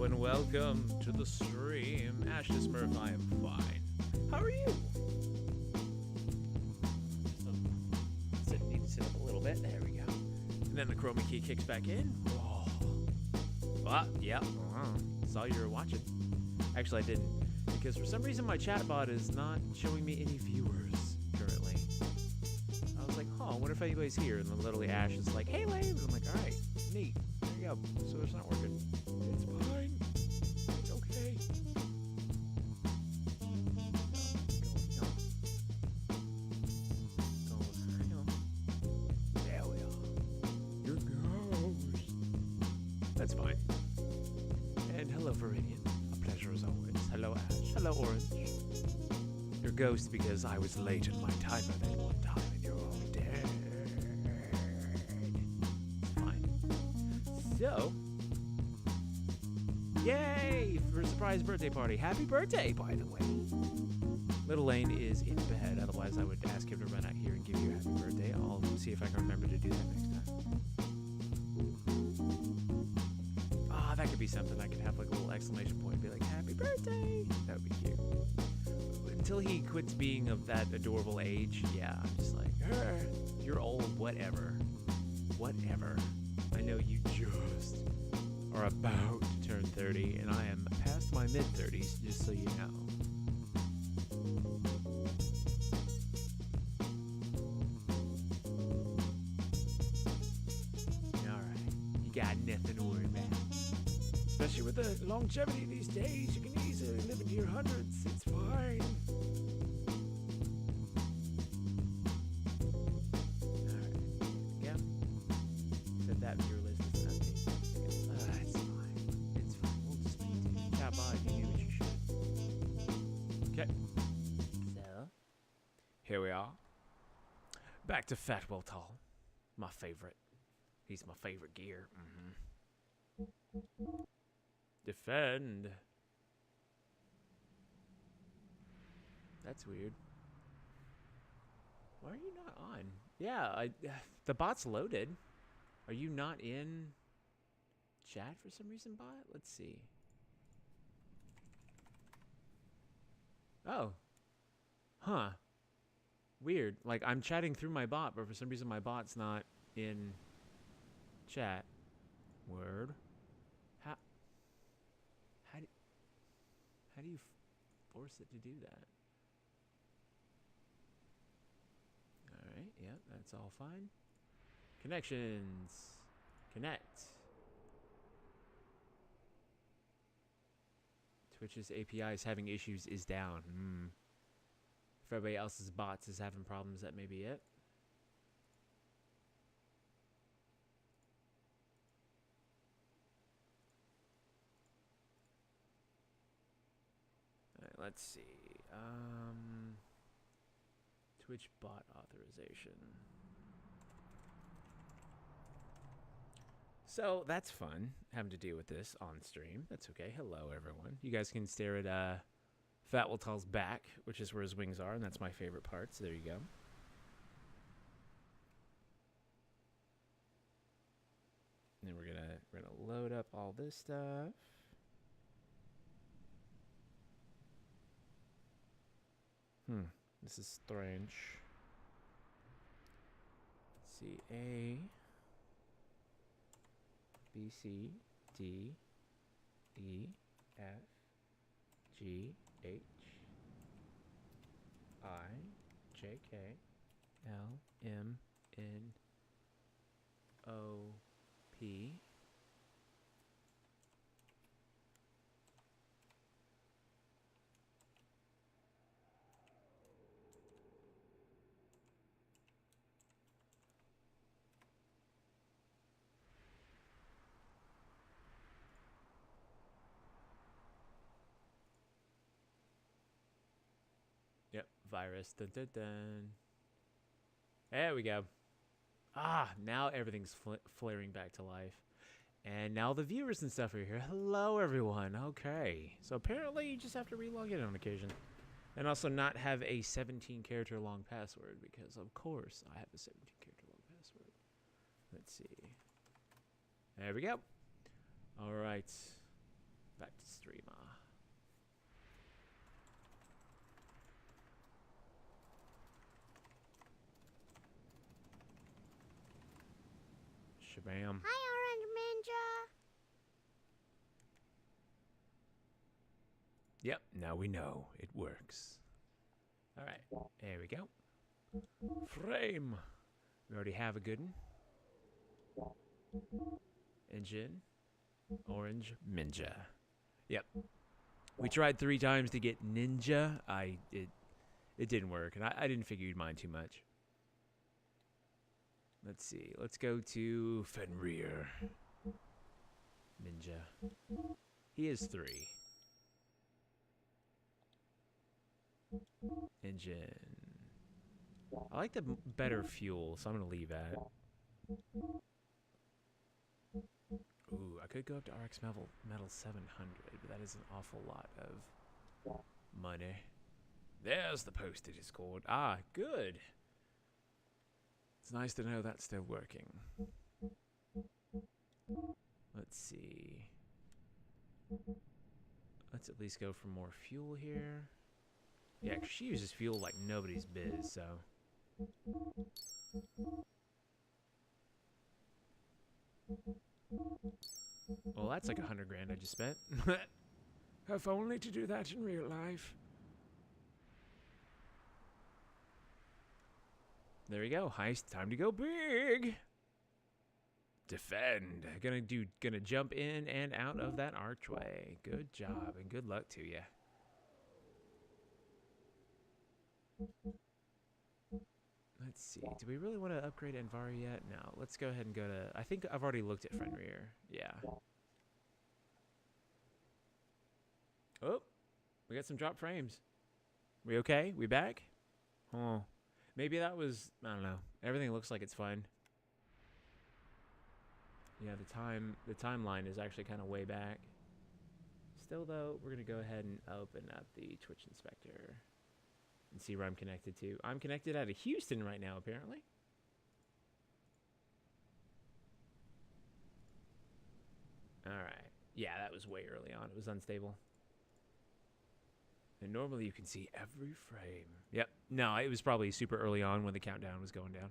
and welcome to the stream. Ash the Smurf, I am fine. How are you? Need to sit up a little bit. There we go. And then the chroma key kicks back in. Oh. Yeah. Saw you were watching. Actually, I didn't. Because for some reason my chatbot is not showing me any viewers currently. I was like, I wonder if anybody's here. And then literally Ash is like, hey, Lane. And I'm like, all right, neat. There you go. So it's not working. It's fine. It's okay. There we are. Your ghost. That's fine. And hello, Viridian. A pleasure as always. Hello, Ash. Hello, Orange. Your ghost because I was late in my timer that one time and you're all dead. So, yay for a surprise birthday party. Happy birthday, by the way. Little Lane is in bed, otherwise I would ask him to run out here and give you a happy birthday. I'll see if I can remember to do that next time. That could be something. I could have like a little exclamation point and be like, happy birthday. That would be cute. Until he quits being of that adorable age, yeah, I'm just like, you're old, whatever. Whatever. I know you just are about to turn 30, and I am past my mid-30s, just so you know. Alright, you got nothing to worry about. Especially with the longevity these days, you can easily live into your hundreds. It's fine. That viewer list is empty. It's fine. It's fine. We'll just maintain. Chatbot, you do what you should. Okay. So, here we are. Back to Fat Weltall. My favorite. He's my favorite gear. Defend. That's weird. Why are you not on? Yeah, the bot's loaded. Are you not in chat for some reason, bot? Let's see. Oh. Huh. Weird. Like, I'm chatting through my bot, but for some reason my bot's not in chat. Word. How do you force it to do that? Alright, yep, that's all fine. Connections. Connect. Twitch's API is having issues, is down. If everybody else's bots is having problems, that may be it. Alright, let's see. Twitch bot authorization. So that's fun, having to deal with this on stream. That's okay. Hello, everyone. You guys can stare at Fat Weltall's back, which is where his wings are, and that's my favorite part. So there you go. And then we're gonna load up all this stuff. This is strange. Let's see, A, B, C, D, E, F, G, H, I, J, K, L, M, N, O, P. Yep, virus. Dun, dun, dun. There we go. Now everything's flaring back to life. And now the viewers and stuff are here. Hello, everyone. Okay. So apparently you just have to relog in on occasion. And also not have a 17-character long password, because of course I have a 17-character long password. Let's see. There we go. All right. Back to streamer. Shabam. Hi, Orange Ninja. Yep, now we know it works. All right, there we go. Frame. We already have a good one. Engine. Orange Ninja. Yep. We tried 3 times to get Ninja. It didn't work, and I didn't figure you'd mind too much. Let's see. Let's go to Fenrir. Ninja. He is 3. Engine. I like the better fuel, so I'm going to leave that. Ooh, I could go up to RX Metal 700, but that is an awful lot of money. There's the post to Discord. Ah, good. It's nice to know that's still working. Let's see. Let's at least go for more fuel here. Yeah, 'cause she uses fuel like nobody's biz, so. Well, that's like 100 grand I just spent. If only to do that in real life. There we go. Heist. Time to go big. Defend. Gonna jump in and out of that archway. Good job and good luck to you. Let's see. Do we really want to upgrade Envari yet? No. Let's go ahead and go to... I think I've already looked at Fenrir. Yeah. Oh. We got some drop frames. We okay? We back? Oh. Maybe that was... I don't know. Everything looks like it's fine. Yeah, the timeline is actually kind of way back. Still, though, we're going to go ahead and open up the Twitch Inspector. And see where I'm connected to. I'm connected out of Houston right now, apparently. Alright. Yeah, that was way early on. It was unstable. And normally you can see every frame. Yep. No, it was probably super early on when the countdown was going down.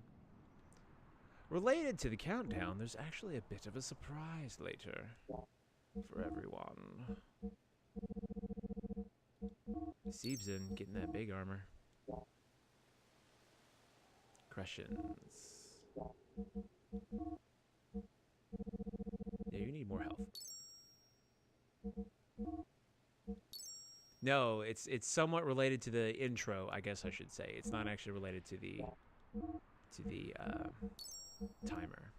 Related to the countdown, there's actually a bit of a surprise later. For everyone. Siebsen getting that big armor. Crushins. Yeah, you need more health. No, it's somewhat related to the intro, I guess I should say. It's not actually related to the timer.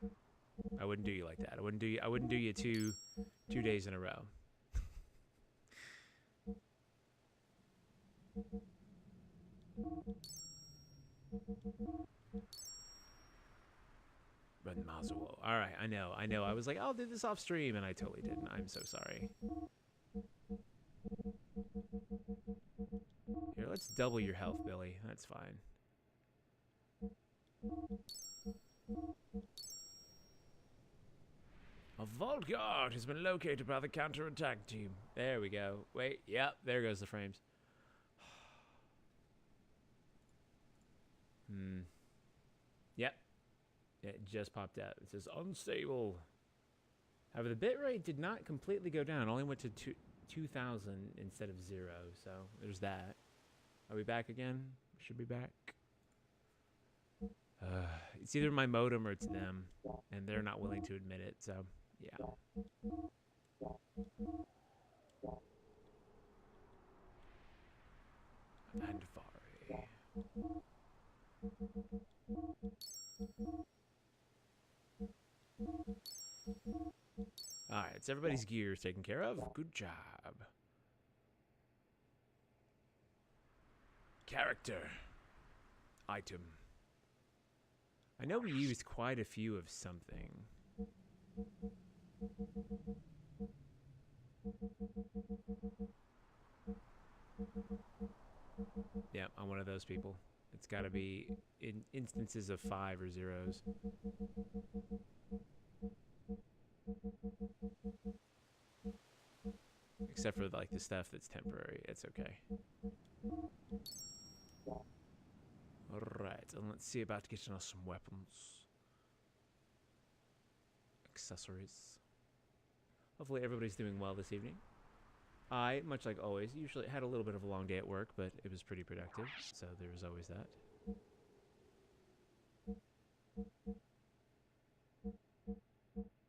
I wouldn't do you like that. I wouldn't do you two days in a row. Run Mazuo. Alright, I know. I was like, I'll do this off stream, and I totally didn't. I'm so sorry. Here, let's double your health, Billy. That's fine. A vault guard has been located by the counterattack team. There we go. Wait, yep, there goes the frames. Yep. It just popped out. It says unstable. However, the bitrate did not completely go down. It only went to 2,000 instead of 0. So there's that. Are we back again? Should be back. It's either my modem or it's them, and they're not willing to admit it. So yeah. Andvari. Alright, it's everybody's gears taken care of. Good job. Character. Item. I know we used quite a few of something. Yeah, I'm one of those people. It's got to be in instances of 5 or 0s. Except for like the stuff that's temporary. It's okay. Alright, and let's see about getting us some weapons. Accessories. Hopefully everybody's doing well this evening. I, much like always, usually had a little bit of a long day at work, but it was pretty productive, so there was always that.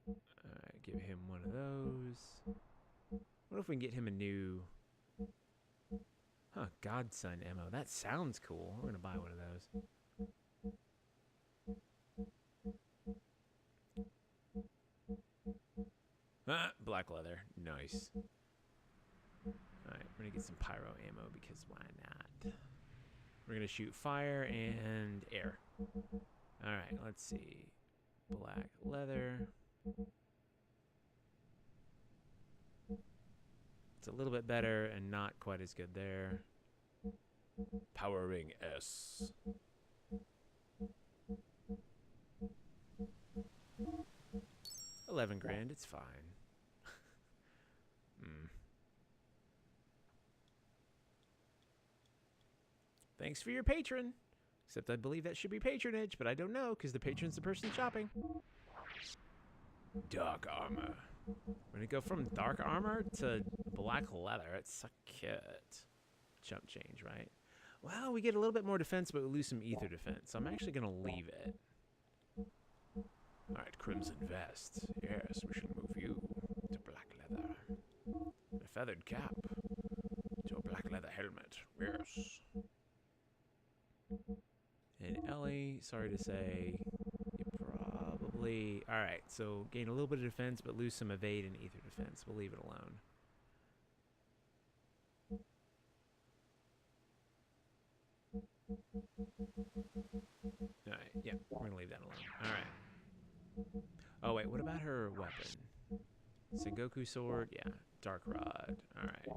Alright, give him one of those. What if we can get him a new... Huh, Godson ammo. That sounds cool. We're gonna buy one of those. Ah, black leather. Nice. Alright, we're gonna get some pyro ammo because why not? We're gonna shoot fire and air. Alright, let's see. Black leather. It's a little bit better and not quite as good there. Powering S. $11,000, it's fine. Thanks for your patron. Except I believe that should be patronage, but I don't know because the patron's the person shopping. Dark armor. We're gonna go from dark armor to black leather. It's so cute. Chump change, right? Well, we get a little bit more defense, but we lose some ether defense. So I'm actually gonna leave it. Alright, crimson vest. Yes, we should move you to black leather. A feathered cap to a black leather helmet. Yes. And Ellie, sorry to say, you probably... Alright, so gain a little bit of defense, but lose some evade and ether defense. We'll leave it alone. Alright, yeah, we're going to leave that alone. Alright. Oh, wait, what about her weapon? Sengoku sword? Yeah, dark rod. Alright.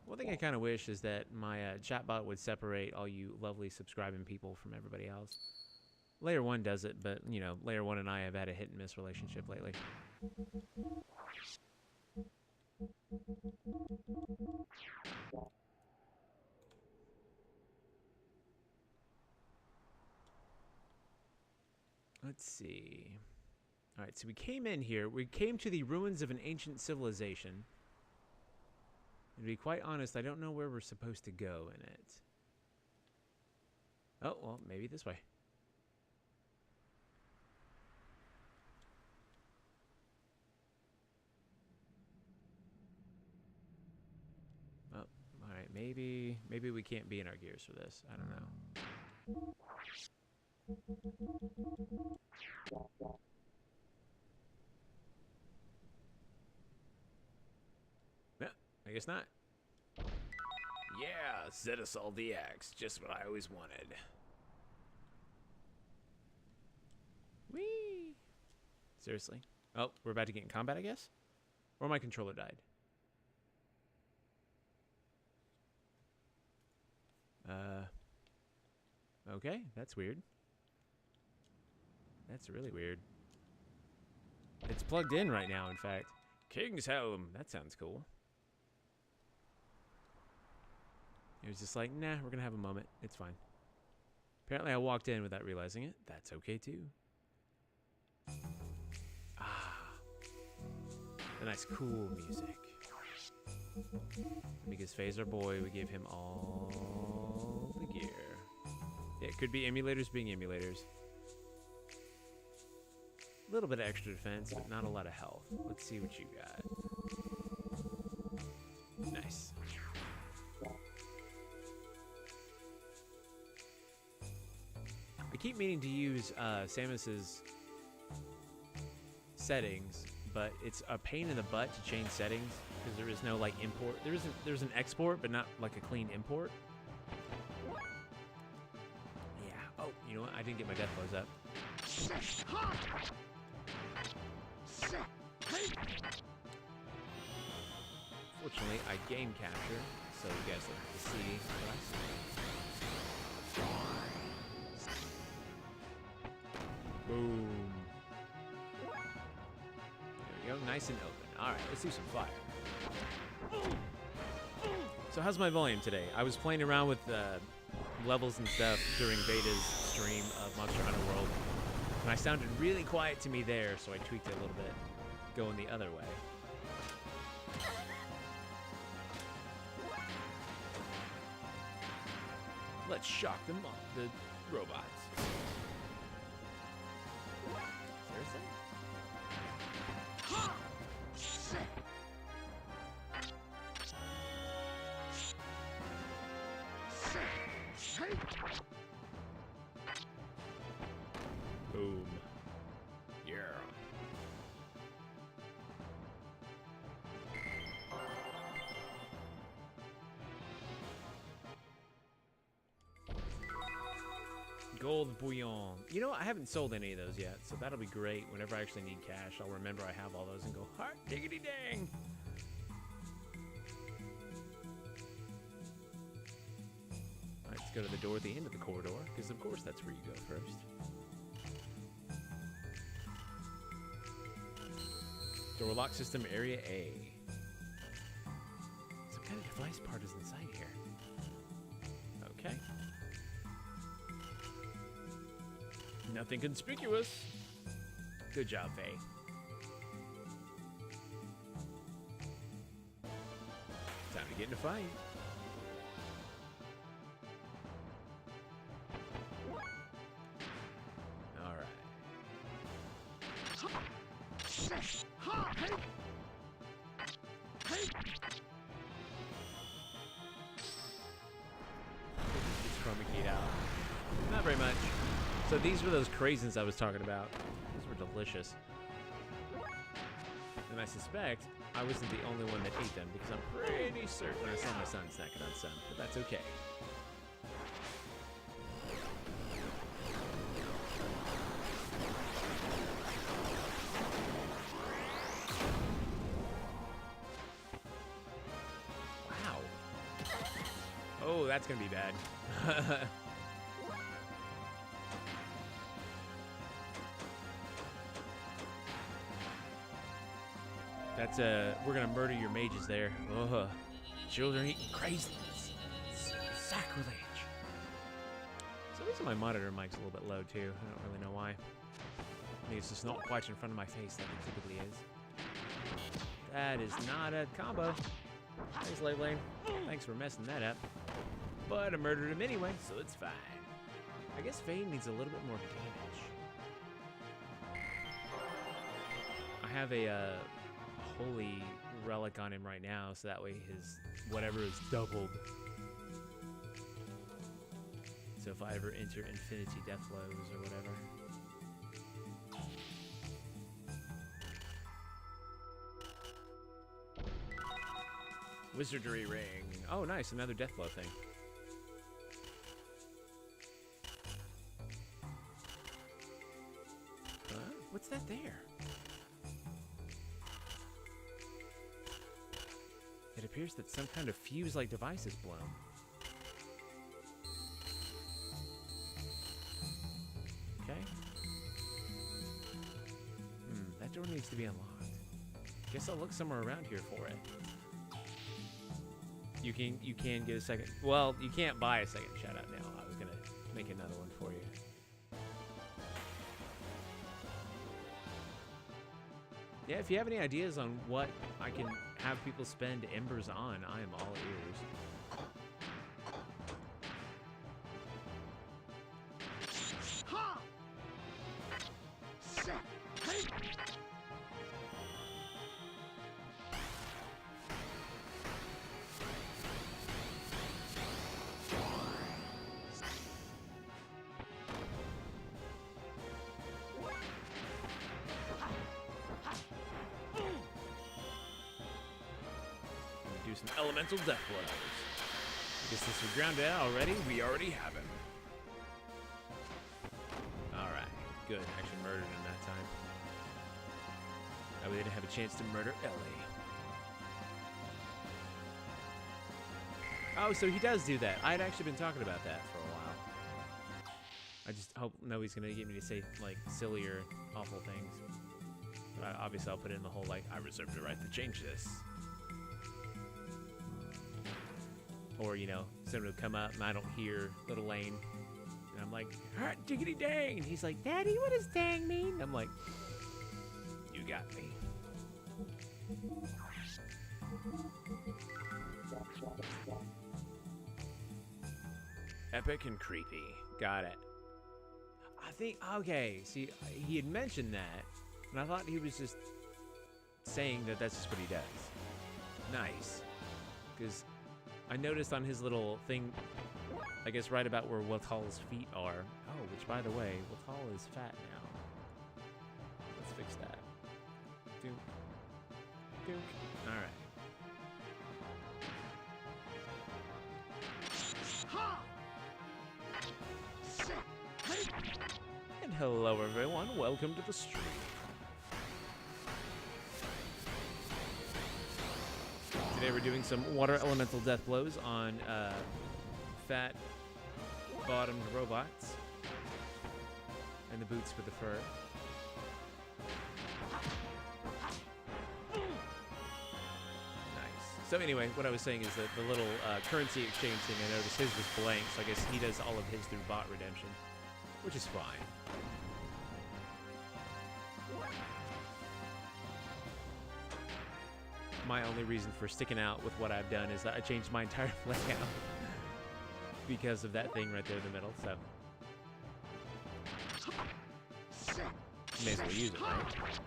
One thing I kind of wish is that my chatbot would separate all you lovely subscribing people from everybody else. Layer 1 does it, but, you know, Layer 1 and I have had a hit and miss relationship lately. Let's see. All right, so we came in here. We came to the ruins of an ancient civilization. And to be quite honest, I don't know where we're supposed to go in it. Oh, well, maybe this way. Oh, all right, maybe we can't be in our gears for this. I don't know. Yeah, I guess not. Yeah, Zetasol DX, just what I always wanted. Whee! Seriously? Oh, we're about to get in combat, I guess? Or my controller died. Okay, that's weird. That's really weird. It's plugged in right now, in fact. King's Helm, that sounds cool. It was just like, nah, we're gonna have a moment. It's fine. Apparently I walked in without realizing it. That's okay too. Ah. The nice cool music. Because Phaser Boy, we gave him all the gear. Yeah, it could be emulators being emulators. A little bit of extra defense, but not a lot of health. Let's see what you got. Nice. I keep meaning to use Samus's settings, but it's a pain in the butt to change settings because there is no like import. There's an export, but not like a clean import. Yeah. Oh, you know what? I didn't get my death blows up. Fortunately, I game capture, so you guys don't have to see what I see. Boom. There we go, nice and open. All right, let's do some fire. So how's my volume today? I was playing around with levels and stuff during Beta's stream of Monster Hunter World, and I sounded really quiet to me there, so I tweaked it a little bit, going the other way. Let's shock them up, the robots. Seriously? Boom. Yeah. Gold bouillon. You know what? I haven't sold any of those yet, so that'll be great. Whenever I actually need cash, I'll remember I have all those and go, hot diggity dang. Alright, let's go to the door at the end of the corridor, because of course that's where you go first. Door lock system area A. Some kind of device part is inside here. Okay. Nothing conspicuous. Good job, Faye. Time to get in a fight. All right. This chroma keyed out. Not very much. So these were those craisins I was talking about. These were delicious. And I suspect I wasn't the only one that ate them, because I'm pretty certain I saw my son snacking on some, but that's okay. Wow. Oh, that's gonna be bad. That's we're gonna murder your mages there. Ugh. Children eating craisins. Sacrilege. For some reason my monitor mic's a little bit low too. I don't really know why. I think it's just not quite in front of my face like it typically is. That is not a combo. Thanks, Lave Lane. Thanks for messing that up. But I murdered him anyway, so it's fine. I guess Vane needs a little bit more damage. I have a holy relic on him right now, so that way his whatever is doubled. So if I ever enter infinity deathblows or whatever. Wizardry ring. Oh, nice, another deathblow thing. What's that there? It appears that some kind of fuse-like device is blown. Okay. That door needs to be unlocked. Guess I'll look somewhere around here for it. You can get a second. Well, you can't buy a second shout out now. I was gonna make another one for you. Yeah, if you have any ideas on what I can have people spend embers on, I am all ears. Some elemental death blows. I guess this was grounded out already. We already have him. Alright, good. Actually murdered him that time. Now we didn't have a chance to murder Ellie. Oh, so he does do that. I had actually been talking about that for a while. I just hope nobody's gonna get me to say like silly or awful things. But obviously, I'll put in the whole like I reserve the right to change this. Or you know, someone will come up and I don't hear Little Lane, and I'm like, hot diggity dang! And he's like, Daddy, what does dang mean? I'm like, you got me. Epic and creepy. Got it. I think, okay, see, he had mentioned that, and I thought he was just saying that that's just what he does. Nice. Because I noticed on his little thing, I guess right about where Weltall's feet are. Oh, which by the way, Weltall is fat now. Let's fix that. Dunk. Dunk. Alright. And hello everyone, welcome to the stream. Today we're doing some water elemental death blows on fat bottomed robots. And the boots with the fur. Nice. So anyway, what I was saying is that the little currency exchange thing, I noticed his was blank, so I guess he does all of his through bot redemption. Which is fine. My only reason for sticking out with what I've done is that I changed my entire layout because of that thing right there in the middle, so. May as well use it, right?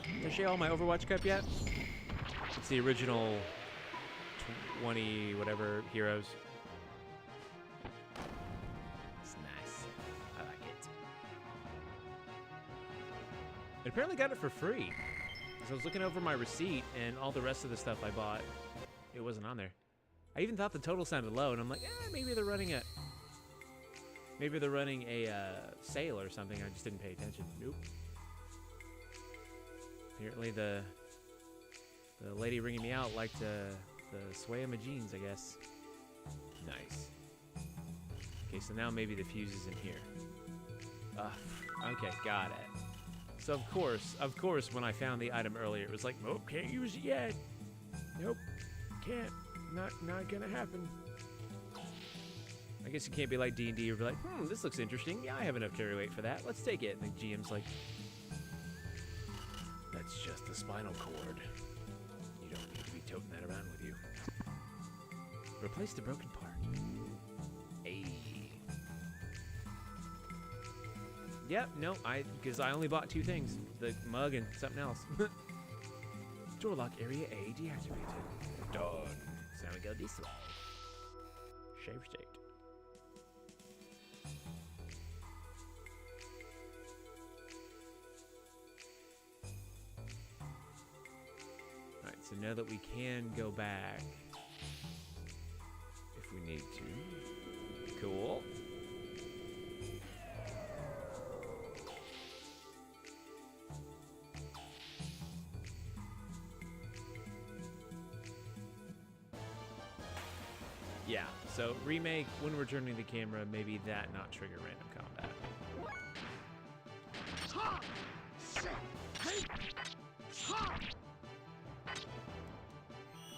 Did I share all my Overwatch cup yet? It's the original 20 whatever heroes. I apparently got it for free. So I was looking over my receipt and all the rest of the stuff I bought, it wasn't on there. I even thought the total sounded low, and I'm like, maybe they're running a sale or something. I just didn't pay attention. Nope. Apparently the lady ringing me out liked the sway of my jeans, I guess. Nice. Okay, so now maybe the fuse is in here. Okay, got it. So of course, when I found the item earlier, it was like, nope, can't use it yet. Nope, can't. Not gonna happen. I guess you can't be like D&D or be like, this looks interesting. Yeah, I have enough carry weight for that. Let's take it. And the GM's like, that's just the spinal cord. You don't need to be toting that around with you. Replace the broken part. Ayy. Yep, no, because I only bought two things. The mug and something else. Door lock area A deactivated. Done. So now we go this way. Shave state. Alright, so now that we can go back if we need to. Cool. Yeah, so remake, when returning the camera, maybe that not trigger random combat.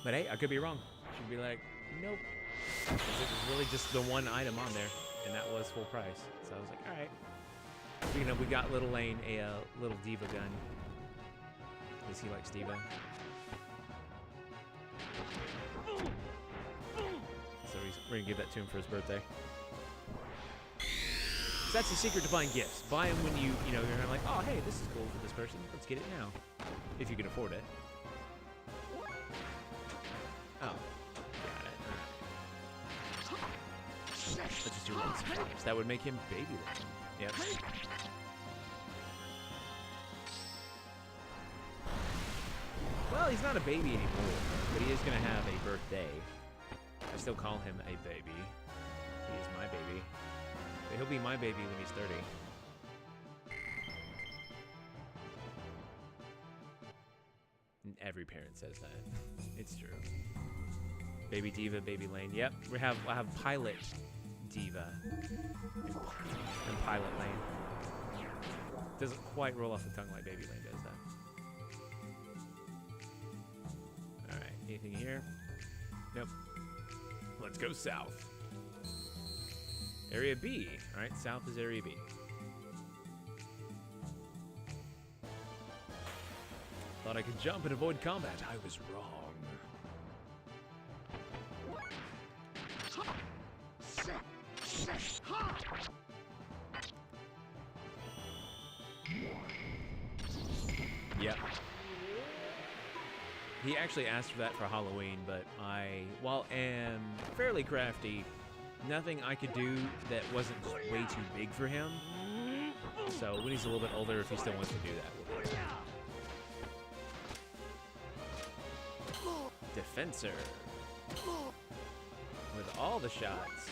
But hey, I could be wrong. She'd be like, nope. It was really just the one item on there, and that was full price. So I was like, alright. You know, we got Little Lane a little diva gun. Because he likes diva. So we're gonna give that to him for his birthday. So that's the secret to buying gifts. Buy them when you're kind of like, oh, hey, this is cool for this person. Let's get it now. If you can afford it. Oh, got it. All right. Let's just do one sometimes. That would make him baby Lane. Yep. Well, he's not a baby anymore, but he is gonna have a birthday. I still call him a baby. He is my baby. But he'll be my baby when he's 30. And every parent says that. It's true. Baby Diva, Baby Lane. Yep, I have Pilot Diva and Pilot Lane. Doesn't quite roll off the tongue like Baby Lane does, though. All right, anything here? Nope. Let's go south. Area B. All right, south is Area B. Thought I could jump and avoid combat. I was wrong. Yep. He actually asked for that for Halloween, but I, while am fairly crafty, nothing I could do that wasn't just way too big for him. So when he's a little bit older, if he still wants to do that, we'll do it. Defensor. With all the shots.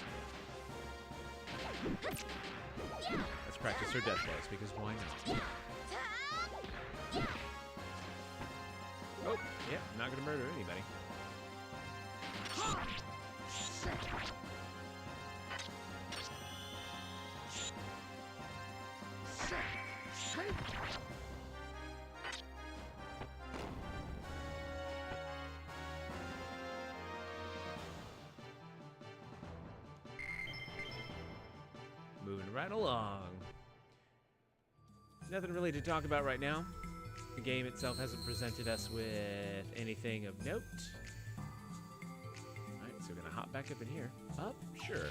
Let's practice her death blows, because why not? Oh, yeah, I'm not gonna murder anybody. Moving right along. Nothing really to talk about right now. The game itself hasn't presented us with anything of note. Alright, so we're gonna hop back up in here. Up? Sure.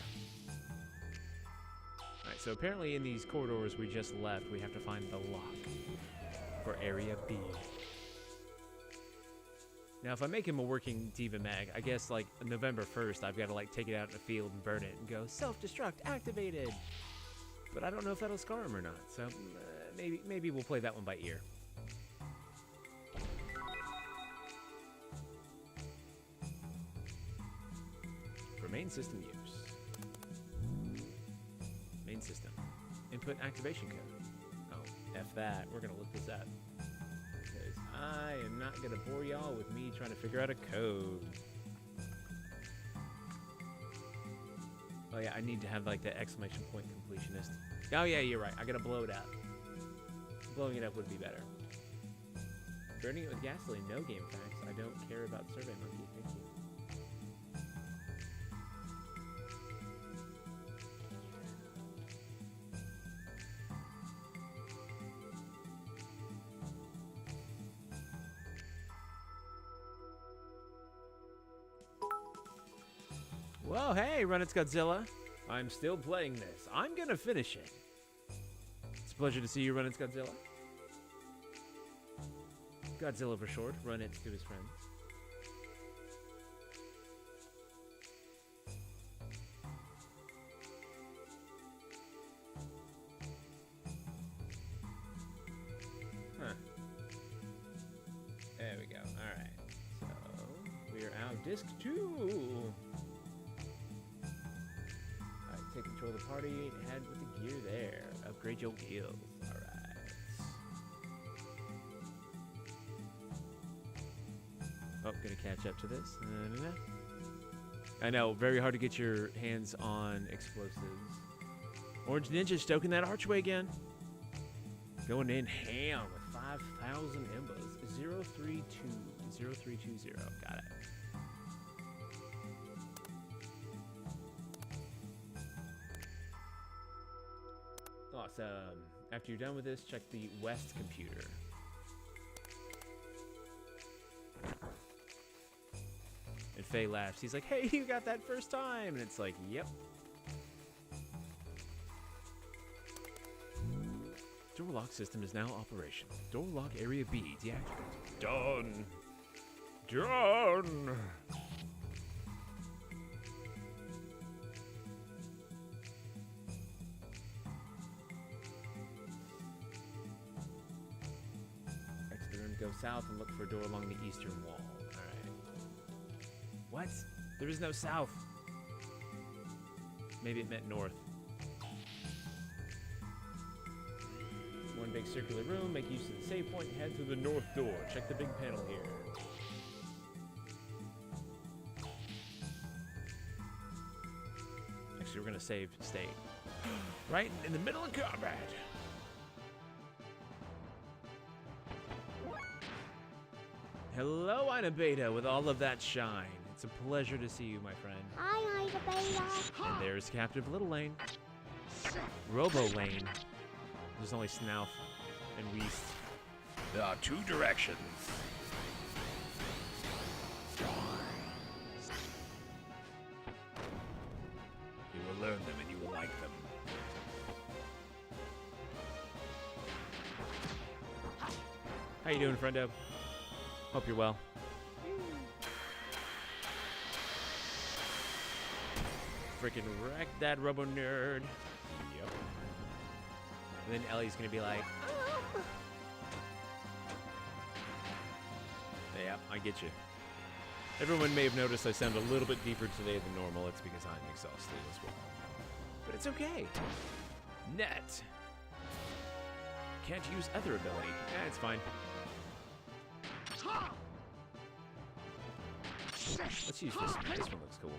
Alright, so apparently in these corridors we just left, we have to find the lock for Area B. Now, if I make him a working Diva Mag, I guess, like, November 1st, I've got to, like, take it out in the field and burn it and go, self-destruct activated! But I don't know if that'll scar him or not, so maybe we'll play that one by ear. For main system use. Main system. Input activation code. Oh, F that. We're going to look this up. Because I am not going to bore y'all with me trying to figure out a code. Oh yeah, I need to have like the exclamation point completionist. Oh yeah, you're right. I gotta blow it up. Blowing it up would be better. Burning it with gasoline, no game facts. I don't care about Survey Monkey, thank you. Well, hey, Run It's Godzilla. I'm still playing this. I'm gonna finish it. It's a pleasure to see you, Run It's Godzilla. Godzilla for short. Run It's to his friends. Huh. There we go. All right. So we are out. Disc 2. Take control of the party and head with the gear there. Upgrade your gills. Alright. Oh, gonna catch up to this. I know, very hard to get your hands on explosives. Orange Ninja stoking that archway again. Going in ham with 5,000 embers. 032. 0320. Got it. Awesome. After you're done with this, check the West computer. And Faye laughs. He's like, hey, you got that first time. And it's like, yep. Door lock system is now operational. Door lock area B deactivated. Done. Done. Go south and look for a door along the eastern wall. Alright. What? There is no south. Maybe it meant north. One big circular room. Make use of the save point and head to the north door. Check the big panel here. Actually, we're gonna save state. Right in the middle of combat. Hello, Ina Beta, with all of that shine. It's a pleasure to see you, my friend. Hi, Ida Beta. And there's Captive Little Lane. Robo Lane. There's only Snalf and Weast. There are two directions. You will learn them and you will like them. How you doing, friendo? Hope you're well. Freaking wreck that Robo Nerd. Yep. And then Ellie's gonna be like, oh. Yeah, I get you. Everyone may have noticed I sound a little bit deeper today than normal. It's because I'm exhausted as well. But it's okay. Net. Can't use other ability. Yeah, it's fine. Let's use this. This one looks cool.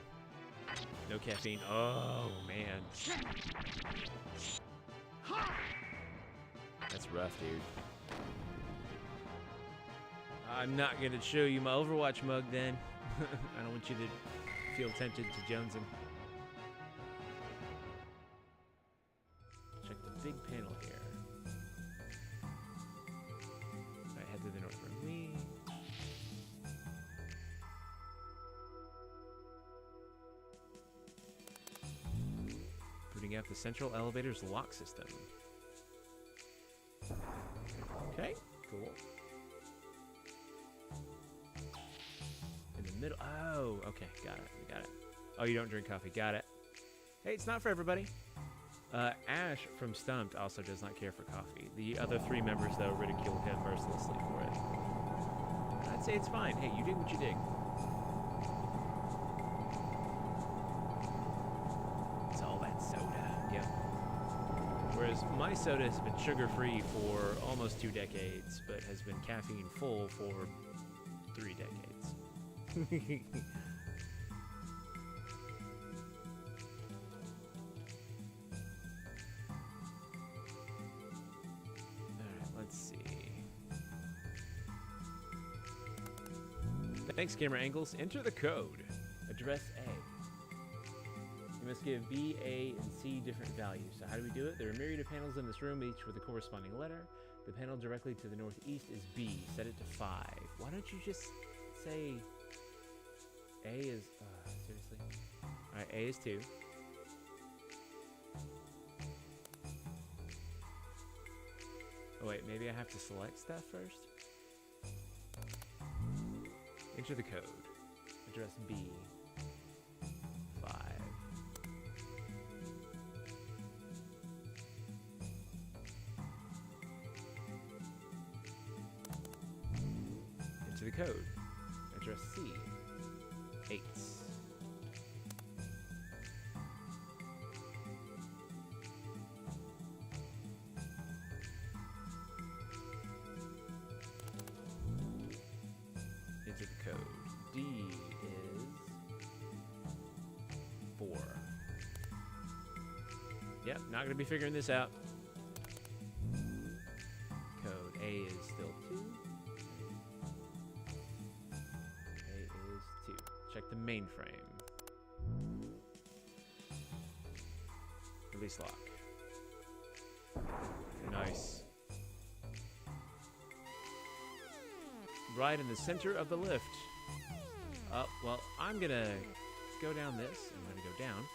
No caffeine. Oh, man. That's rough, dude. I'm not going to show you my Overwatch mug then. I don't want you to feel tempted to jones him. Check the big panel here. Alright, head to the north room. Whee. Booting out the central elevator's lock system. Okay, cool. In the middle. Oh, okay, got it. We got it. Oh, you don't drink coffee. Got it. Hey, it's not for everybody. Ash from Stumped also does not care for coffee. The other three members, though, ridicule him mercilessly for it. I'd say it's fine. Hey, you dig what you dig. It's all that soda. Yep. Whereas my soda has been sugar-free for almost 2 decades, but has been caffeine-full for 3 decades. Alright, let's see. Thanks, camera angles. Enter the code. Address A. You must give B, A, and C different values. So how do we do it? There are a myriad of panels in this room, each with a corresponding letter. The panel directly to the northeast is B. Set it to 5. Why don't you just say A is... seriously? Alright, A is 2. Oh wait, maybe I have to select stuff first? Enter the code. Address B. 5. Enter the code. Address C. 8. Enter the code. D is 4. Yep, not gonna be figuring this out. Code A is still 2. A is 2. Check the mainframe. Release lock. Nice. Right in the center of the lift. Well, I'm gonna go down this. I'm gonna go down.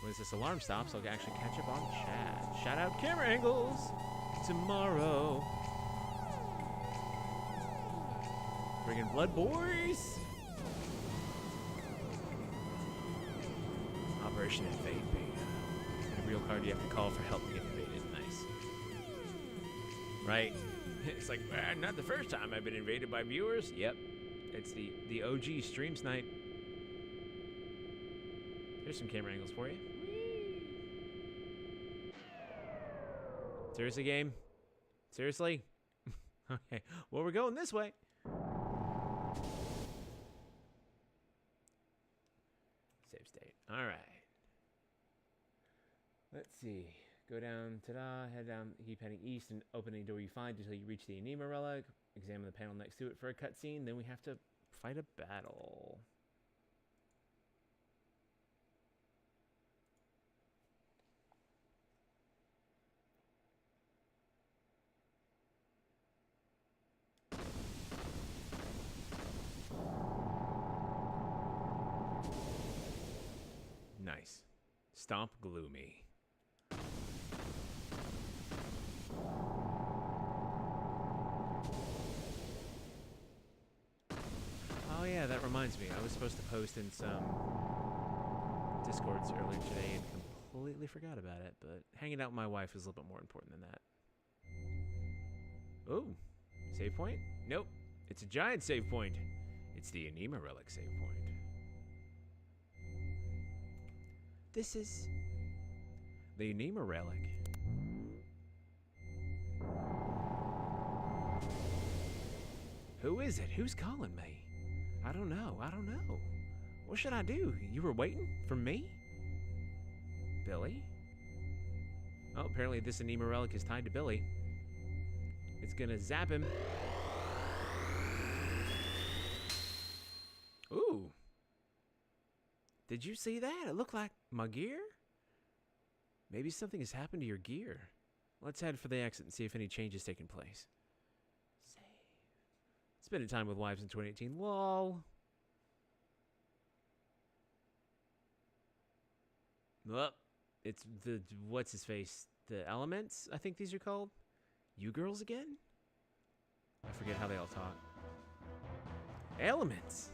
Once this alarm stops, I'll actually catch up on chat. Shout out camera angles tomorrow. Bringing blood, boys. Operation Invade Beta. A real card you have to call for help to get invaded. Nice. Right? It's like, not the first time I've been invaded by viewers. Yep. It's the OG stream snipe. Here's some camera angles for you. Seriously, game? Seriously? Okay. Well, we're going this way. Save state. All right. Let's see. Go down, ta-da, head down, keep heading east and open any door you find until you reach the Anima relic. Examine the panel next to it for a cutscene. Then we have to fight a battle. Nice. Stomp Gloomy. Oh yeah, that reminds me. I was supposed to post in some Discords earlier today and completely forgot about it, but hanging out with my wife is a little bit more important than that. Ooh, save point? Nope, it's a giant save point. It's the Anima Relic save point. This is the Anima Relic. Who is it? Who's calling me? I don't know. What should I do? You were waiting for me? Billy? Oh, apparently this Anima Relic is tied to Billy. It's gonna zap him. Ooh. Did you see that? It looked like my gear? Maybe something has happened to your gear. Let's head for the exit and see if any change has taken place. Save. Spending time with wives in 2018. Lol. Well, it's the, what's his face? The elements, I think these are called. You girls again? I forget how they all talk. Elements.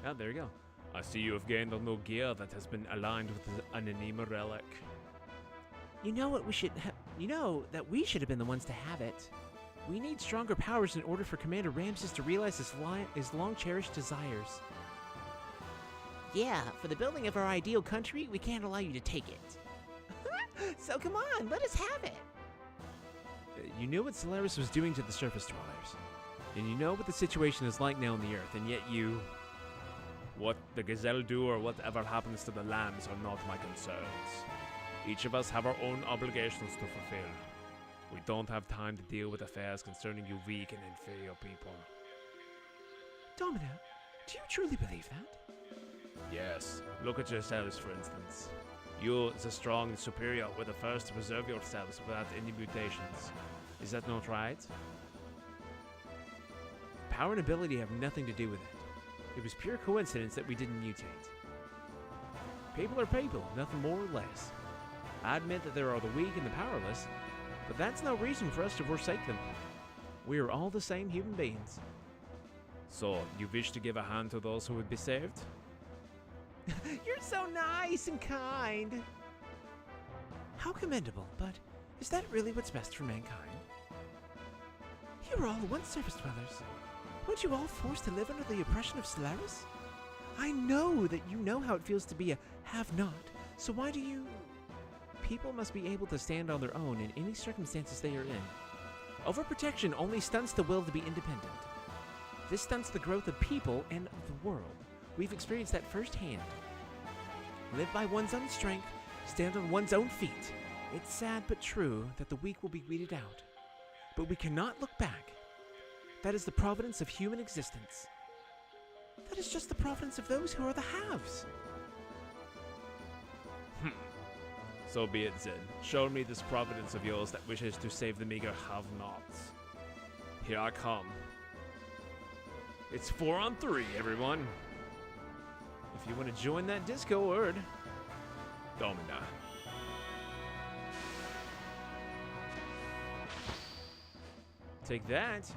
Oh, there you go. I see you have gained a new gear that has been aligned with an Anima relic. You know what we should you know that we should have been the ones to have it. We need stronger powers in order for Commander Ramses to realize his long-cherished desires. Yeah, for the building of our ideal country, we can't allow you to take it. So come on, let us have it. You knew what Solaris was doing to the surface dwellers. And you know what the situation is like now on the Earth, and yet you... What the Gazelle do or whatever happens to the lambs are not my concerns. Each of us have our own obligations to fulfill. We don't have time to deal with affairs concerning you weak and inferior people. Domino, do you truly believe that? Yes. Look at yourselves, for instance. You, the strong and superior, were the first to preserve yourselves without any mutations. Is that not right? Power and ability have nothing to do with it. It was pure coincidence that we didn't mutate. People are people, nothing more or less. I admit that there are the weak and the powerless, but that's no reason for us to forsake them. We are all the same human beings. So, you wish to give a hand to those who would be saved? You're so nice and kind. How commendable, but is that really what's best for mankind? You were all once surface dwellers. Weren't you all forced to live under the oppression of Solaris? I know that you know how it feels to be a have-not, so why do you... People must be able to stand on their own in any circumstances they are in. Overprotection only stunts the will to be independent. This stunts the growth of people and of the world. We've experienced that firsthand. Live by one's own strength, stand on one's own feet. It's sad but true that the weak will be weeded out. But we cannot look back. That is the providence of human existence. That is just the providence of those who are the haves. So be it, then. Show me this providence of yours that wishes to save the meager have-nots. Here I come. It's 4-on-3, everyone. If you want to join that Discord, Domina. Take that.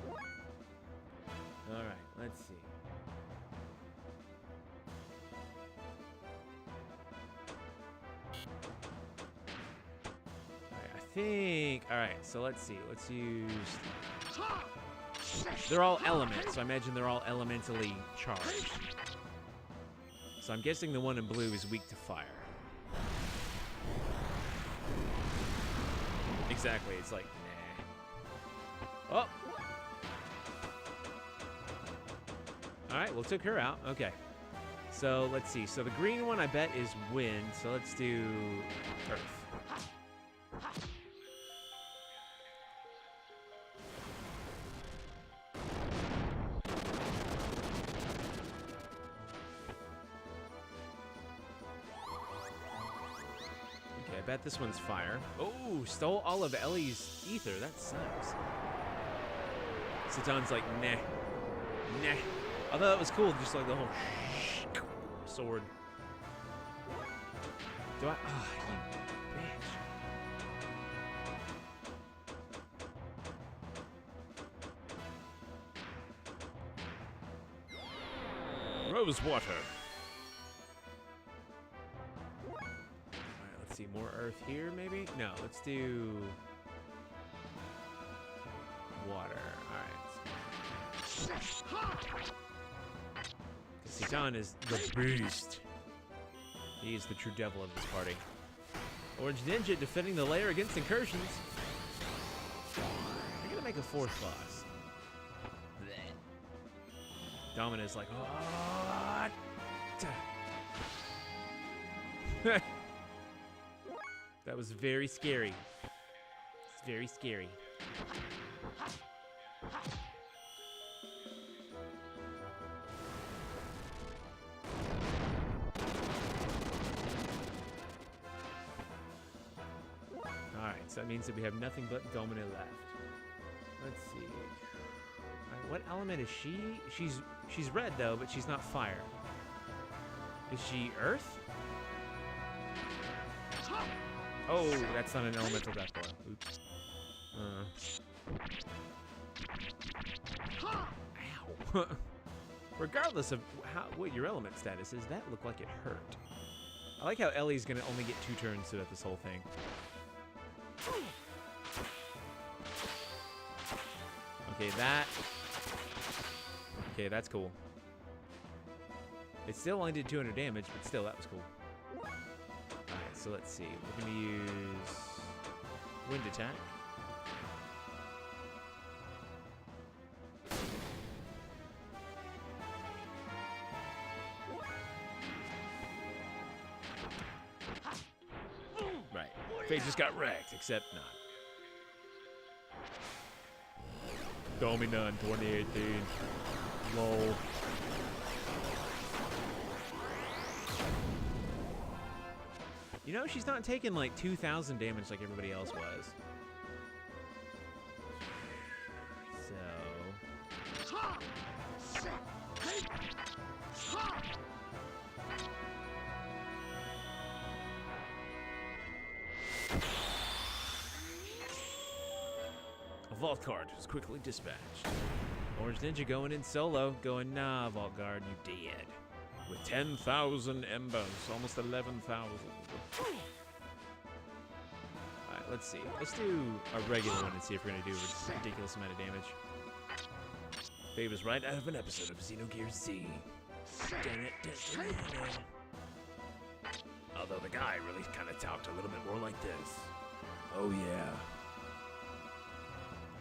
Alright, let's see. Alright, I think... Alright, so let's see. Let's use... They're all elements, so I imagine they're all elementally charged. So I'm guessing the one in blue is weak to fire. Exactly, it's like, nah. Oh! Alright, well, took her out. Okay. So, let's see. So, the green one, I bet, is wind. So, let's do earth. Okay, I bet this one's fire. Oh, stole all of Ellie's ether. That sucks. Satan's like, nah. Nah. Although that was cool, just like the whole sword. Do I? Oh, you bitch. Rose water. Alright, let's see. More earth here, maybe? No, let's do water. Alright. Satan is the beast. He is the true devil of this party. Orange Ninja defending the lair against incursions. They're gonna make a fourth boss. Domina's like, what? That was very scary. It's very scary. So that means that we have nothing but Domino left. Let's see. Alright, what element is she? She's red though, but she's not fire. Is she earth? Oh, that's not an elemental death blow. Oops. Ow. Regardless of what your element status is, that looked like it hurt. I like how Ellie's gonna only get 2 turns throughout this whole thing. Okay, that's cool. It still only did 200 damage, but still, that was cool. Alright, so let's see. We're gonna use wind attack. Right. Fate just got wrecked, except not. Dominant 2018. Lol. You know, she's not taking like 2,000 damage like everybody else was. So. A vault card is quickly dispatched. Orange Ninja going in solo, going, nah, Vault Guard, you dead. With 10,000 embers, almost 11,000. Alright, let's see. Let's do a regular one and see if we're gonna do a ridiculous amount of damage. Babe was right out of an episode of XenoGears Z. Although the guy really kind of talked a little bit more like this. Oh yeah.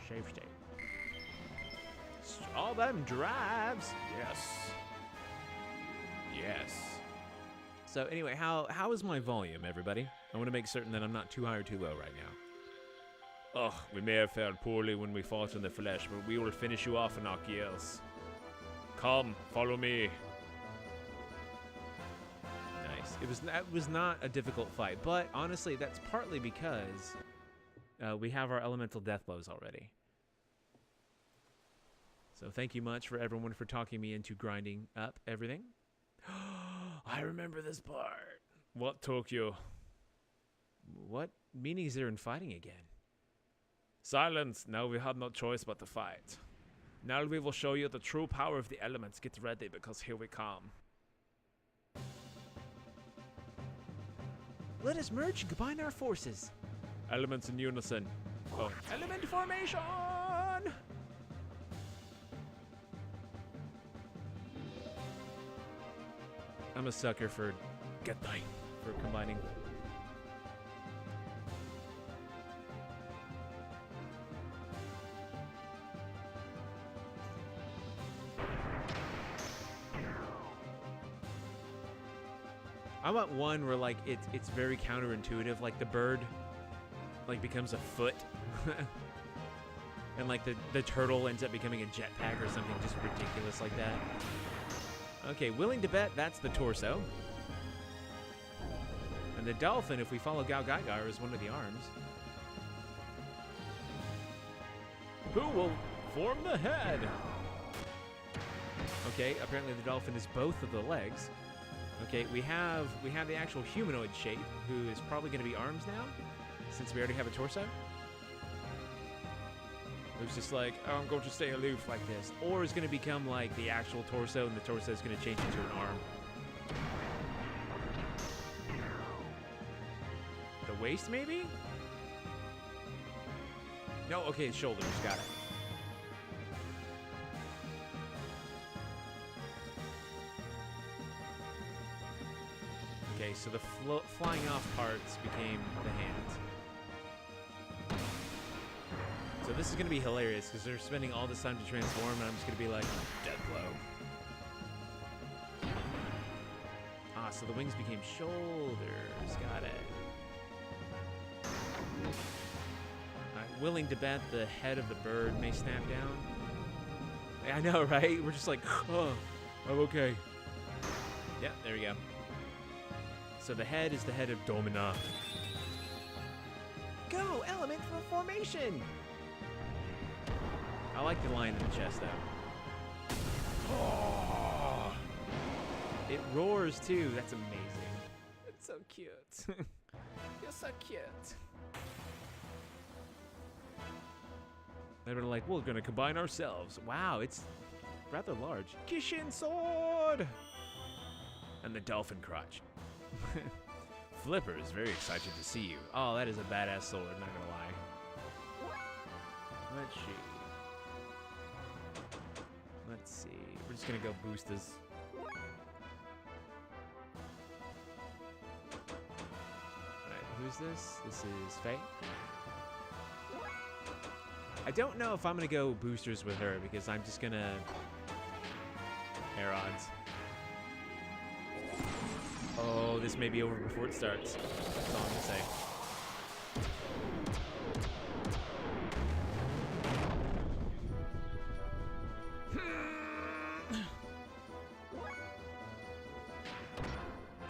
Shave state. All them drives. Yes. Yes. So anyway, how is my volume, everybody? I want to make certain that I'm not too high or too low right now. Oh, we may have fared poorly when we fought in the flesh, but we will finish you off, XenoGears. Come, follow me. Nice. It was not a difficult fight, but honestly, that's partly because we have our elemental death blows already. So thank you much for everyone for talking me into grinding up everything. I remember this part. What, Tokyo? What meaning is there in fighting again? Silence. Now we have no choice but to fight. Now we will show you the true power of the elements. Get ready, because here we come. Let us merge and combine our forces. Elements in unison. Oh, element formation! I'm a sucker for combining. I want one where like it's very counterintuitive, like the bird like becomes a foot. And like the turtle ends up becoming a jetpack or something just ridiculous like that. Okay, willing to bet that's the torso. And the dolphin, if we follow Gal Gaigar, is one of the arms. Who will form the head? Okay, apparently the dolphin is both of the legs. Okay, we have the actual humanoid shape, who is probably going to be arms now, since we already have a torso. Who's just like, oh, I'm going to stay aloof like this. Or is going to become like the actual torso, and the torso is going to change into an arm. The waist, maybe? No, okay, it's shoulders. Got it. Okay, so the flying off parts became the hands. So this is going to be hilarious because they're spending all this time to transform, and I'm just going to be like, death blow. Ah, so the wings became shoulders. Got it. I'm willing to bet the head of the bird may snap down. I know, right? We're just like, oh, I'm okay. Yeah, there we go. So the head is the head of Domina. Go, element for formation! I like the line in the chest, though. Oh, it roars, too. That's amazing. It's so cute. You're so cute. They're like, we're going to combine ourselves. Wow, it's rather large. Kishin sword! And the dolphin crotch. Flipper is very excited to see you. Oh, that is a badass sword, not gonna lie. Let's see. We're just gonna go boost this. Alright, who's this? This is Faye. I don't know if I'm gonna go boosters with her because I'm just gonna air odds. Oh, this may be over before it starts. That's all I'm gonna say.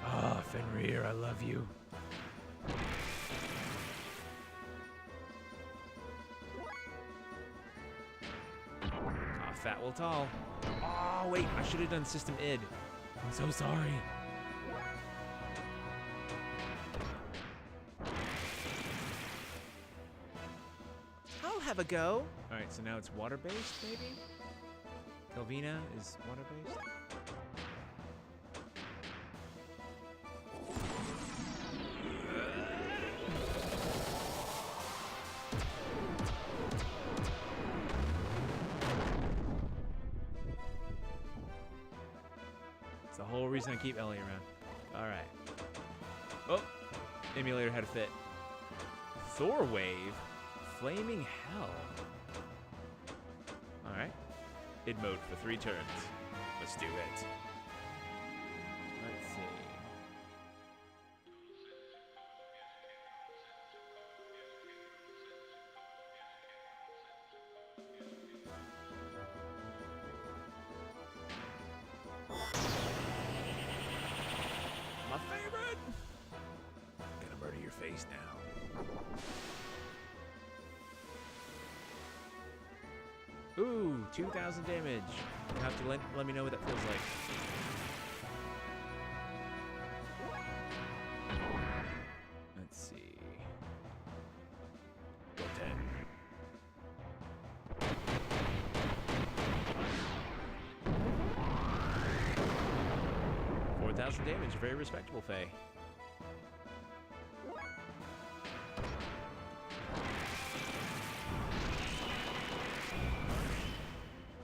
Ah, Fenrir, I love you. Ah, Fat Weltall. Oh, wait, I should have done System ID. I'm so sorry. Have a go. All right, so now it's water-based, maybe? Kelvina is water-based. It's the whole reason I keep Ellie around. All right. Oh, emulator had a fit. Thor wave. Flaming hell. Alright. Id mode for 3 turns. Let's do it. Let's see. My favorite! Gonna murder your face now. Ooh, 2,000 damage. You have to let me know what that feels like. Let's see. Go 10. 4,000 damage. Very respectable, Faye.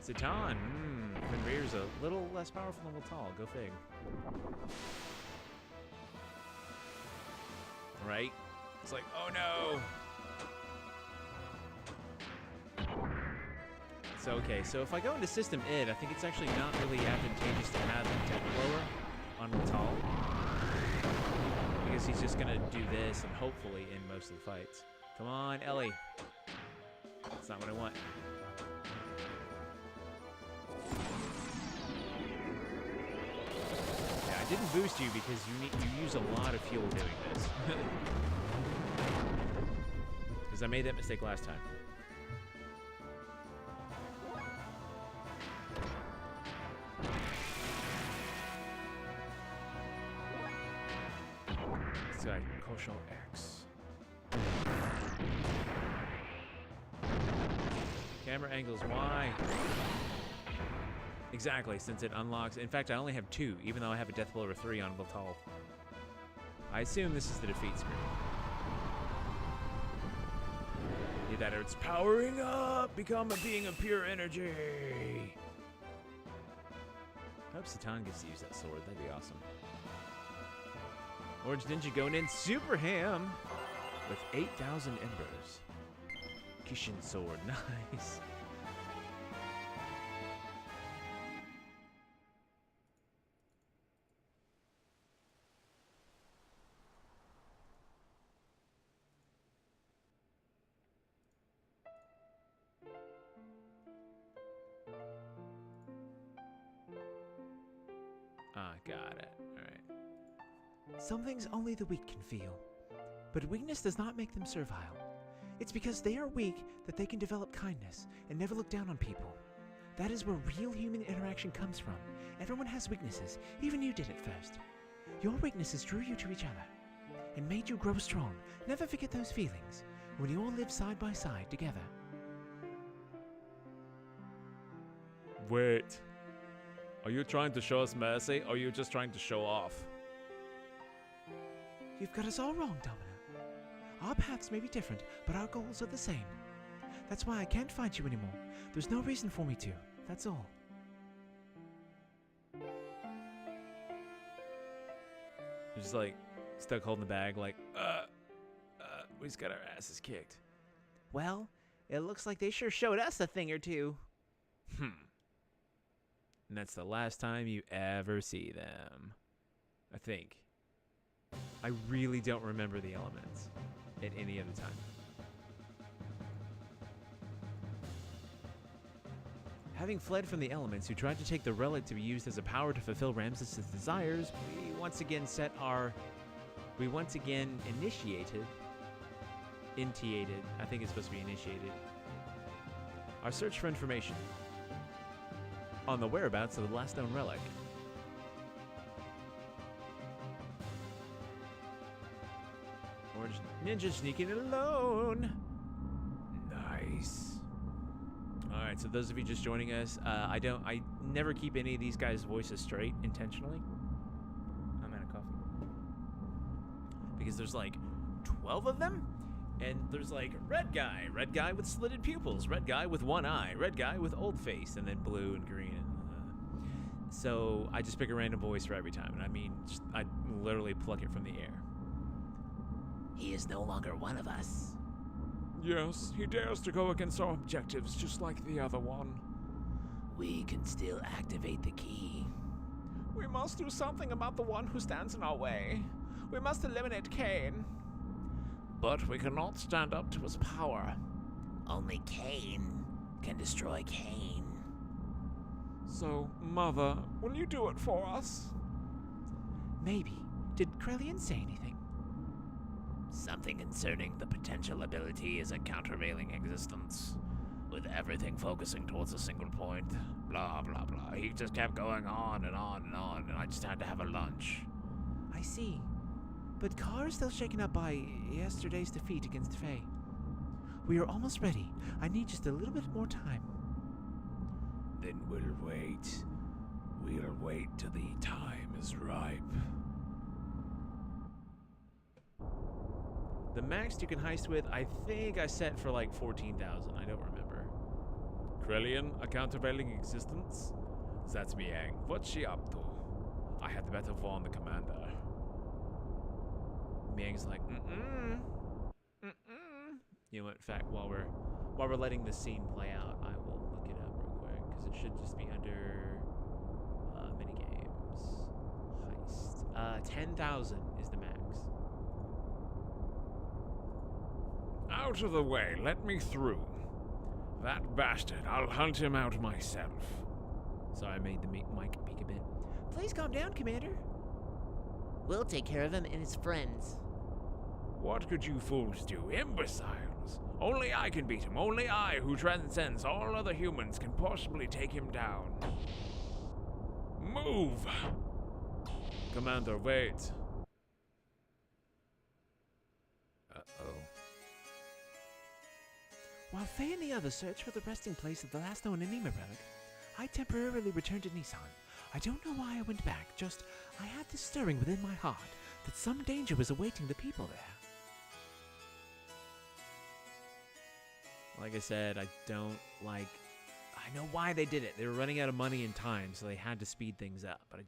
Citan, Fenrir's a little less powerful than Weltall. Go fig. Right? It's like, oh no! So, okay, so if I go into System ID, I think it's actually not really advantageous to have a Death Blower on Weltall. he's just gonna do this and hopefully end most of the fights. Come on, Ellie. That's not what I want. Yeah, I didn't boost you because you use a lot of fuel doing this. Because I made that mistake last time. This guy, Koshal X. Camera angles, why? Exactly, since it unlocks. In fact, I only have 2, even though I have a death blow over 3 on Weltall. I assume this is the defeat screen. Either that or it's powering up, become a being of pure energy. I hope Satan gets to use that sword, that'd be awesome. Orange Ninja going in super ham with 8,000 embers. Kishin sword, nice. Ah, got it. All right. Some things only the weak can feel. But weakness does not make them servile. It's because they are weak that they can develop kindness and never look down on people. That is where real human interaction comes from. Everyone has weaknesses. Even you did it first. Your weaknesses drew you to each other and made you grow strong. Never forget those feelings when you all live side by side together. Wait. Are you trying to show us mercy, or are you just trying to show off? You've got us all wrong, Domino. Our paths may be different, but our goals are the same. That's why I can't fight you anymore. There's no reason for me to. That's all. You're just like stuck holding the bag, like, we just got our asses kicked. Well, it looks like they sure showed us a thing or two. And that's the last time you ever see them. I think. I really don't remember the elements at any other time. Having fled from the elements who tried to take the relic to be used as a power to fulfill Ramses' desires, we once again initiated, I think it's supposed to be initiated, our search for information on the whereabouts of the last known relic. Orange Ninja sneaking it alone. Nice. All right, so those of you just joining us, I never keep any of these guys' voices straight intentionally. I'm out of coffee. Because there's like 12 of them, and there's like red guy with slitted pupils, red guy with one eye, red guy with old face, and then blue and green. So I just pick a random voice for every time, and I mean, I literally pluck it from the air. He is no longer one of us. Yes, he dares to go against our objectives just like the other one. We can still activate the key. We must do something about the one who stands in our way. We must eliminate Cain. But we cannot stand up to his power. Only Cain can destroy Cain. So, Mother, will you do it for us? Maybe. Did Krelian say anything? Something concerning the potential ability is a countervailing existence, with everything focusing towards a single point. Blah, blah, blah. He just kept going on and on and on, and I just had to have a lunch. I see. But Carr is still shaken up by yesterday's defeat against Faye. We are almost ready. I need just a little bit more time. Then we'll wait. We'll wait till the time is ripe. The max you can heist with, I think I set for like 14,000. I don't remember. Krelian, a countervailing existence? That's Miang. What's she up to? I had better warn the commander. Miang's like, You know what, in fact, while we're letting this scene play out, I will look it up real quick, because it should just be under minigames. Heist. 10,000 is the max. out of the way. Let me through. That bastard, I'll hunt him out myself. Sorry, I made the mic peek a bit. Please calm down, Commander. We'll take care of him and his friends. What could you fools do? Imbeciles! Only I can beat him. Only I, who transcends all other humans, can possibly take him down. Move! Commander, wait. While Faye and the others searched for the resting place of the last known Anima relic, I temporarily returned to Nissan. I don't know why I went back, just I had this stirring within my heart that some danger was awaiting the people there. Like I said, I know why they did it. They were running out of money and time, so they had to speed things up, but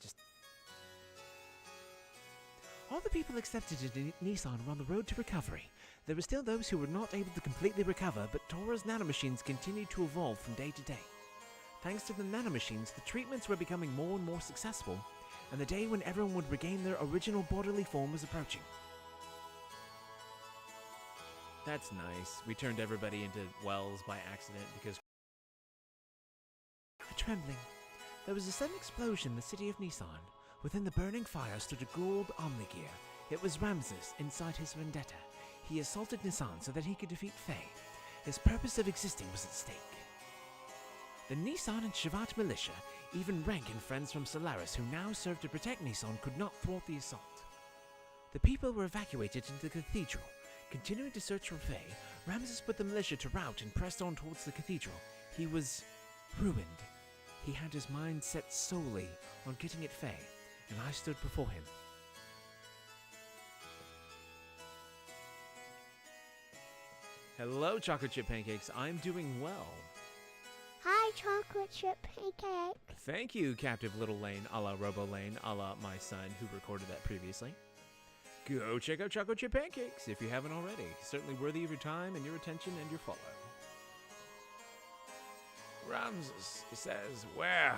All the people accepted in Nissan were on the road to recovery. There were still those who were not able to completely recover, but Tora's nanomachines continued to evolve from day to day. Thanks to the nanomachines, the treatments were becoming more and more successful, and the day when everyone would regain their original bodily form was approaching. That's nice. We turned everybody into wells by accident because... Trembling. There was a sudden explosion in the city of Nissan. Within the burning fire stood a gold Omnigear. It was Ramses inside his vendetta. He assaulted Nissan so that he could defeat Faye. His purpose of existing was at stake. The Nissan and Shavat militia, even rank and friends from Solaris who now served to protect Nissan, could not thwart the assault. The people were evacuated into the cathedral. Continuing to search for Faye, Ramses put the militia to rout and pressed on towards the cathedral. He was ruined. He had his mind set solely on getting at Faye, and I stood before him. Hello, chocolate chip pancakes. I'm doing well. Hi, chocolate chip pancake. Thank you, Captive Little Lane, a la Robo Lane, a la my son who recorded that previously. Go check out Chocolate Chip Pancakes if you haven't already. Certainly worthy of your time and your attention and your follow. Ramses says, Where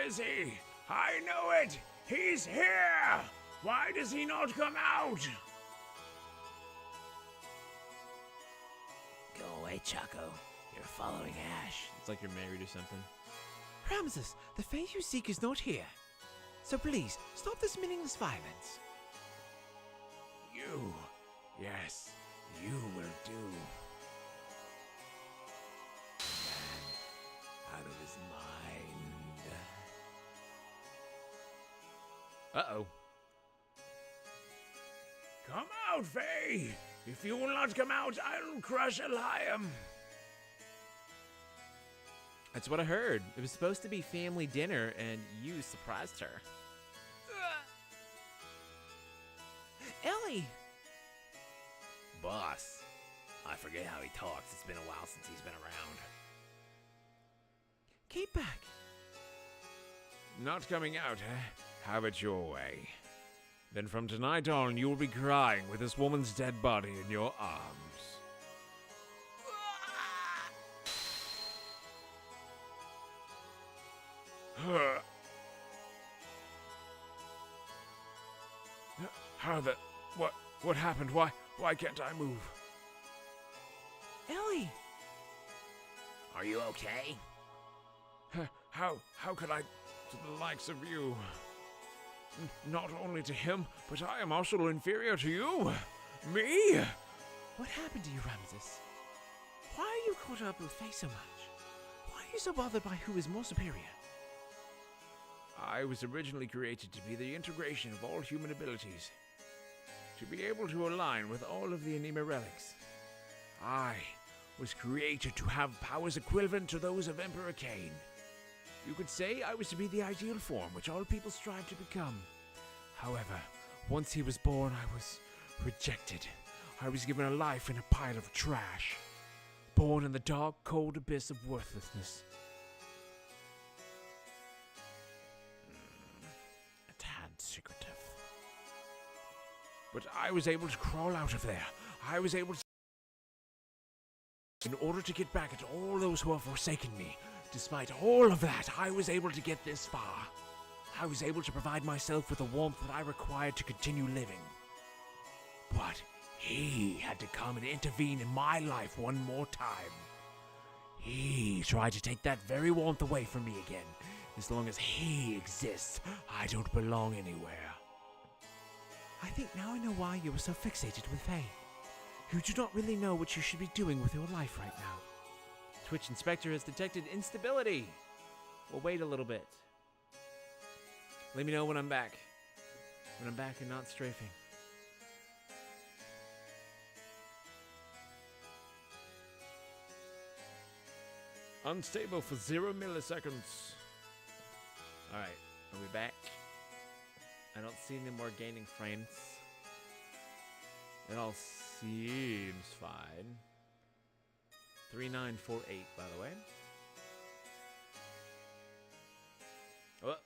is he? I know it! He's here! Why does he not come out? Go away, Chaco. You're following Ash. It's like you're married or something. Ramses, the Fae you seek is not here. So please, stop this meaningless violence. You, yes, you will do. Man out of his mind. Uh-oh. Come out, Faye! If you will not come out, I'll crush Eliam. That's what I heard. It was supposed to be family dinner, and you surprised her. Ellie! Boss. I forget how he talks. It's been a while since he's been around. Keep back. Not coming out, eh? Have it your way. Then from tonight on, you'll be crying with this woman's dead body in your arms. How the... What happened? Why can't I move? Ellie! Are you okay? How could I... to the likes of you? Not only to him, but I am also inferior to you. Me? What happened to you, Ramses? Why are you caught up with Faye so much? Why are you so bothered by who is more superior? I was originally created to be the integration of all human abilities. To be able to align with all of the Anima relics. I was created to have powers equivalent to those of Emperor Cain. You could say I was to be the ideal form which all people strive to become. However, once he was born, I was rejected. I was given a life in a pile of trash. Born in the dark, cold abyss of worthlessness. A tad secretive. But I was able to crawl out of there. I was able to... In order to get back at all those who have forsaken me, despite all of that, I was able to get this far. I was able to provide myself with the warmth that I required to continue living. But he had to come and intervene in my life one more time. He tried to take that very warmth away from me again. As long as he exists, I don't belong anywhere. I think now I know why you were so fixated with Faye. You do not really know what you should be doing with your life right now. Twitch Inspector has detected instability. We'll wait a little bit. Let me know when I'm back. When I'm back and not strafing. Unstable for 0 milliseconds. Alright, are we back? I don't see any more gaining frames. It all seems fine. 3948, by the way. Oh.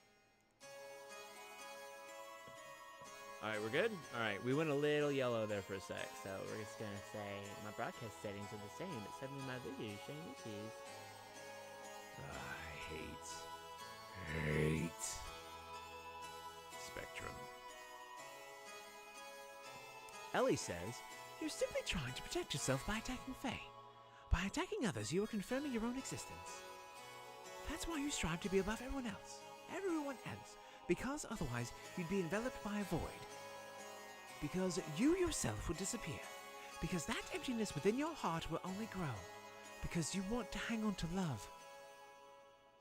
Alright, we're good? Alright, we went a little yellow there for a sec, so we're just gonna say my broadcast settings are the same, but suddenly my video is showing issues. I hate Spectrum. Ellie says, you're simply trying to protect yourself by attacking Faye. By attacking others, you are confirming your own existence. That's why you strive to be above everyone else. Because otherwise, you'd be enveloped by a void. Because you yourself would disappear. Because that emptiness within your heart will only grow. Because you want to hang on to love.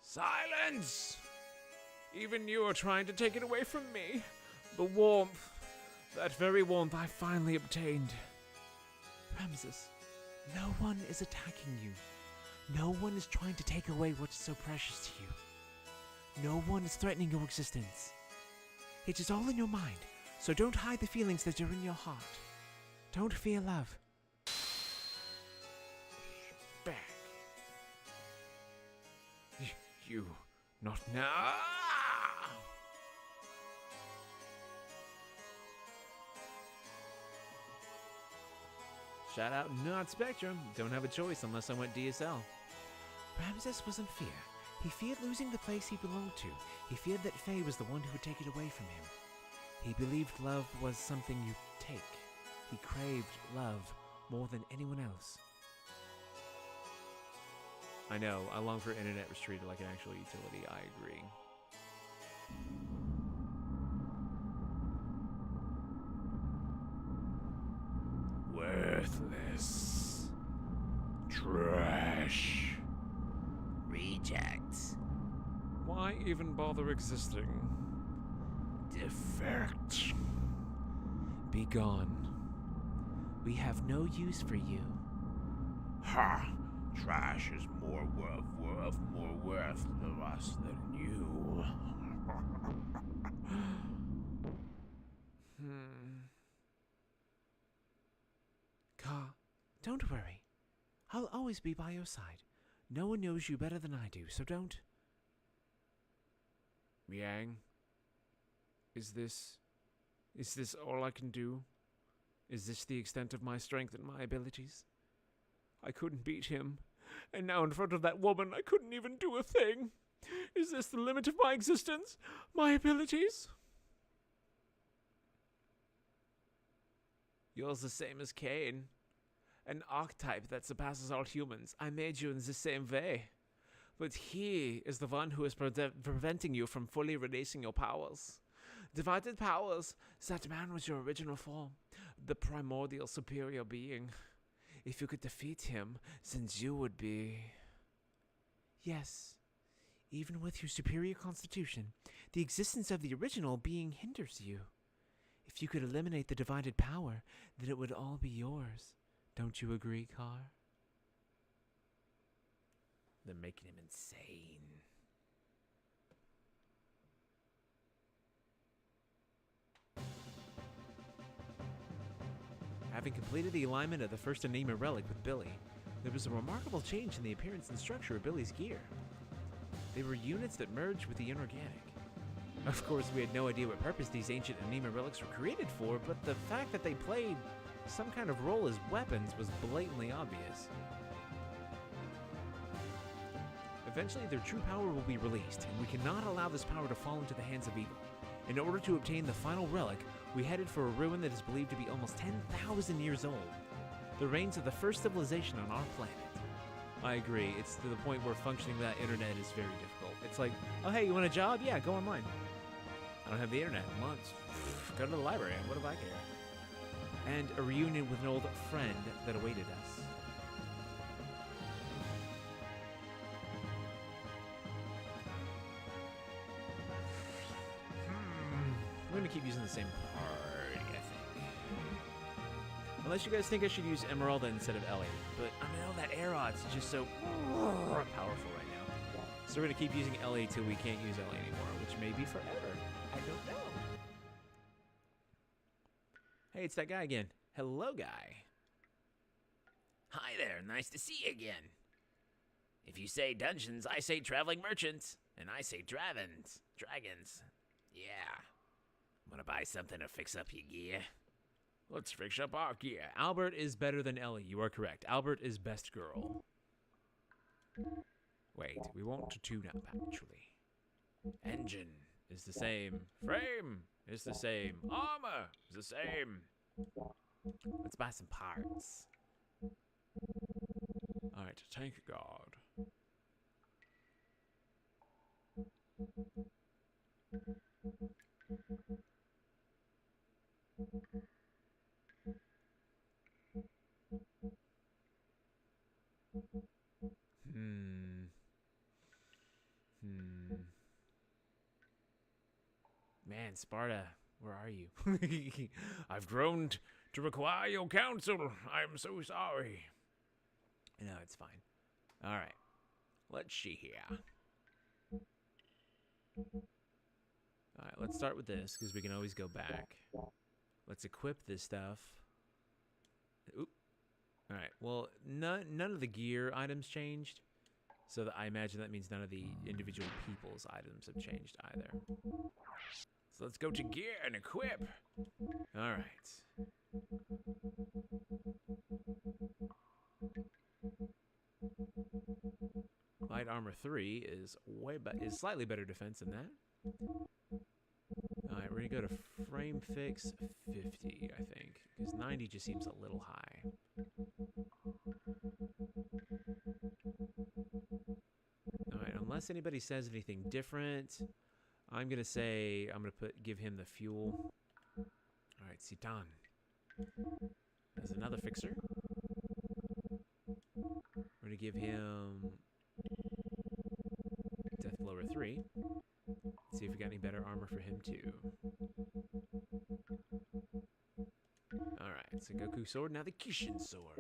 Silence! Even you are trying to take it away from me. The warmth. That very warmth I finally obtained. Ramses, no one is attacking you. No one is trying to take away what is so precious to you. No one is threatening your existence. It is all in your mind, so don't hide the feelings that are in your heart. Don't fear love. Back. You, not now. Shout out not Spectrum. Don't have a choice unless I went DSL. Ramses was in fear. He feared losing the place he belonged to. He feared that Faye was the one who would take it away from him. He believed love was something you take. He craved love more than anyone else. I know, I long for internet was treated like an actual utility. I agree. Worthless. Trash. Rejects. Why even bother existing? Defect. Be gone. We have no use for you. Ha! Trash is more worth to us than you. Ka, don't worry. I'll always be by your side. No one knows you better than I do, so don't. Miang, is this all I can do? Is this the extent of my strength and my abilities? I couldn't beat him, and now in front of that woman I couldn't even do a thing. Is this the limit of my existence? My abilities? Yours the same as Cain. An archetype that surpasses all humans. I made you in the same way. But he is the one who is preventing you from fully releasing your powers. Divided powers, that man was your original form, the primordial superior being. If you could defeat him, then you would be... Yes. Even with your superior constitution, the existence of the original being hinders you. If you could eliminate the divided power, then it would all be yours. Don't you agree, Car? They're making him insane. Having completed the alignment of the first Anima relic with Billy, there was a remarkable change in the appearance and structure of Billy's gear. They were units that merged with the inorganic. Of course, we had no idea what purpose these ancient Anima relics were created for, but the fact that they played some kind of role as weapons was blatantly obvious. Eventually, their true power will be released, and we cannot allow this power to fall into the hands of evil. In order to obtain the final relic, we headed for a ruin that is believed to be almost 10,000 years old. The reigns of the first civilization on our planet. I agree. It's to the point where functioning without internet is very difficult. It's like, oh, hey, you want a job? Yeah, go online. I don't have the internet in months. Go to the library. What do I care? And a reunion with an old friend that awaited us. I'm going to keep using the same party, I think. Unless you guys think I should use Emeralda instead of Ellie. But I know that Aerod's just so powerful right now. So we're going to keep using Ellie till we can't use Ellie anymore, which may be forever. I don't know. Hey, it's that guy again. Hello, guy. Hi there, nice to see you again. If you say dungeons, I say traveling merchants. And I say dragons. Yeah. Wanna buy something to fix up your gear? Let's fix up our gear. Albert is better than Ellie. You are correct. Albert is best girl. Wait, we want to tune up, actually. Engine is the same. Frame is the same. Armor is the same. Let's buy some parts. Alright, tank guard. Man, Sparta, where are you? I've grown to require your counsel. I'm so sorry. No, it's fine. All right. Let's see here. All right, let's start with this, because we can always go back. Let's equip this stuff. Oop. All right, well, none of the gear items changed. So I imagine that means none of the individual people's items have changed either. So let's go to gear and equip. All right. Light armor 3 is is slightly better defense than that. All right, we're gonna go to frame fix 50, I think, because 90 just seems a little high. All right, unless anybody says anything different, I'm gonna say give him the fuel. All right, Citan. There's another fixer. We're gonna give him Death Blower 3. See if we got any better armor for him too. All right, so Goku sword, now the Kishin sword.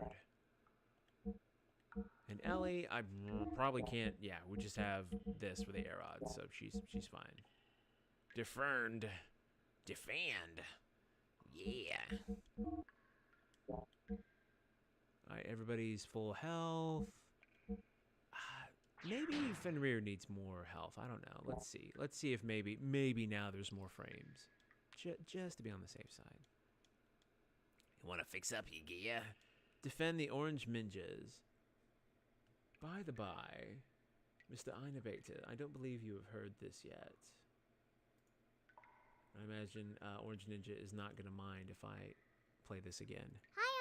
And Ellie, I probably can't. Yeah, we just have this for the Aerod, so she's fine. Defend. Yeah. Alright, everybody's full health. Maybe Fenrir needs more health. I don't know. Let's see. Let's see if maybe now there's more frames. Just to be on the safe side. You want to fix up your gear? Defend the orange ninjas. By the by, Mr. Innovator, I don't believe you have heard this yet. I imagine Orange Ninja is not going to mind if I play this again. Hi,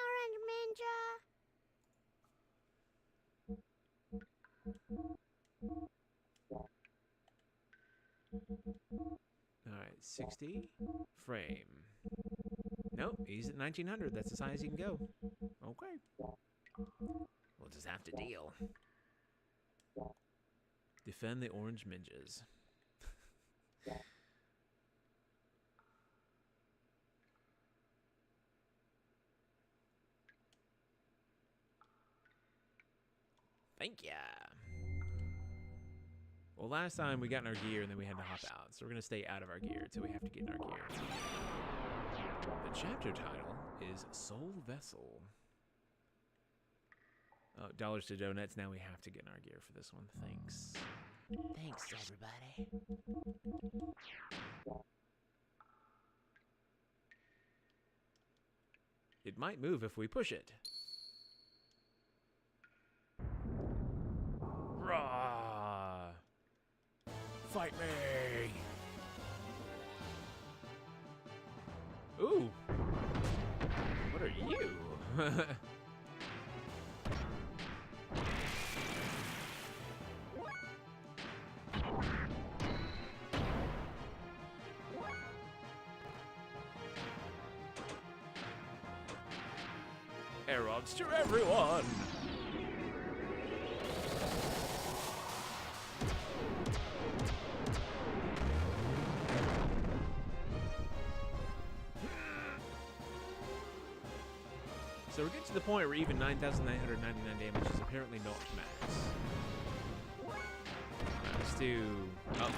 Alright, 60 frame. Nope, he's at 1900. That's as high as he can go. Okay. We'll just have to deal. Defend the orange ninjas. Thank ya. Well, last time we got in our gear and then we had to hop out. So we're going to stay out of our gear until we have to get in our gear. The chapter title is Soul Vessel. Oh, dollars to donuts. Now we have to get in our gear for this one. Thanks. Thanks, everybody. It might move if we push it. Rah! Fight me! Ooh! Arrows to everyone! So we're getting to the point where even 9,999 damage is apparently not max. Alright, let's do... Oh,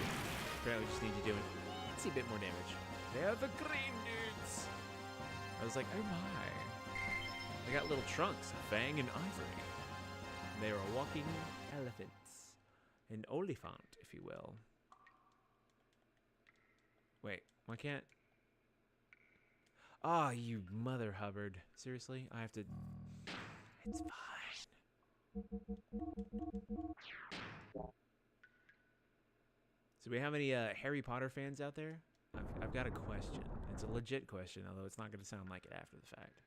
apparently we just need to do a teensy bit more damage. They're the green dudes! I was like, oh my. They got little trunks, Fang and Ivory. They are walking elephants. An oliphant, if you will. Wait, why can't... Ah, you mother Hubbard. Seriously? I have to... It's fine. So we have any Harry Potter fans out there? I've got a question. It's a legit question, although it's not going to sound like it after the fact.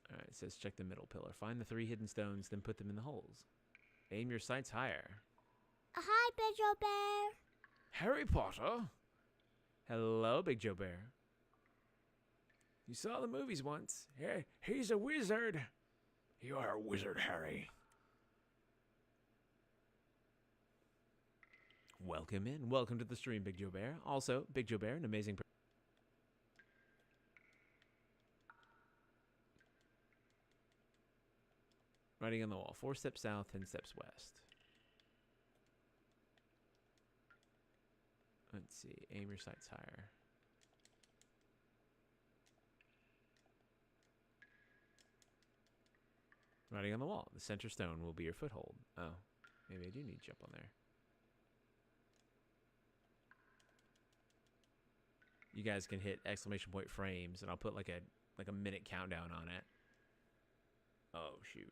Alright, it says check the middle pillar. Find the 3 hidden stones, then put them in the holes. Aim your sights higher. Hi, Big Joe Bear. Harry Potter? Hello, Big Joe Bear. You saw the movies once. Hey, he's a wizard. You are a wizard, Harry. Welcome in. Welcome to the stream, Big Joe Bear. Also, Big Joe Bear, an amazing person. Writing on the wall. 4 steps south, 10 steps west. Let's see. Aim your sights higher. Writing on the wall. The center stone will be your foothold. Oh, maybe I do need to jump on there. You guys can hit exclamation point frames, and I'll put like a minute countdown on it. Oh shoot.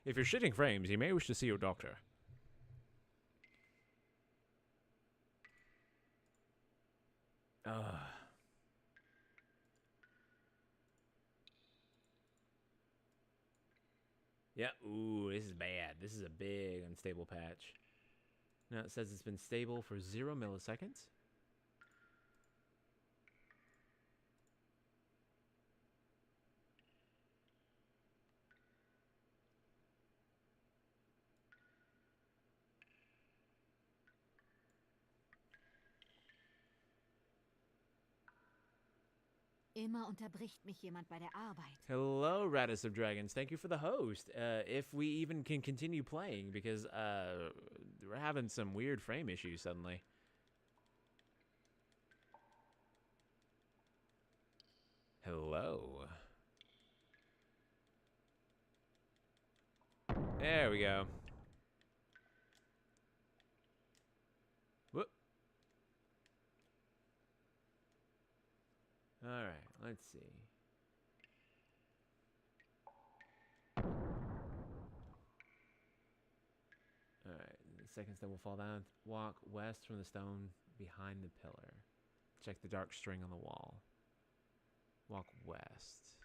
If you're shitting frames, you may wish to see your doctor. Yeah, ooh, this is bad. This is a big unstable patch. Now it says it's been stable for 0 milliseconds. Immer unterbricht mich jemand bei der Arbeit. Hello, Radis of Dragons. Thank you for the host. If we even can continue playing, because we're having some weird frame issues suddenly. Hello. There we go. Whoop. All right, let's see. All right, the second stone will fall down. Walk west from the stone behind the pillar. Check the dark string on the wall. Walk west.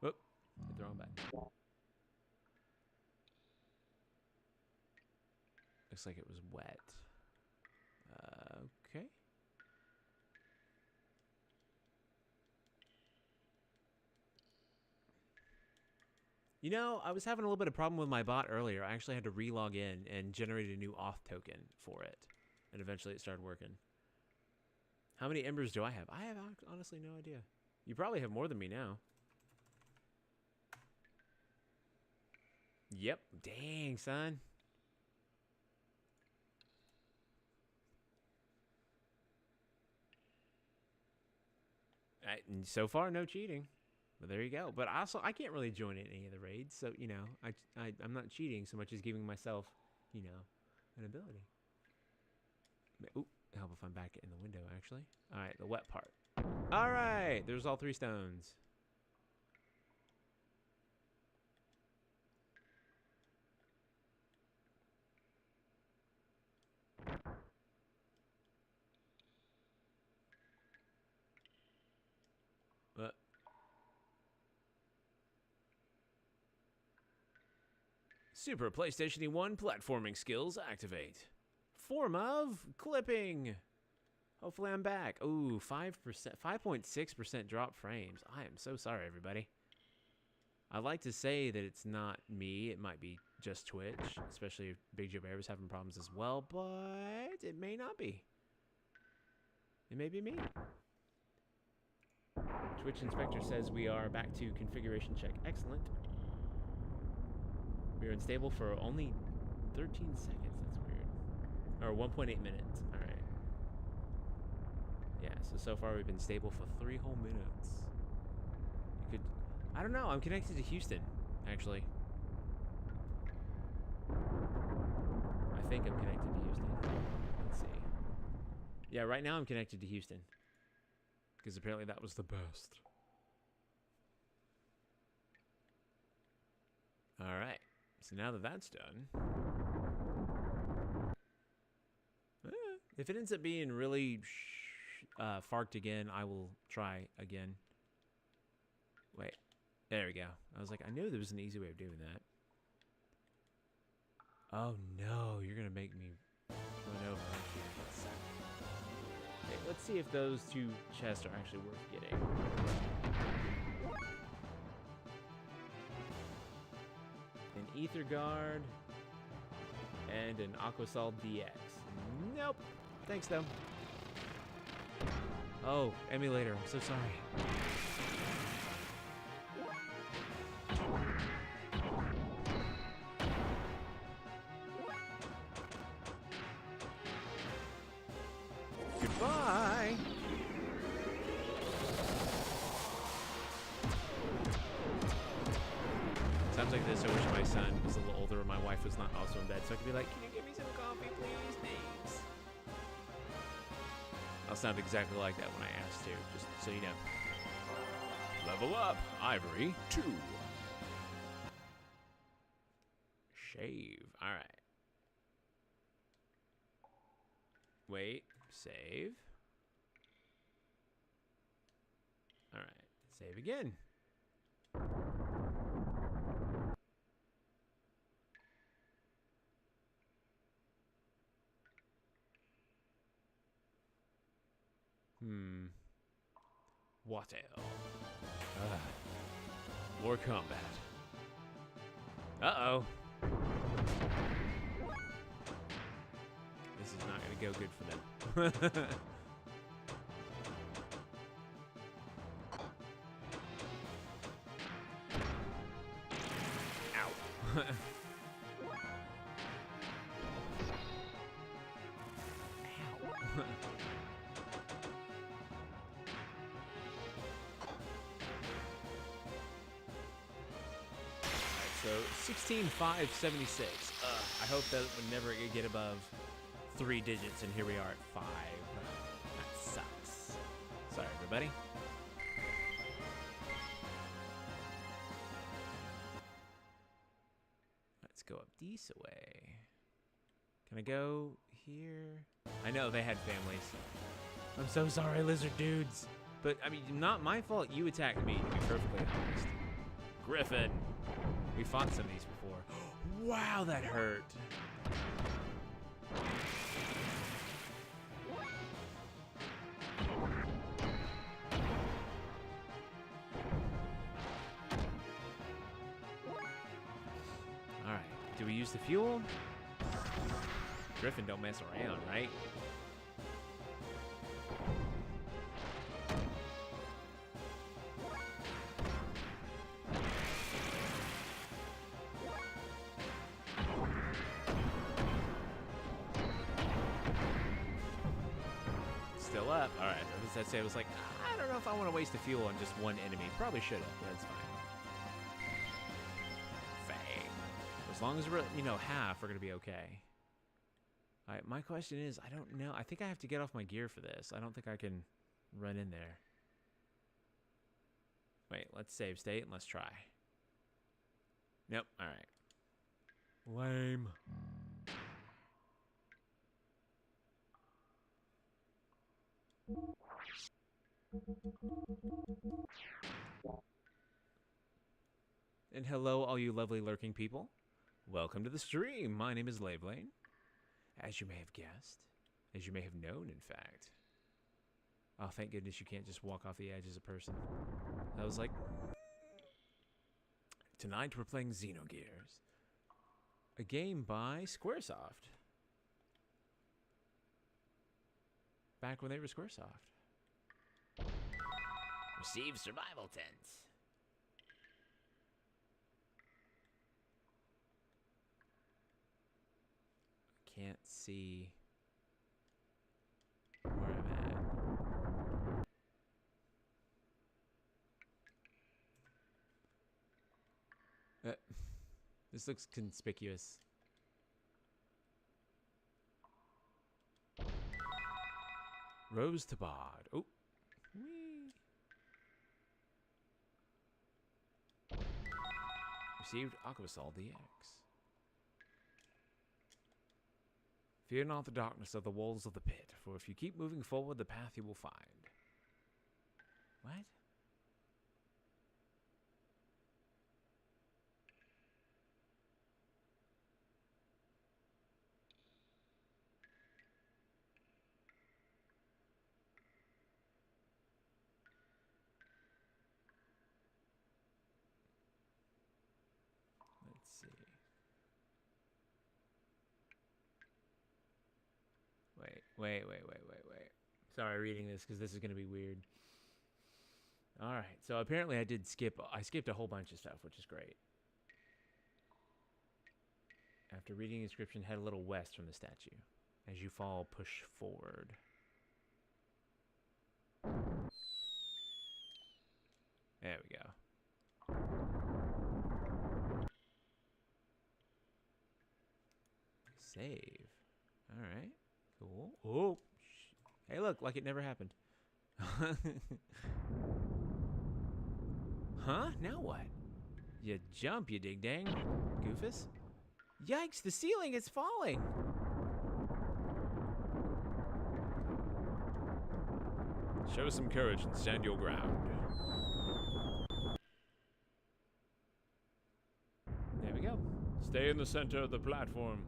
Whoop, hit the wrong button. Looks like it was wet. Okay. You know, I was having a little bit of problem with my bot earlier. I actually had to re-log in and generate a new auth token for it. And eventually it started working. How many embers do I have? I have honestly no idea. You probably have more than me now. Yep. Dang, son. And so far, no cheating. But there you go. But also, I can't really join in any of the raids. So, you know, I'm not cheating so much as giving myself, you know, an ability. Ooh, help if I'm back in the window, actually. All right, the wet part. All right, there's all 3 stones. Super PlayStation 1 platforming skills activate. Form of clipping. Hopefully I'm back. Ooh, 5%, 5.6% drop frames. I am so sorry, everybody. I like to say that it's not me. It might be just Twitch, especially if Big Joe Bear was having problems as well, but it may not be. It may be me. Twitch Inspector says we are back to configuration check. Excellent. We are unstable for only 13 seconds. That's weird. Or 1.8 minutes. All right. Yeah, so far we've been stable for 3 whole minutes. You could... I don't know. I'm connected to Houston, actually. I think I'm connected to Houston. Let's see. Yeah, right now I'm connected to Houston. Because apparently that was the best. All right. So now that that's done, if it ends up being really farked again, I will try again. Wait, there we go. I was like, I knew there was an easy way of doing that. Oh no, you're gonna make me run over. Okay, let's see if those 2 chests are actually worth getting. An Ether Guard and an Aquasol DX. Nope. Thanks, though. Oh, emulator. I'm so sorry. Goodbye. Times like this, I wish my son was a little older and my wife was not also in bed, so I could be like, can you give me some coffee, please? Thanks. I'll sound exactly like that when I ask to, just so you know. Level up, Ivory 2. Shave, all right. Wait, save. All right, save again. What else? More combat. Uh-oh. This is not going to go good for them. Ow. So 16,576. I hope that would never get above 3 digits, and here we are at 5. That sucks. Sorry, everybody. Let's go up this way. Can I go here? I know they had families. I'm so sorry, lizard dudes. But, I mean, not my fault you attacked me, to be perfectly honest. Griffin. We fought some of these before. Wow, that hurt. Do we use the fuel? Griffin don't mess around, right? Still up. All right. What does that say? I was like, I don't know if I want to waste the fuel on just one enemy. Probably should have. But that's fine. Fang. As long as we're, half, we're gonna be okay. All right. My question is, I don't know. I think I have to get off my gear for this. I don't think I can run in there. Wait. Let's save state and let's try. Nope. All right. Lame. And hello, all you lovely lurking people. Welcome to the stream. My name is Lavelane. As you may have guessed, as you may have known, in fact. Oh, thank goodness you can't just walk off the edge as a person. I was like, tonight we're playing XenoGears, a game by Squaresoft. Back when they were Squaresoft. Receive survival tents. Can't see where I'm at. This looks conspicuous. Rose to Bod. Oh. Whee. Received Aquasol DX. Fear not the darkness of the walls of the pit, for if you keep moving forward, the path you will find. What? Let's see. Wait. Sorry, reading this because this is going to be weird. All right, so apparently I skipped a whole bunch of stuff, which is great. After reading the inscription, head a little west from the statue. As you fall, push forward. There we go. Save. All right. Cool. Oh. Hey, look, like it never happened. Huh? Now what? You jump, you dig-dang. Goofus? Yikes, the ceiling is falling! Show some courage and stand your ground. There we go. Stay in the center of the platform.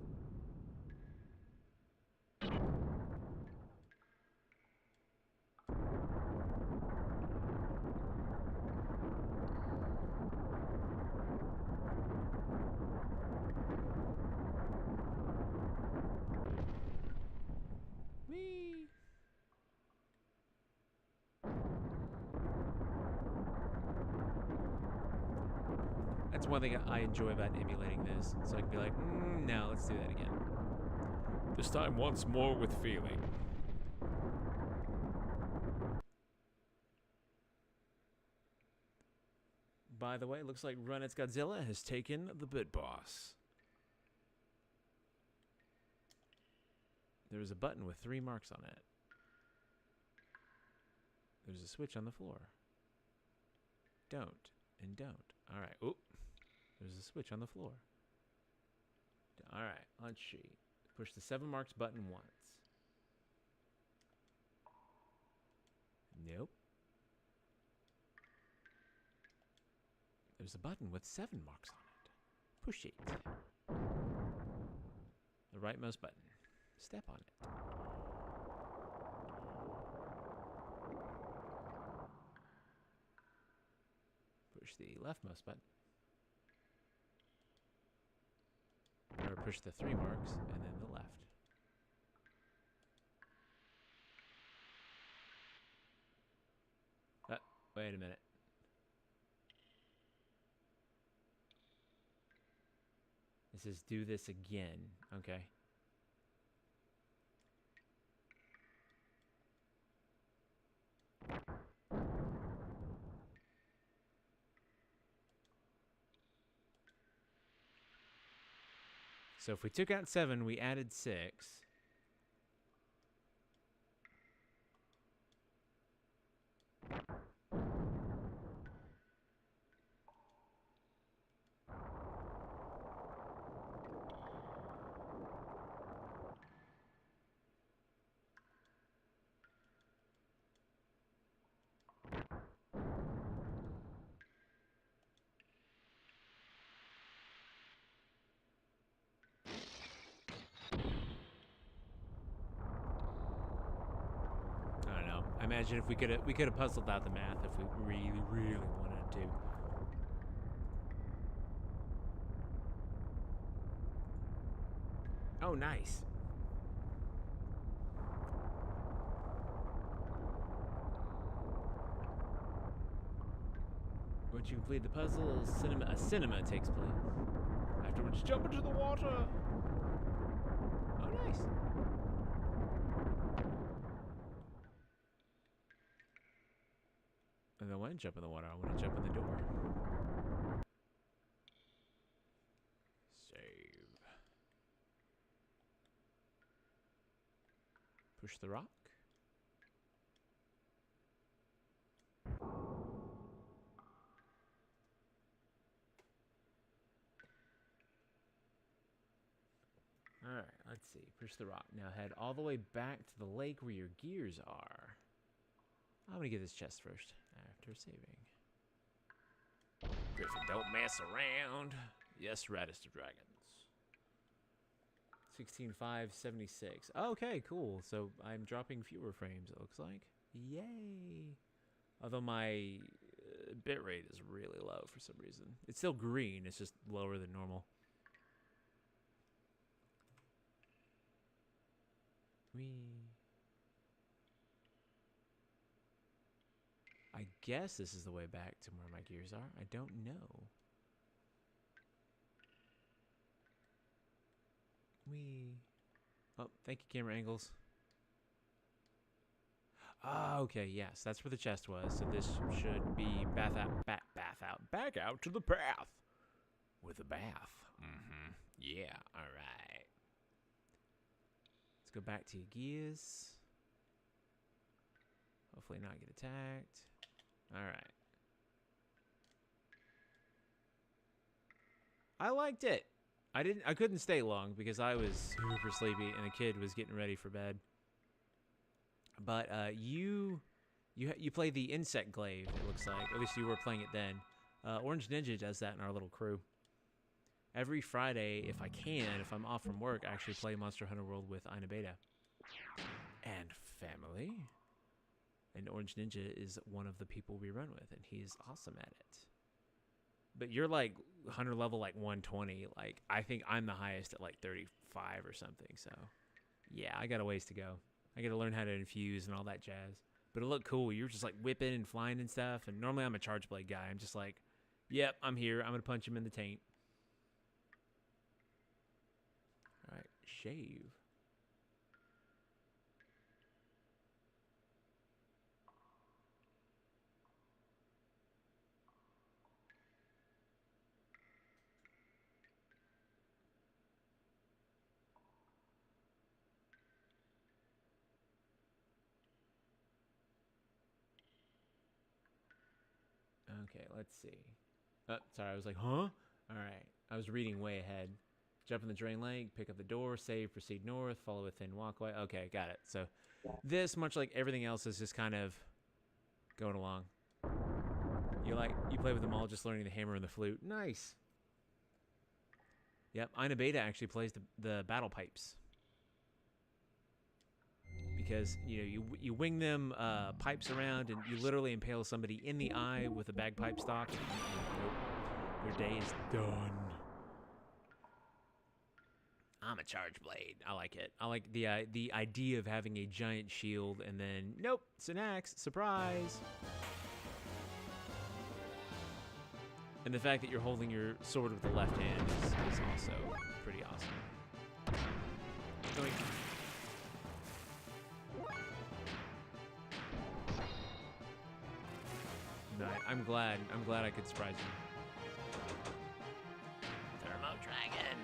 That's one thing I enjoy about emulating this. So I can be like, no, let's do that again. This time once more with feeling. By the way, looks like Ruins Godzilla has taken the bid boss. There's a button with 3 marks on it. There's a switch on the floor. Don't and don't. All right. Oop. There's a switch on the floor. All right. Let's see. Push the 7 marks button once. Nope. There's a button with 7 marks on it. Push it. The rightmost button. Step on it. Push the leftmost button. push the 3 marks, and then the left. Wait a minute. It says do this again. Okay. So if we took out 7, we added 6. I don't know. I imagine if we could have puzzled out the math if we really, really wanted to. Oh, nice. Once you complete the puzzle, a cinema takes place. Afterwards, jump into the water. Oh, nice. And then when I jump in the water, I want to jump in the door. Save. Push the rock. Alright, let's see. Push the rock. Now head all the way back to the lake where your gears are. I'm gonna get this chest first, after saving. Griffin, don't mess around. Yes, Raddest of Dragons. 16,576. Okay, cool. So I'm dropping fewer frames, it looks like. Yay! Although my bitrate is really low for some reason. It's still green, it's just lower than normal. Whee. I guess this is the way back to where my gears are. I don't know. Whee. Oh, thank you, camera angles. Ah, okay, yes, that's where the chest was. So this should be back out to the path with a bath. Mm-hmm. Yeah, all right. Let's go back to your gears. Hopefully not get attacked. All right. I liked it. I couldn't stay long because I was super sleepy and the kid was getting ready for bed. But you play the insect glaive, it looks like. At least you were playing it then. Orange Ninja does that in our little crew. Every Friday, if I can, if I'm off from work, I actually play Monster Hunter World with Ina Beta. And family. And Orange Ninja is one of the people we run with, and he's awesome at it. But you're like hunter level like 120. Like I think I'm the highest at like 35 or something. So yeah, I got a ways to go. I got to learn how to infuse and all that jazz. But it looked cool. You're just like whipping and flying and stuff. And normally I'm a charge blade guy. I'm just like, yep, I'm here. I'm gonna punch him in the taint. All right, shave. Okay, let's see. Oh, sorry, I was like, huh? All right, I was reading way ahead. Jump in the drain lake, pick up the door, save, proceed north, follow a thin walkway. Okay, got it. So this, much like everything else, is just kind of going along. You play with them all, just learning the hammer and the flute. Nice. Yep, Ina Beta actually plays the battle pipes. Because you wing them pipes around and you literally impale somebody in the eye with a bagpipe stock. Nope. Your day is done. I'm a charge blade. I like it. I like the idea of having a giant shield and then nope, it's an axe. Surprise. And the fact that you're holding your sword with the left hand is also pretty awesome. Going. No, I'm glad I could surprise you. Thermo Dragon.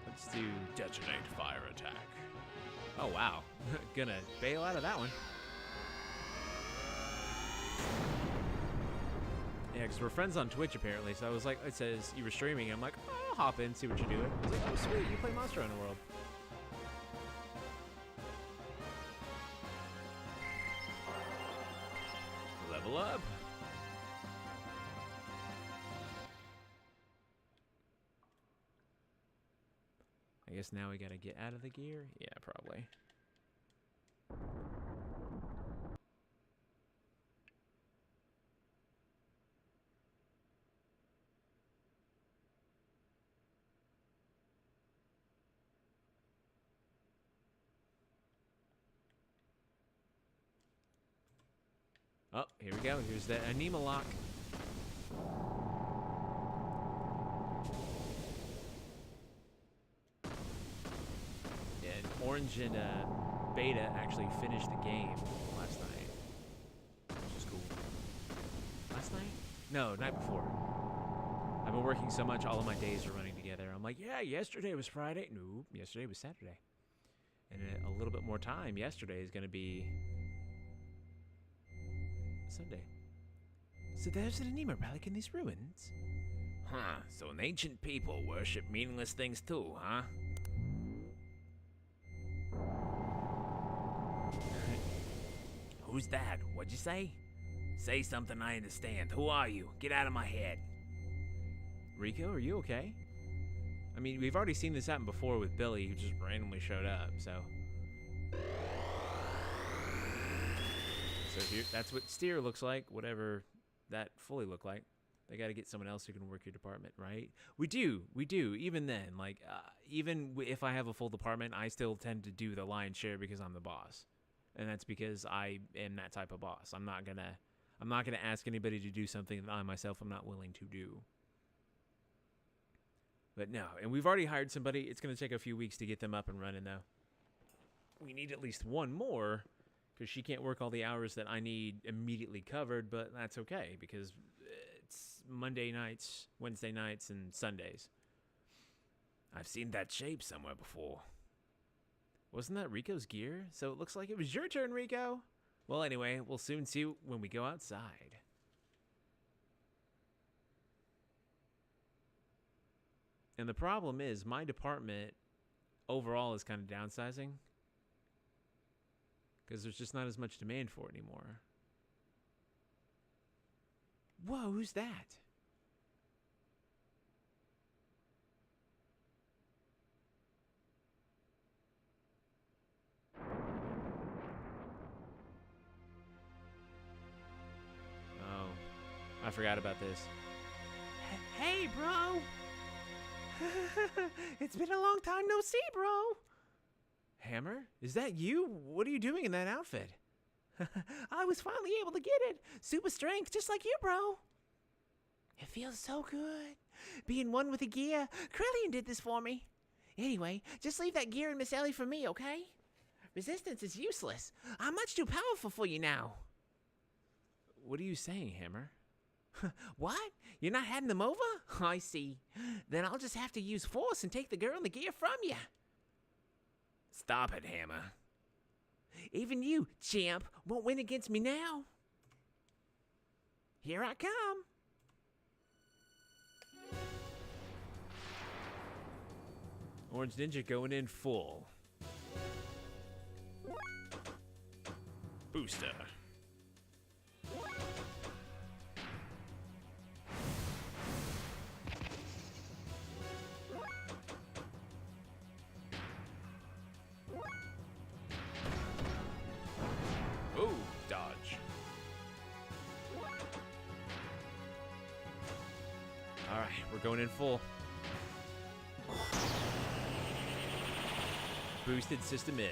Let's do Detonate fire attack. oh wow. Gonna bail out of that one. Yeah, because we're friends on Twitch apparently, so I was like, it says you were streaming, and I'm like, oh, I'll hop in, see what you're doing. I was like, oh sweet, you play Monster Hunter World. Level up. I guess now we gotta get out of the gear? Yeah, probably. Oh, here we go. Here's the Anima lock. Yeah, Orange and Beta actually finished the game last night, which is cool. Last night? No, night before. I've been working so much, all of my days are running together. I'm like, yeah, yesterday was Friday. No, yesterday was Saturday. And in a little bit more time, yesterday is going to be Sunday. So there's an Anima relic in these ruins? Huh, so an ancient people worship meaningless things too, huh? Who's that? What'd you say? Say something I understand. Who are you? Get out of my head. Rico, are you okay? I mean, we've already seen this happen before with Billy, who just randomly showed up, so... So here, that's what Steer looks like, whatever that fully looked like. They got to get someone else who can work your department, right? We do. Even then, like, if I have a full department, I still tend to do the lion's share because I'm the boss, and that's because I am that type of boss. I'm not gonna ask anybody to do something that I myself am not willing to do. But no, and we've already hired somebody. It's gonna take a few weeks to get them up and running, though. We need at least one more, because she can't work all the hours that I need immediately covered, but that's okay, because it's Monday nights, Wednesday nights, and Sundays. I've seen that shape somewhere before. Wasn't that Rico's gear? So it looks like it was your turn, Rico. Well, anyway, we'll soon see when we go outside. And the problem is, my department overall is kind of downsizing, because there's just not as much demand for it anymore. Whoa, who's that? Oh, I forgot about this. Hey, bro! It's been a long time no see, bro! Hammer? Is that you? What are you doing in that outfit? I was finally able to get it. Super strength, just like you, bro. It feels so good. Being one with the gear. Krillian did this for me. Anyway, just leave that gear in Miss Ellie for me, okay? Resistance is useless. I'm much too powerful for you now. What are you saying, Hammer? What? You're not handing them over? I see. Then I'll just have to use force and take the girl and the gear from you. Stop it, Hammer. Even you, champ, won't win against me now. Here I come. Orange Ninja going in full. Booster. Ooh, dodge. All right, we're going in full. Boosted system in.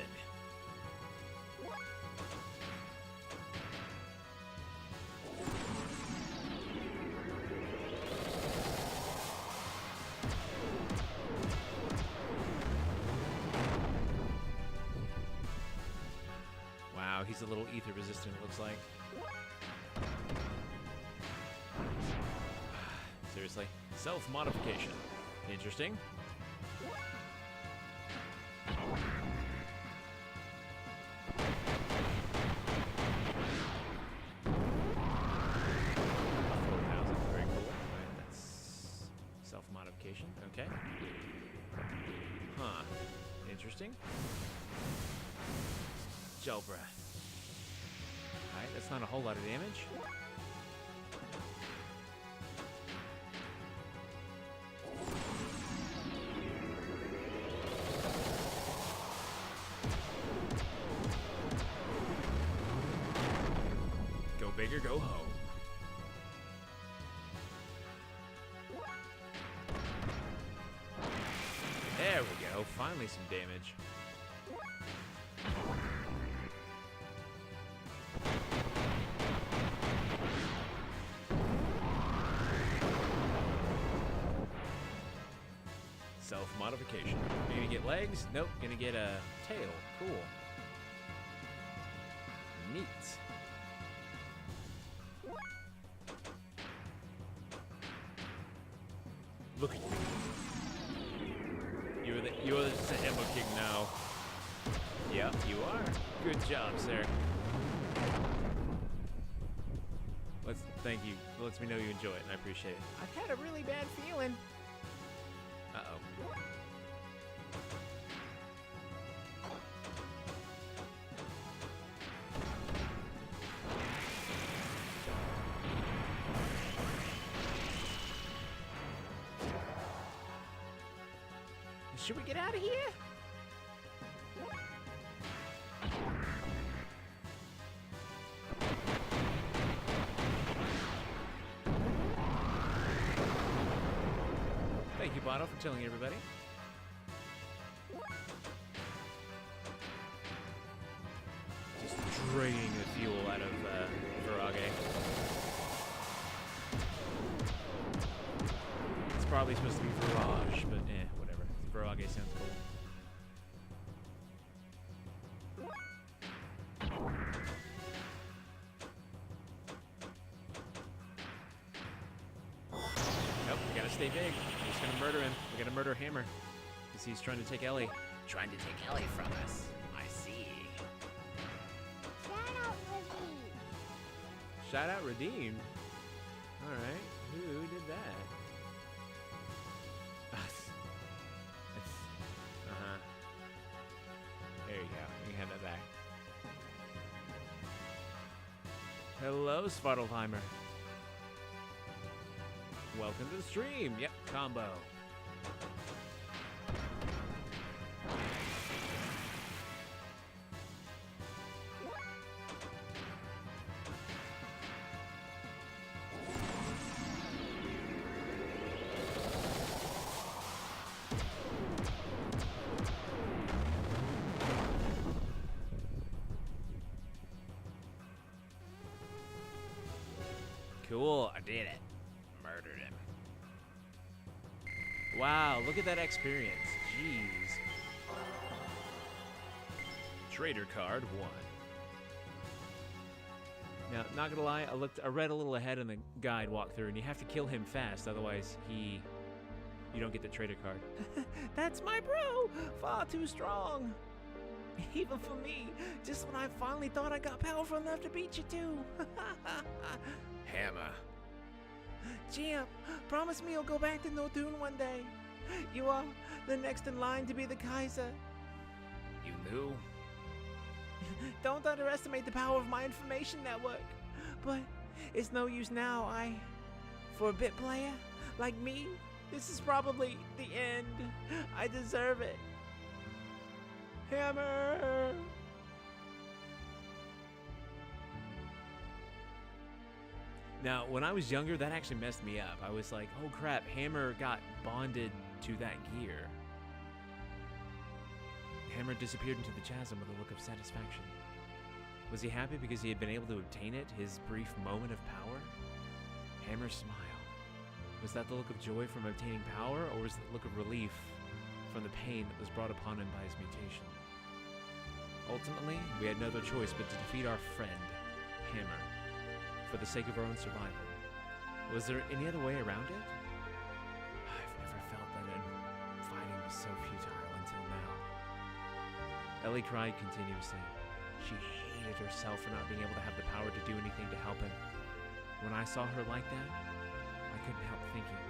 Wow, he's a little ether resistant, it looks like. Seriously? Self-modification. Interesting. Very cool. Right, that's self-modification. Okay. Huh. Interesting. Gel breath. Alright, that's not a whole lot of damage. Go big or go home. There we go. Finally some damage. Self-modification. Gonna get legs? Nope. Gonna get a tail. Cool. Neat. Look at you. You're the Ammo King now. Yep, you are. Good job, sir. Thank you. It lets me know you enjoy it, and I appreciate it. I've had a really bad feeling. Uh-oh. Should we get out of here? Thank you, Bono, for telling everybody. Just draining the fuel out of Virage. It's probably supposed to be Virage, but whatever. Virage sounds cool. Nope, we gotta stay big. We're just gonna murder him. We gotta murder Hammer. Because he's trying to take Ellie. Trying to take Ellie from us. I see. Shout out Lizzie. Shout out Redeemed. Alright, who did that? There you go. You can have that back. Hello, Svartalheimer. Welcome to the stream. Yep, combo. Cool, I did it. Murdered him. Wow, look at that experience. Jeez. Trader card 1. Now, not gonna lie, I read a little ahead in the guide walkthrough, and you have to kill him fast, otherwise you don't get the trader card. That's my bro! Far too strong! Even for me, just when I finally thought I got powerful enough to beat you too. Hammer. Champ, promise me you'll go back to Nothune one day. You are the next in line to be the Kaiser. You knew? Don't underestimate the power of my information network. But it's no use now. For a bit player like me, this is probably the end. I deserve it. Hammer! Now, when I was younger, that actually messed me up. I was like, oh crap, Hammer got bonded to that gear. Hammer disappeared into the chasm with a look of satisfaction. Was he happy because he had been able to obtain it, his brief moment of power? Hammer smiled. Was that the look of joy from obtaining power, or was it the look of relief from the pain that was brought upon him by his mutation? Ultimately, we had no other choice but to defeat our friend, Hammer, for the sake of our own survival. Was there any other way around it? I've never felt that fighting was so futile until now. Ellie cried continuously. She hated herself for not being able to have the power to do anything to help him. When I saw her like that, I couldn't help thinking,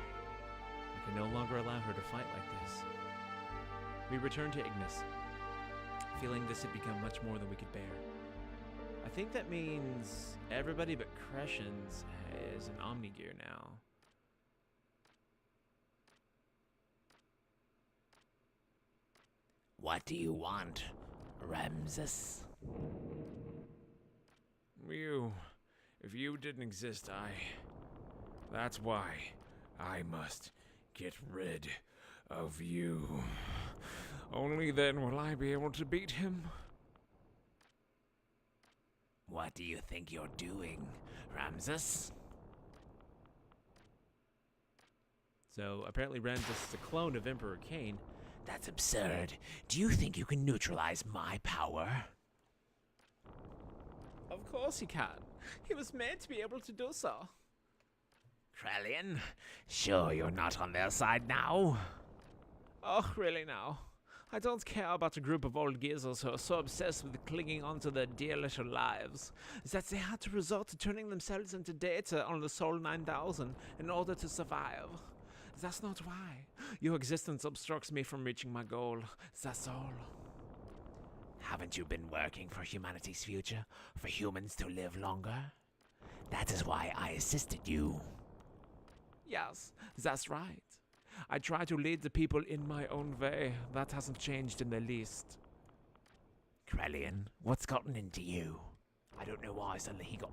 I could no longer allow her to fight like this. We returned to Ignis, feeling this had become much more than we could bear. I think that means everybody but Crescens is an Omni Gear now. What do you want, Ramses? If you didn't exist, that's why I must get rid of you. Only then will I be able to beat him. What do you think you're doing, Ramses? So apparently Ramses is a clone of Emperor Cain. That's absurd. Do you think you can neutralize my power? Of course he can. He was made to be able to do so. Krelian, sure you're not on their side now? Oh, really now? I don't care about a group of old geezers who are so obsessed with clinging onto their dear little lives that they had to resort to turning themselves into data on the Sol 9000 in order to survive. That's not why. Your existence obstructs me from reaching my goal. That's all. Haven't you been working for humanity's future? For humans to live longer? That is why I assisted you. Yes, that's right. I try to lead the people in my own way. That hasn't changed in the least. Krelian, what's gotten into you? I don't know why suddenly he got,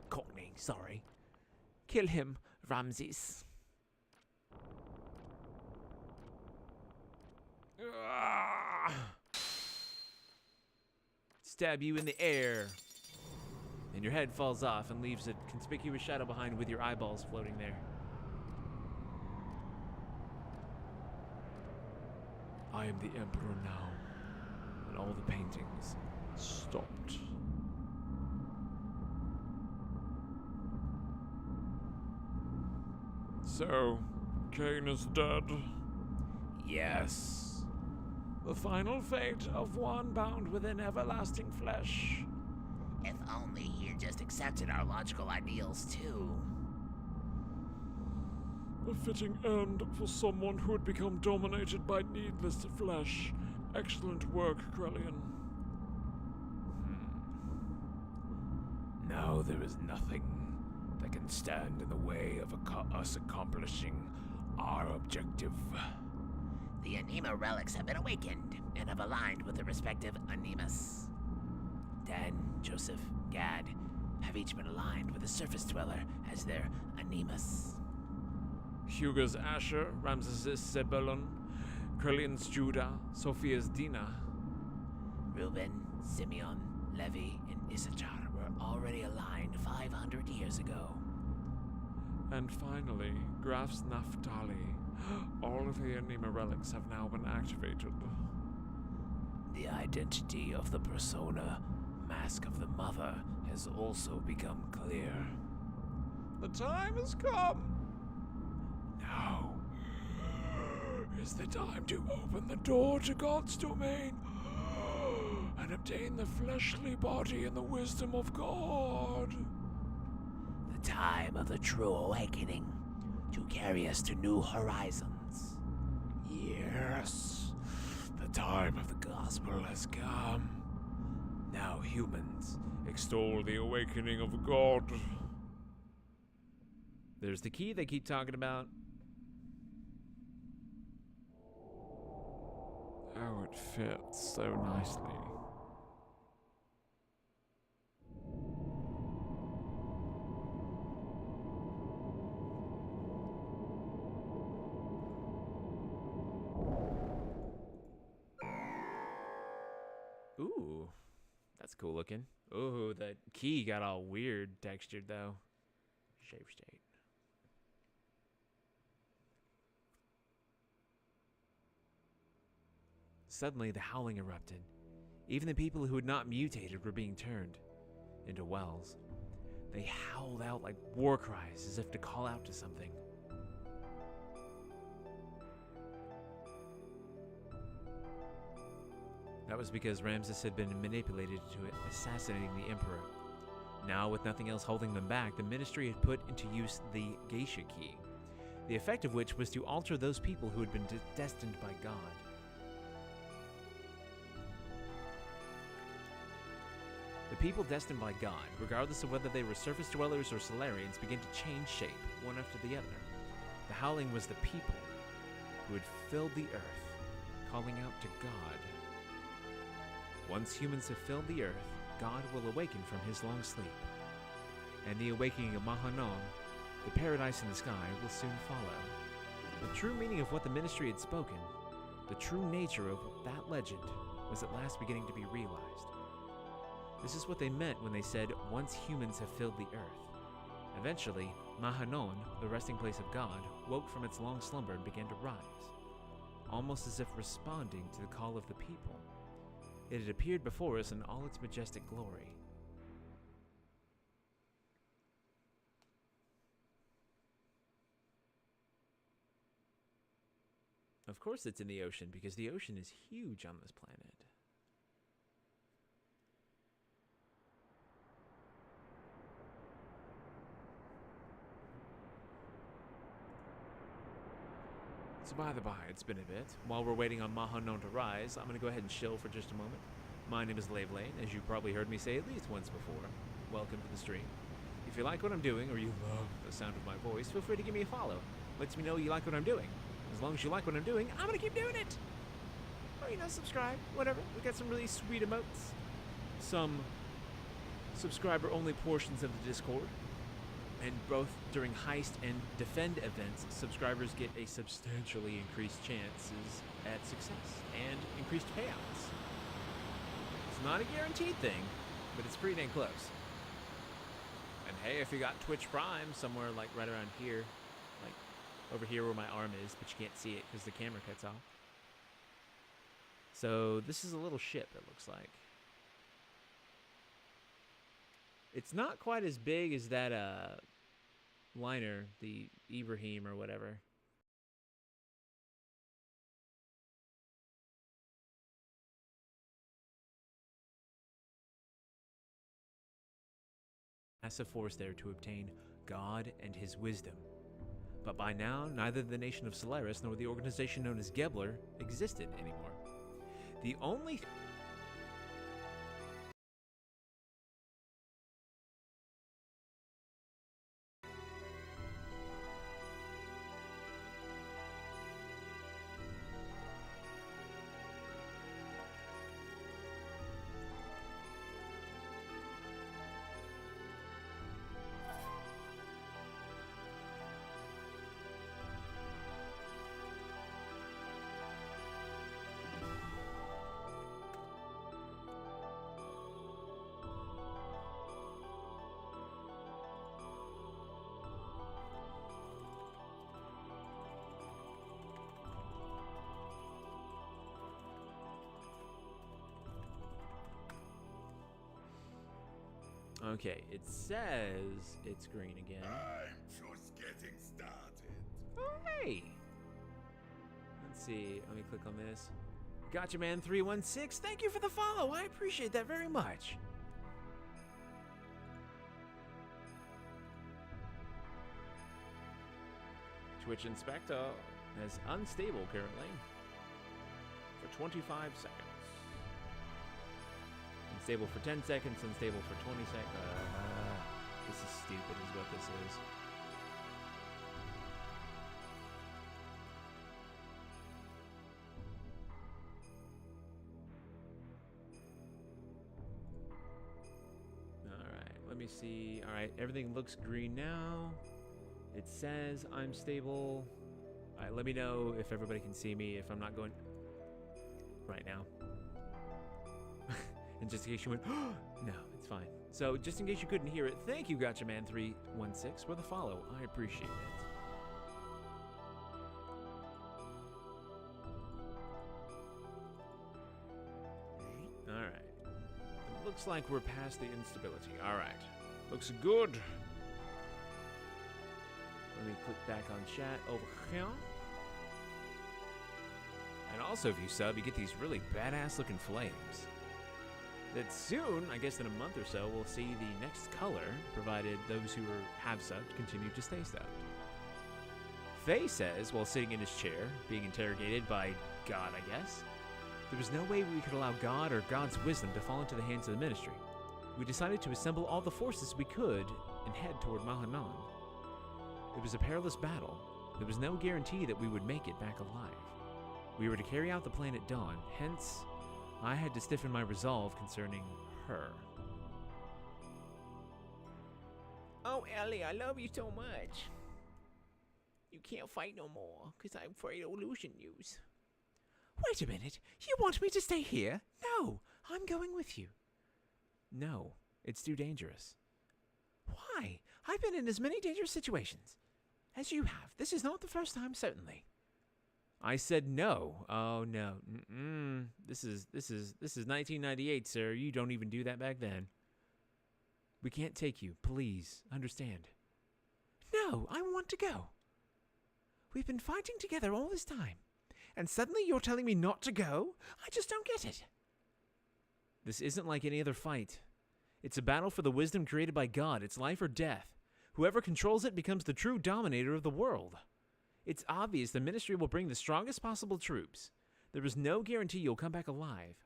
Cockney, sorry. Kill him, Ramses. Stab you in the air. And your head falls off and leaves a conspicuous shadow behind with your eyeballs floating there. I am the Emperor now, and all the paintings stopped. So, Cain is dead. Yes. The final fate of one bound within everlasting flesh. If only he had just accepted our logical ideals too. A fitting end for someone who had become dominated by needless flesh. Excellent work, Krelian. Now there is nothing that can stand in the way of us accomplishing our objective. The Anima relics have been awakened and have aligned with their respective Animas. Dan, Joseph, Gad have each been aligned with the Surface Dweller as their Animas. Hugo's Asher, Ramses' Zebulon, Krelian's Judah, Sophia's Dinah. Reuben, Simeon, Levi, and Issachar were already aligned 500 years ago. And finally, Graf's Naphtali. All of the Anima relics have now been activated. The identity of the persona, Mask of the Mother, has also become clear. The time has come. Now is the time to open the door to God's domain and obtain the fleshly body and the wisdom of God. The time of the true awakening to carry us to new horizons. Yes, the time of the gospel has come. Now humans extol the awakening of God. There's the key they keep talking about. Oh, it fits so nicely. Ooh, that's cool looking. Ooh, the key got all weird textured though. Shape state. Suddenly, the howling erupted. Even the people who had not mutated were being turned into wells. They howled out like war cries as if to call out to something. That was because Ramses had been manipulated into assassinating the emperor. Now, with nothing else holding them back, the ministry had put into use the geisha key, the effect of which was to alter those people who had been destined by God. The people destined by God, regardless of whether they were surface dwellers or Solarians, began to change shape, one after the other. The howling was the people who had filled the earth, calling out to God. Once humans have filled the earth, God will awaken from his long sleep. And the awakening of Mahanon, the paradise in the sky, will soon follow. The true meaning of what the ministry had spoken, the true nature of that legend, was at last beginning to be realized. This is what they meant when they said, once humans have filled the earth. Eventually, Mahanon, the resting place of God, woke from its long slumber and began to rise, almost as if responding to the call of the people. It had appeared before us in all its majestic glory. Of course it's in the ocean, because the ocean is huge on this planet. So by the by, it's been a bit. While we're waiting on Mahanon to rise, I'm going to go ahead and chill for just a moment. My name is Lavelane, as you probably heard me say at least once before. Welcome to the stream. If you like what I'm doing, or you love the sound of my voice, feel free to give me a follow. Lets me know you like what I'm doing. As long as you like what I'm doing, I'm going to keep doing it! Or, subscribe, whatever. We got some really sweet emotes. Some subscriber-only portions of the Discord. And both during heist and defend events, subscribers get a substantially increased chances at success and increased payouts. It's not a guaranteed thing, but it's pretty dang close. And hey, if you got Twitch Prime somewhere like right around here, like over here where my arm is, but you can't see it because the camera cuts off. So this is a little ship, it looks like. It's not quite as big as that liner, the Ibrahim or whatever. Massive force there to obtain God and his wisdom. But by now, neither the nation of Solaris nor the organization known as Gebler existed anymore. The only Okay, it says it's green again. I'm just getting started. Oh, hey! Let's see. Let me click on this. Gotcha, man 316. Thank you for the follow. I appreciate that very much. Twitch Inspector is unstable currently for 25 seconds. Unstable for 10 seconds, unstable for 20 seconds. This is stupid is what this is. Alright, let me see. Alright, everything looks green now. It says I'm stable. Alright, let me know if everybody can see me, if I'm not going right now. And just in case you went, no, it's fine. So just in case you couldn't hear it, thank you, Gotcha Man 316 for the follow. I appreciate it. All right. It looks like we're past the instability. All right. Looks good. Let me click back on chat over here. And also, if you sub, you get these really badass looking flames. That soon, I guess in a month or so, we'll see the next color, provided those who have subbed continue to stay subbed. Faye says, while sitting in his chair, being interrogated by God, I guess, there was no way we could allow God or God's wisdom to fall into the hands of the ministry. We decided to assemble all the forces we could and head toward Mahanan. It was a perilous battle. There was no guarantee that we would make it back alive. We were to carry out the plan at dawn, hence, I had to stiffen my resolve concerning her. Oh, Ellie, I love you so much. You can't fight no more, because I'm afraid of losing yous. Wait a minute, you want me to stay here? No, I'm going with you. No, it's too dangerous. Why? I've been in as many dangerous situations as you have. This is not the first time, certainly. I said no. Oh no. This is 1998, sir. You don't even do that back then. We can't take you. Please understand. No, I want to go. We've been fighting together all this time, and suddenly you're telling me not to go? I just don't get it. This isn't like any other fight. It's a battle for the wisdom created by God. It's life or death. Whoever controls it becomes the true dominator of the world. It's obvious the ministry will bring the strongest possible troops. There is no guarantee you'll come back alive.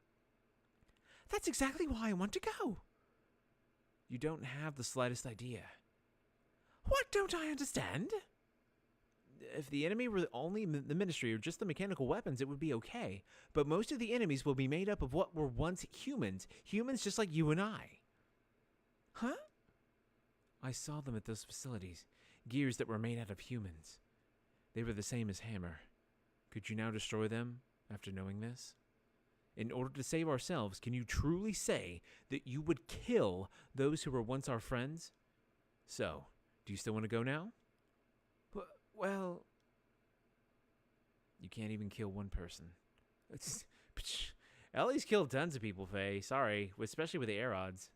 That's exactly why I want to go. You don't have the slightest idea. What don't I understand? If the enemy were only the ministry or just the mechanical weapons, it would be okay. But most of the enemies will be made up of what were once humans. Humans just like you and I. Huh? I saw them at those facilities. Gears that were made out of humans. They were the same as Hammer. Could you now destroy them after knowing this? In order to save ourselves, can you truly say that you would kill those who were once our friends? So, do you still want to go now? Well, you can't even kill one person. Ellie's killed tons of people, Faye. Sorry, especially with the air odds.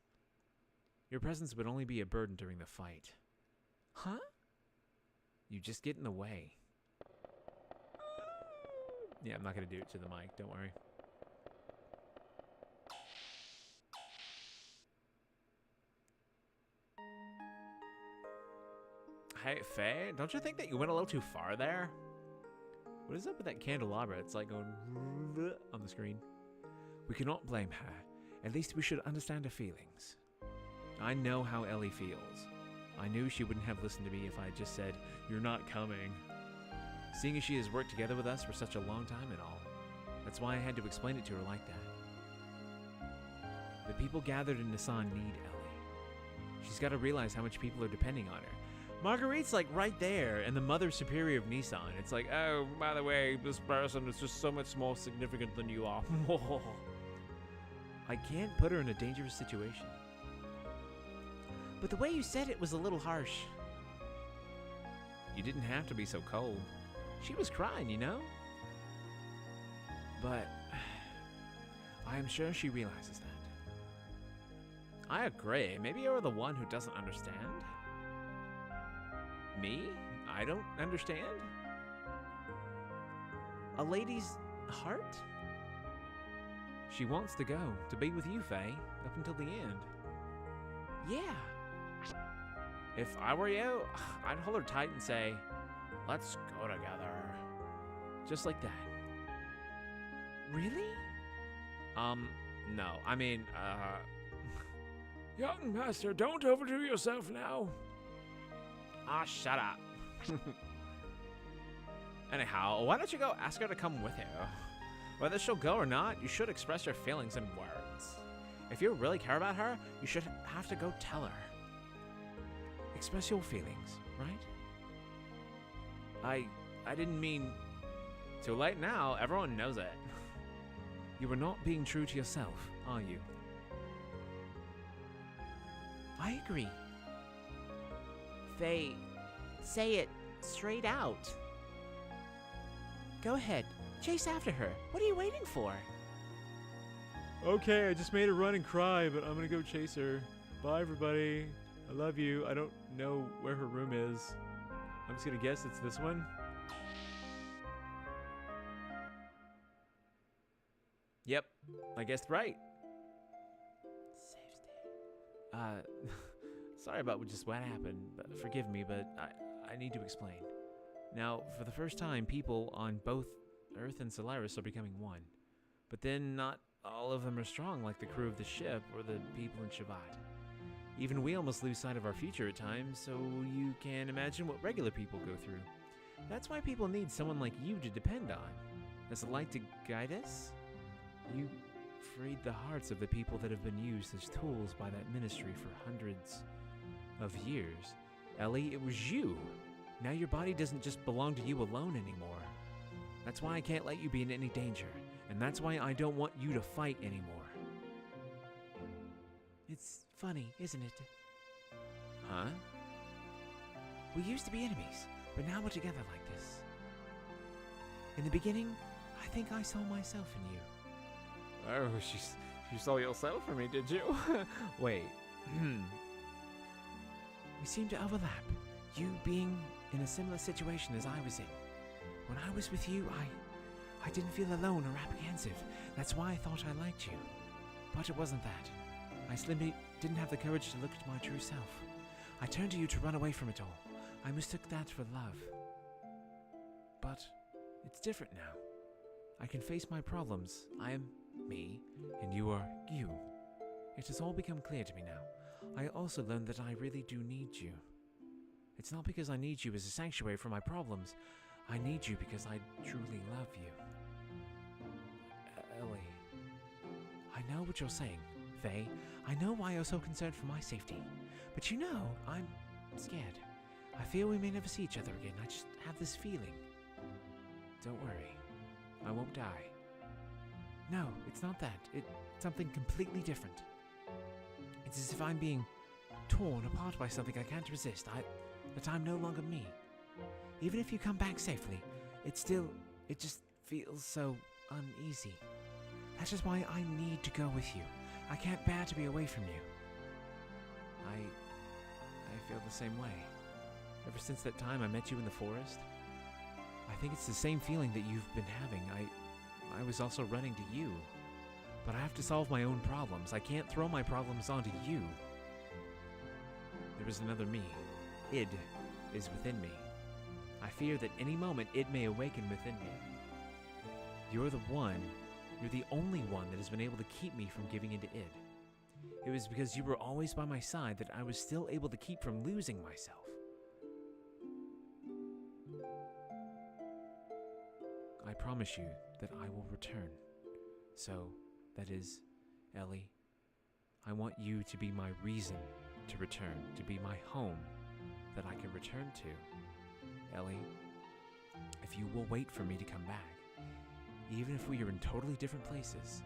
Your presence would only be a burden during the fight. Huh? You just get in the way. Yeah, I'm not going to do it to the mic. Don't worry. Hey, Faye, don't you think that you went a little too far there? What is up with that candelabra? It's like going on the screen. We cannot blame her. At least we should understand her feelings. I know how Ellie feels. I knew she wouldn't have listened to me if I had just said, "You're not coming." Seeing as she has worked together with us for such a long time and all, that's why I had to explain it to her like that. The people gathered in Nisan need Ellie. She's got to realize how much people are depending on her. Marguerite's like right there, and the Mother Superior of Nissan. It's like, oh, by the way, this person is just so much more significant than you are. I can't put her in a dangerous situation. But the way you said it was a little harsh. You didn't have to be so cold. She was crying, you know? But I am sure she realizes that. I agree. Maybe you're the one who doesn't understand. Me? I don't understand? A lady's heart? She wants to go, to be with you, Faye, up until the end. Yeah. If I were you, I'd hold her tight and say, let's go together. Just like that. Really? No. I mean, Young master, don't overdo yourself now. Ah, shut up. Anyhow, why don't you go ask her to come with you? Whether she'll go or not, you should express your feelings in words. If you really care about her, you should have to go tell her. Express your feelings, right? I didn't mean... Too late now, everyone knows it. You are not being true to yourself, are you? I agree. Faye, say it straight out. Go ahead. Chase after her. What are you waiting for? Okay, I just made her run and cry, but I'm gonna go chase her. Bye, everybody. I love you. I don't know where her room is. I'm just gonna guess it's this one. Yep, I guessed right. Save state. Sorry about just what happened. But forgive me, but I need to explain. Now, for the first time, people on both Earth and Solaris are becoming one. But then not all of them are strong like the crew of the ship or the people in Shabbat. Even we almost lose sight of our future at times, so you can imagine what regular people go through. That's why people need someone like you to depend on. As a light to guide us, you freed the hearts of the people that have been used as tools by that ministry for hundreds of years. Ellie, it was you. Now your body doesn't just belong to you alone anymore. That's why I can't let you be in any danger, and that's why I don't want you to fight anymore. It's funny, isn't it? Huh? We used to be enemies, but now we're together like this. In the beginning, I think I saw myself in you. Oh, you saw yourself in me, did you? Wait. We seem to overlap, you being in a similar situation as I was in. When I was with you, I didn't feel alone or apprehensive. That's why I thought I liked you. But it wasn't that. I simply didn't have the courage to look at my true self. I turned to you to run away from it all. I mistook that for love. But it's different now. I can face my problems. I am me, and you are you. It has all become clear to me now. I also learned that I really do need you. It's not because I need you as a sanctuary for my problems. I need you because I truly love you. Ellie. I know what you're saying, Faye. I know why you're so concerned for my safety. But you know, I'm scared. I fear we may never see each other again. I just have this feeling. Don't worry. I won't die. No, it's not that. It's something completely different. It's as if I'm being torn apart by something I can't resist. That I'm no longer me. Even if you come back safely, it just feels so uneasy. That's just why I need to go with you. I can't bear to be away from you. I feel the same way. Ever since that time I met you in the forest, I think it's the same feeling that you've been having. I was also running to you. But I have to solve my own problems. I can't throw my problems onto you. There is another me. Id is within me. I fear that any moment it may awaken within me. You're the only one that has been able to keep me from giving into id. It was because you were always by my side that I was still able to keep from losing myself. I promise you that I will return. So, that is, Ellie, I want you to be my reason to return, to be my home that I can return to. Ellie, if you will wait for me to come back, even if we are in totally different places,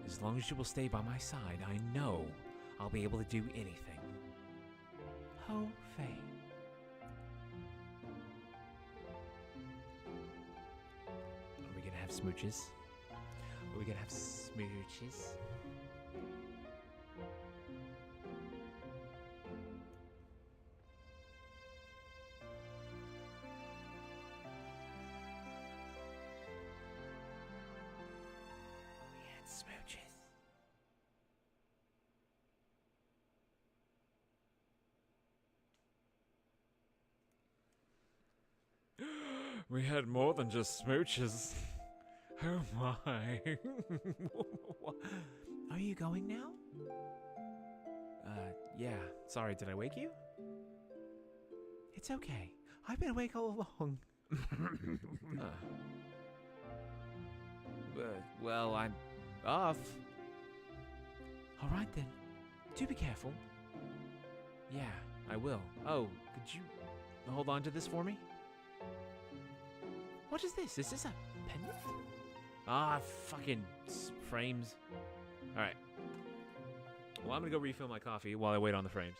as long as you will stay by my side, I know I'll be able to do anything. Oh, Faye. Are we gonna have smooches? Are we gonna have smooches? Smooches. We had more than just smooches. Oh my. Are you going now? Yeah. Sorry, did I wake you? It's okay. I've been awake all along. Well, I'm off. All right then. Do be careful. Yeah, I will. Oh, could you hold on to this for me? What is this? Is this a pendant? Ah, fucking frames. All right. Well, I'm gonna go refill my coffee while I wait on the frames.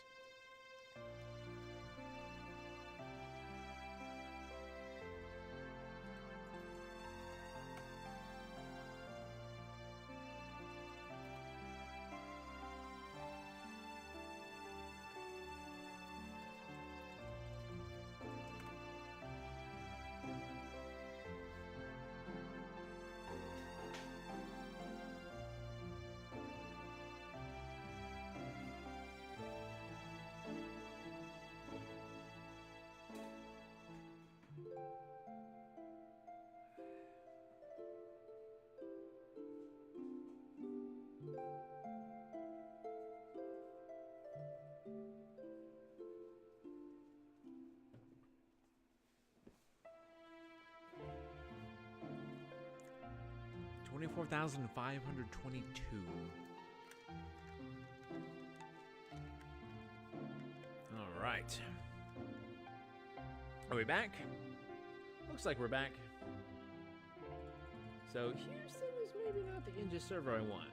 24,522. All right. Are we back? Looks like we're back. So Houston is maybe not the Inja server I want.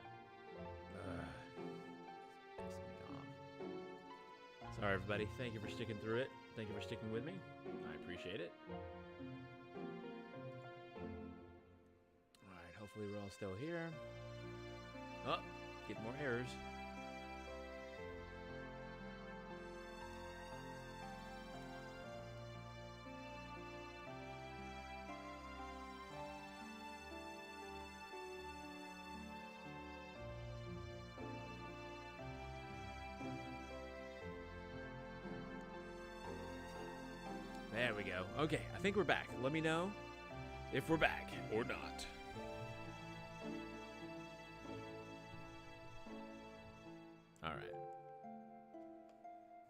Pissing me off. Sorry, everybody. Thank you for sticking through it. Thank you for sticking with me. I appreciate it. Alright, hopefully we're all still here. Oh, get more errors. There we go. Okay, I think we're back. Let me know if we're back or not. All right.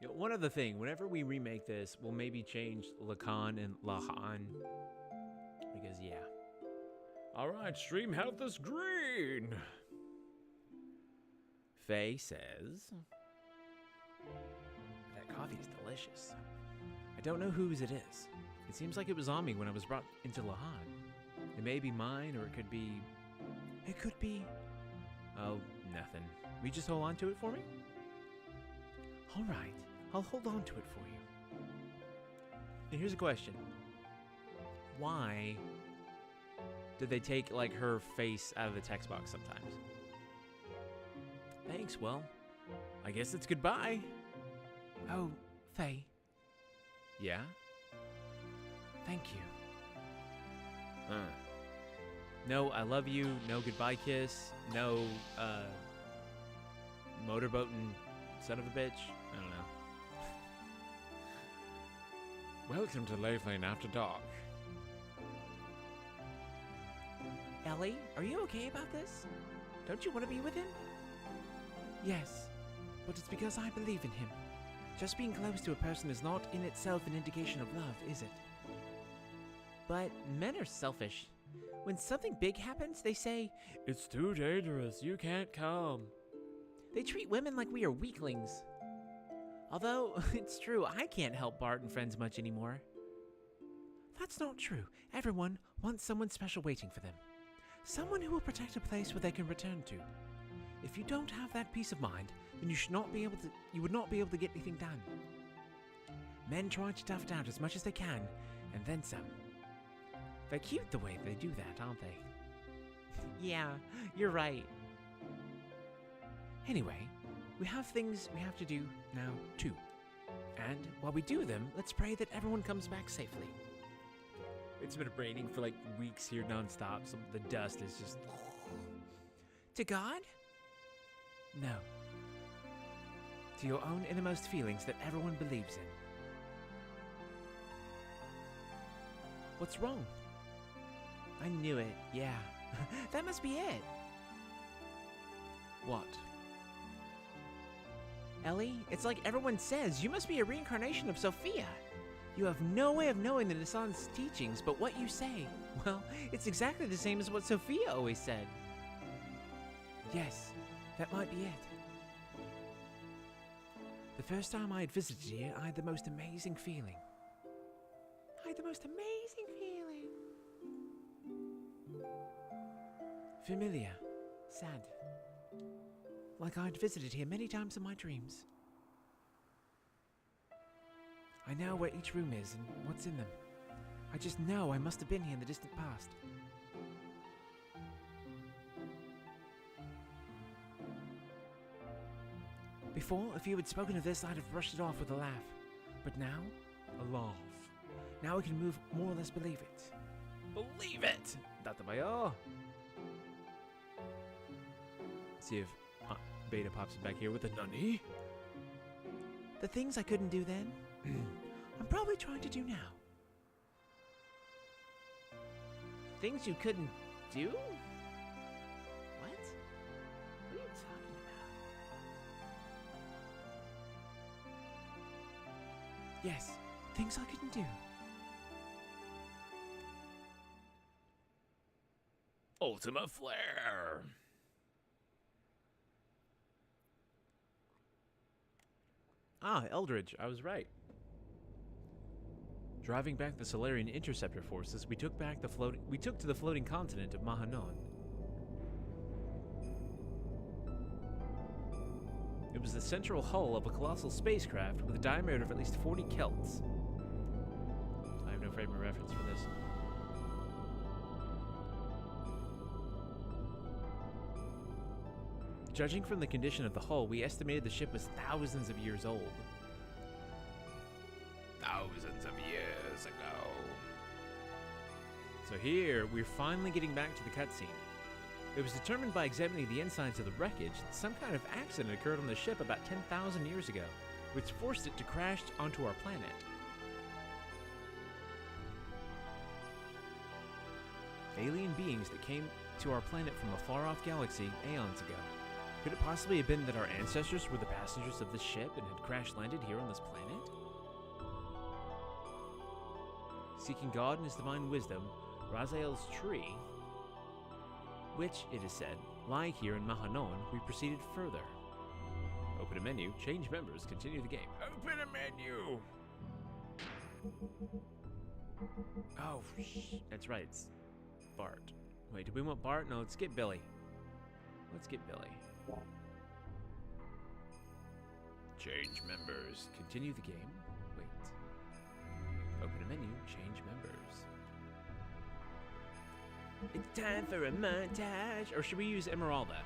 You know, one other thing, whenever we remake this, we'll maybe change Lacan and Lahan. Because, yeah. All right, stream health is green. Faye says, that coffee is delicious. I don't know whose it is. It seems like it was on me when I was brought into Lahan. It may be mine, or it could be... It could be... Oh, nothing. Will you just hold on to it for me? All right. I'll hold on to it for you. And here's a question. Why did they take, like, her face out of the text box sometimes? Thanks, well, I guess it's goodbye. Oh, Faye. Yeah? Thank you. No, I love you. No goodbye kiss. No, motorboating son of a bitch. I don't know. Welcome to Lavelane After Dark. Ellie, are you okay about this? Don't you want to be with him? Yes, but it's because I believe in him. Just being close to a person is not in itself an indication of love, is it? But men are selfish. When something big happens, they say, "It's too dangerous, you can't come." They treat women like we are weaklings. Although, it's true, I can't help Bart and friends much anymore. That's not true. Everyone wants someone special waiting for them. Someone who will protect a place where they can return to. If you don't have that peace of mind, then you would not be able to get anything done. Men try to tough it out as much as they can, and then some. They're cute the way they do that, aren't they? Yeah, you're right. Anyway, we have things we have to do now, too. And while we do them, let's pray that everyone comes back safely. It's been raining for like weeks here nonstop, so the dust is just... To God? No. To your own innermost feelings that everyone believes in. What's wrong? I knew it, yeah. That must be it. What? Ellie, it's like everyone says, you must be a reincarnation of Sophia. You have no way of knowing the Nissan's teachings, but what you say, well, it's exactly the same as what Sophia always said. Yes, that might be it. The first time I had visited here, I had the most amazing feeling. Familiar. Sad. Like I'd visited here many times in my dreams. I know where each room is and what's in them. I just know I must have been here in the distant past. Before, if you had spoken of this, I'd have brushed it off with a laugh. But now, a laugh. Now I can more or less believe it. Believe it! Databayo! See if Beta pops back here with a nunny. The things I couldn't do then, I'm probably trying to do now. Things you couldn't do? What? What are you talking about? Yes, things I couldn't do. Ultima Flare. Ah, Eldridge, I was right. Driving back the Solarian interceptor forces, we took to the floating continent of Mahanon. It was the central hull of a colossal spacecraft with a diameter of at least 40 kelts. I have no frame of reference for this. Judging from the condition of the hull, we estimated the ship was thousands of years old. Thousands of years ago. So here, we're finally getting back to the cutscene. It was determined by examining the insides of the wreckage that some kind of accident occurred on the ship about 10,000 years ago, which forced it to crash onto our planet. Alien beings that came to our planet from a far-off galaxy eons ago. Could it possibly have been that our ancestors were the passengers of this ship and had crash-landed here on this planet? Seeking God and his divine wisdom, Raziel's tree, which, it is said, lie here in Mahanon, we proceeded further. Open a menu, change members, continue the game. Open a menu! Oh, that's right, it's Bart. Wait, do we want Bart? No, let's get Billy. Let's get Billy. Change members. Continue the game. Wait. Open a menu, change members. It's time for a montage. Or should we use Emeralda?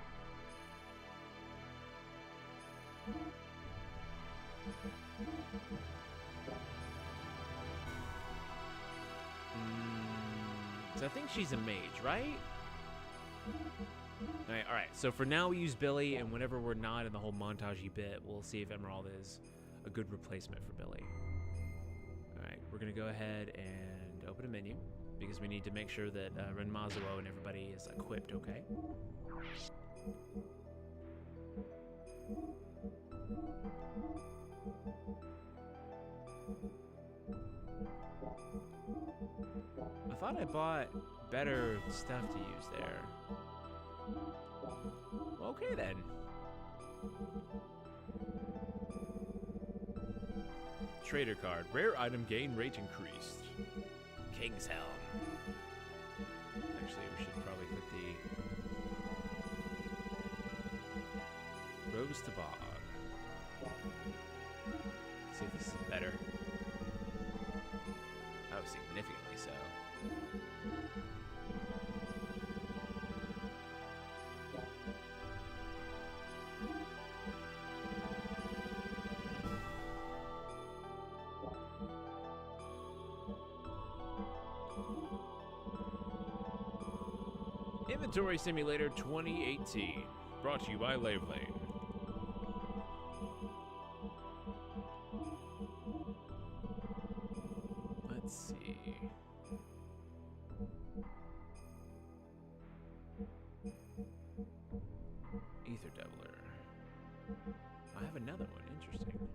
So I think she's a mage, right? Alright, so for now we use Billy, and whenever we're not in the whole montagey bit, we'll see if Emeralda is a good replacement for Billy. Alright, we're gonna go ahead and open a menu, because we need to make sure that Ren Mazuo and everybody is equipped, okay? I thought I bought better stuff to use there. Okay then. Trader card. Rare item gain rate increased. King's Helm. Actually, we should probably put the Rose to Bog. See if this is better. Oh, significantly so. Inventory Simulator 2018, brought to you by Lavelane. Let's see. Ether Deviler. I have another one, interesting.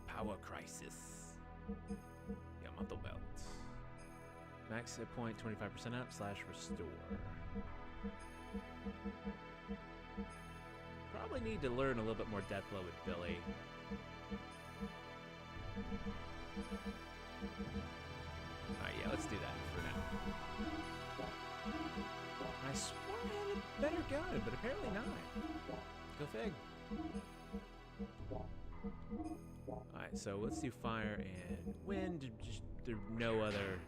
Power Crisis. Yamato Belt. Max hit point 25% up / restore. Probably need to learn a little bit more death blow with Billy. Alright, yeah, let's do that for now. I swore I had a better gun, but apparently not. Go fig. Alright, so let's do fire and wind. Just there's no other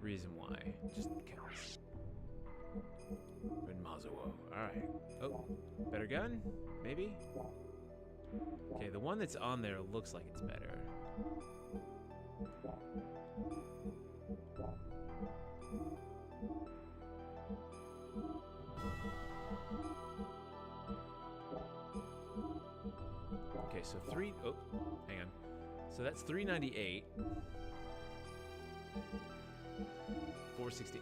reason why. Just because. Ren Mazuo. Alright. Oh, better gun? Maybe? Okay, the one that's on there looks like it's better. Okay, so oh, hang on. So that's 398. 460.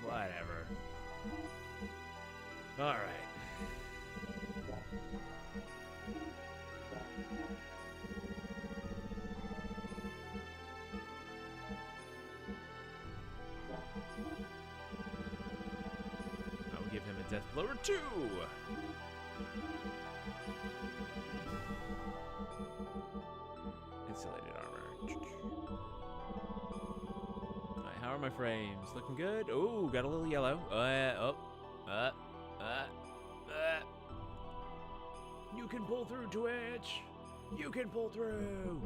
Whatever. All right. Death Blower 2! Insulated armor. Alright, how are my frames? Looking good? Ooh, got a little yellow. You can pull through, Twitch! You can pull through!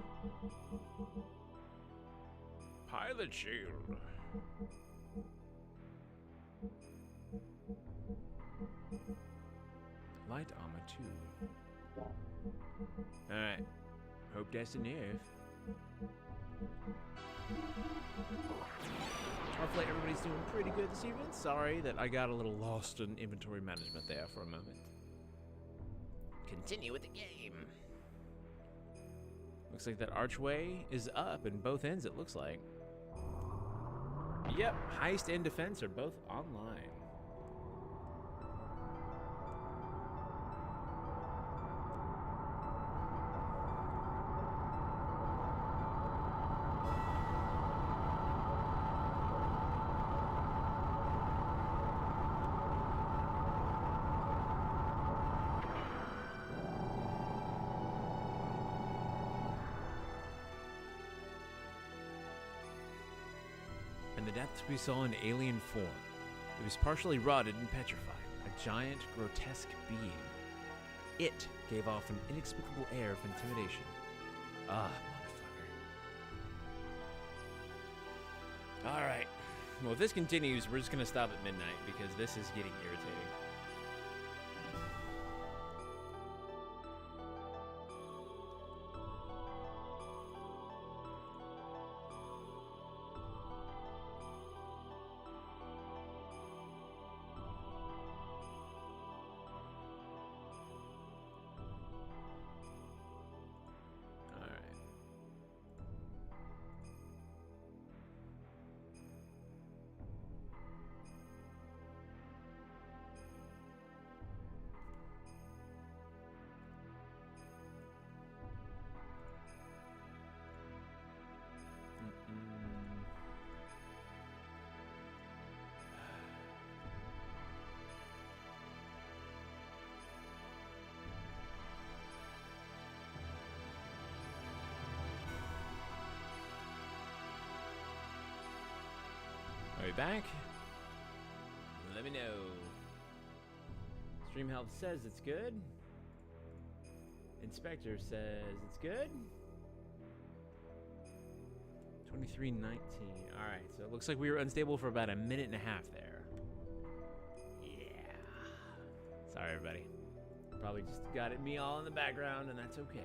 Pilot shield. Light armor 2. Alright. Hope that's enough. Hopefully everybody's doing pretty good this evening. Sorry that I got a little lost in inventory management there for a moment. Continue with the game. Looks like that archway is up in both ends, it looks like. Yep, heist and defense are both online. And the depths we saw in alien form. It was partially rotted and petrified, a giant, grotesque being. It gave off an inexplicable air of intimidation. Ah, motherfucker. Alright. Well, if this continues, we're just gonna stop at midnight because this is getting irritating. Are we back? Let me know. Stream health says it's good. Inspector says it's good. 2319. Alright, so it looks like we were unstable for about a minute and a half there. Yeah. Sorry, everybody. Probably just got me all in the background, and that's okay.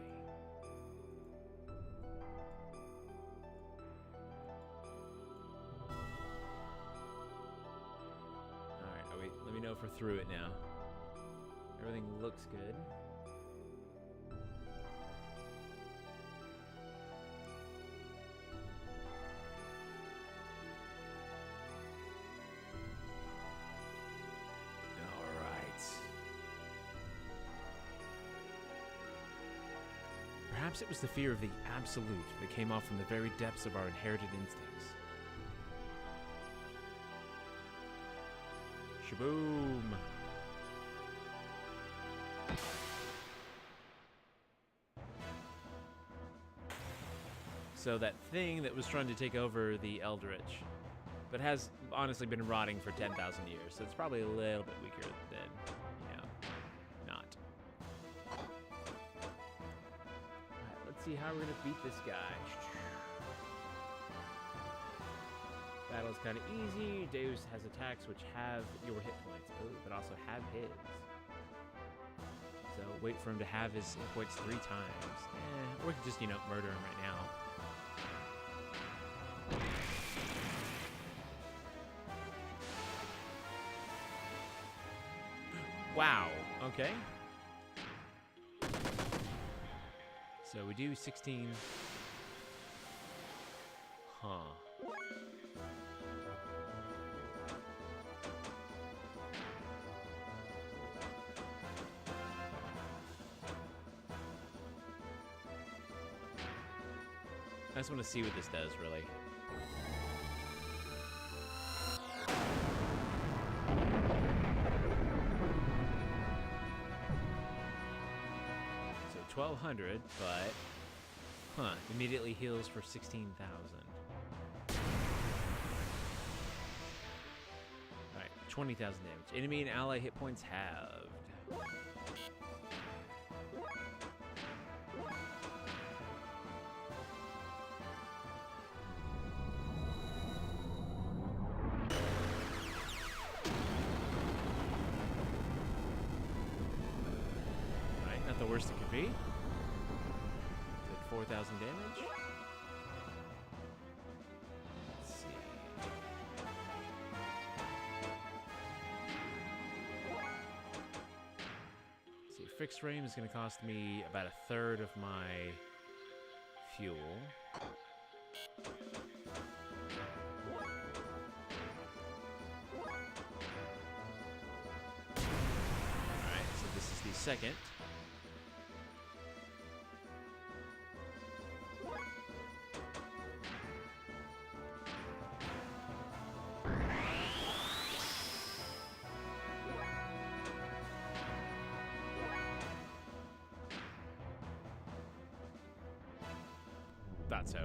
Let me know if we're through it now. Everything looks good. All right. Perhaps it was the fear of the absolute that came off from the very depths of our inherited instincts. Shaboom! So that thing that was trying to take over the Eldritch, but has honestly been rotting for 10,000 years, so it's probably a little bit weaker than, not. Alright, let's see how we're gonna beat this guy. Battle's kind of easy. Deus has attacks which have your hit points, but also have his. So wait for him to have his hit points 3 times. Or we can just, murder him right now. Wow, okay. So we do 16. Huh. I just want to see what this does, really. 1200, but... Huh, immediately heals for 16,000. Alright, 20,000 damage. Enemy and ally hit points halved. Alright, not the worst it could be. Did 4,000 damage. Let's see. Fixed frame is going to cost me about a third of my fuel. Alright, so this is the second. Thought so.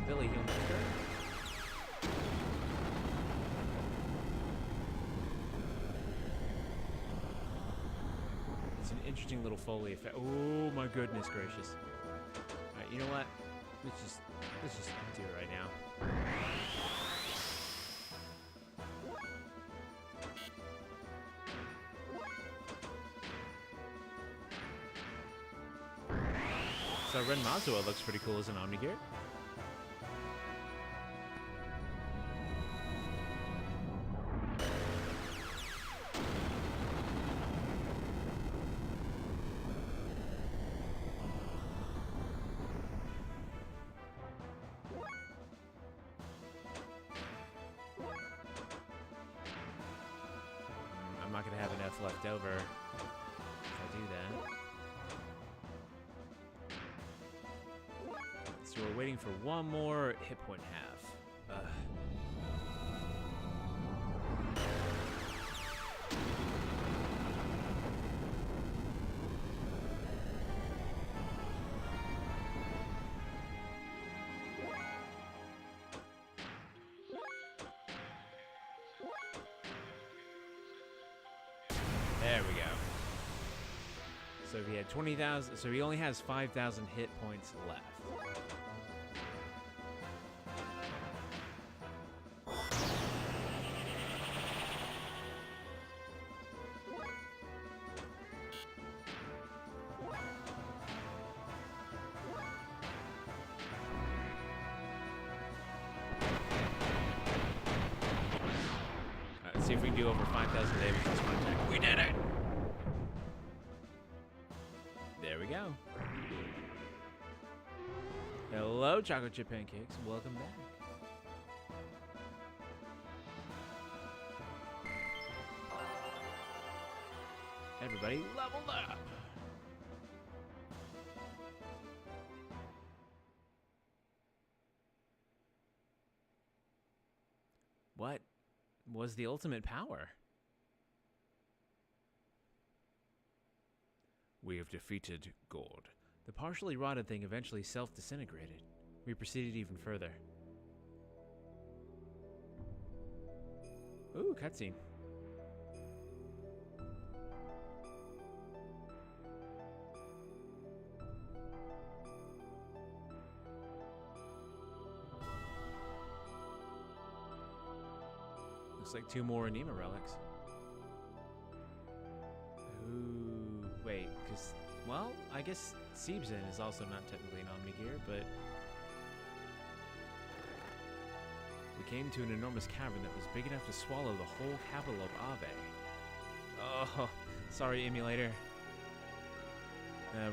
Billy heal my turn. It's an interesting little Foley effect. Oh my goodness gracious. Alright, you know what? Let's just do it right now. So Ren Mazua looks pretty cool as an Omnigear. I'm not gonna have enough left over if I do that. So we're waiting for one more hit point half. There we go. So if he had 20,000, so he only has 5,000 hit points left. Let's see if we can do over 5,000 damage this one attack. We did it! There we go. Hello, chocolate chip pancakes. Welcome back. Everybody leveled up. What was the ultimate power? We have defeated Gord. The partially rotted thing eventually self-disintegrated. We proceeded even further. Ooh, cutscene. Looks like 2 more Anima relics. Ooh, wait, because, well, I guess Siebzen is also not technically an Omnigear, but we came to an enormous cavern that was big enough to swallow the whole capital of Ave. Oh, sorry, emulator.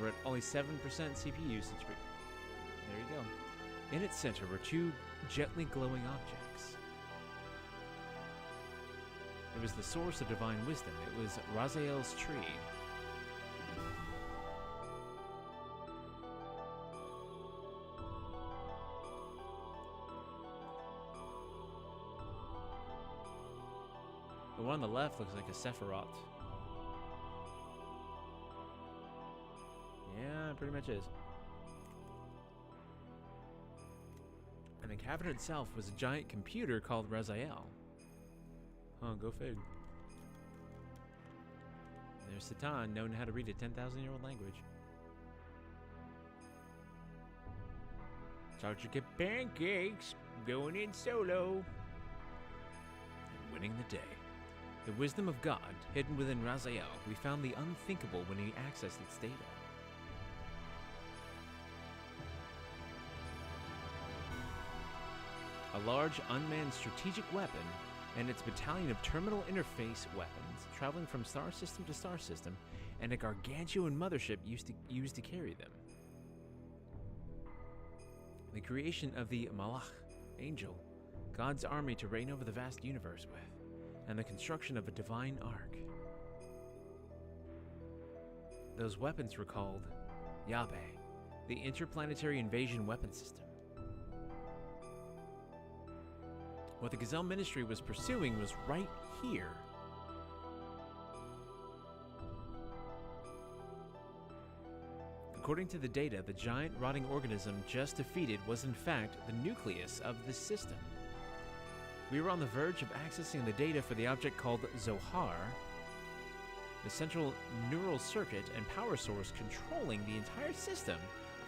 We're at only 7% CPU usage. But there you go. In its center were two gently glowing objects. It was the source of divine wisdom. It was Raziel's tree. The one on the left looks like a Sephiroth. Yeah, it pretty much is. And the cabinet itself was a giant computer called Raziel. Huh, go fig. There's Satan, known how to read a 10,000-year-old language. Charge your pancakes, going in solo. And winning the day. The wisdom of God, hidden within Raziel, we found the unthinkable when he accessed its data. A large, unmanned strategic weapon and its battalion of terminal interface weapons traveling from star system to star system, and a gargantuan mothership used to carry them. The creation of the Malach, angel, God's army to reign over the vast universe with, and the construction of a divine ark. Those weapons were called Yahweh, the interplanetary invasion weapon system. What the Gazelle Ministry was pursuing was right here. According to the data, the giant rotting organism just defeated was in fact the nucleus of this system. We were on the verge of accessing the data for the object called Zohar, the central neural circuit and power source controlling the entire system,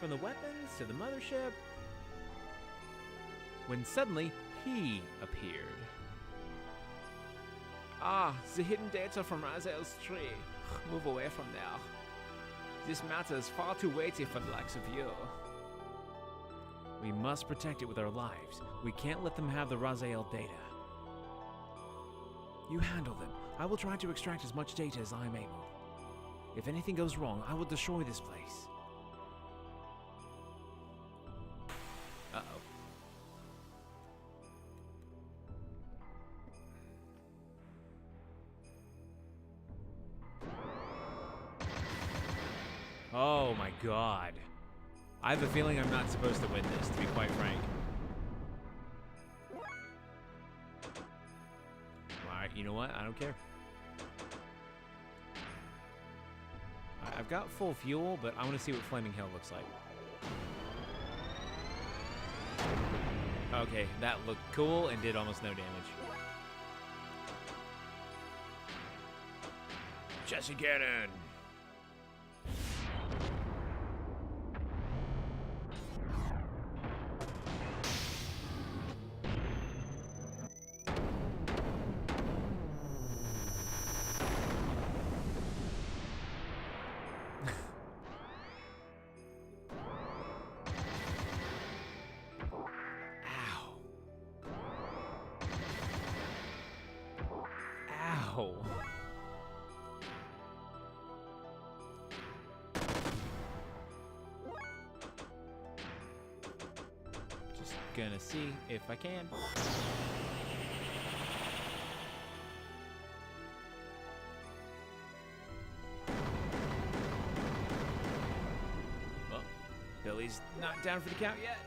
from the weapons to the mothership, when suddenly he appeared. Ah, the hidden data from Raziel's tree. Move away from there. This matter is far too weighty for the likes of you. We must protect it with our lives. We can't let them have the Raziel data. You handle them. I will try to extract as much data as I am able. If anything goes wrong, I will destroy this place. Uh-oh. Oh my god. I have a feeling I'm not supposed to win this, to be quite frank. Alright, you know what? I don't care. I've got full fuel, but I want to see what Flaming Hell looks like. Okay, that looked cool and did almost no damage. Jesse Cannon! Ow. Just gonna see if I can. Well, Billy's not down for the count yet.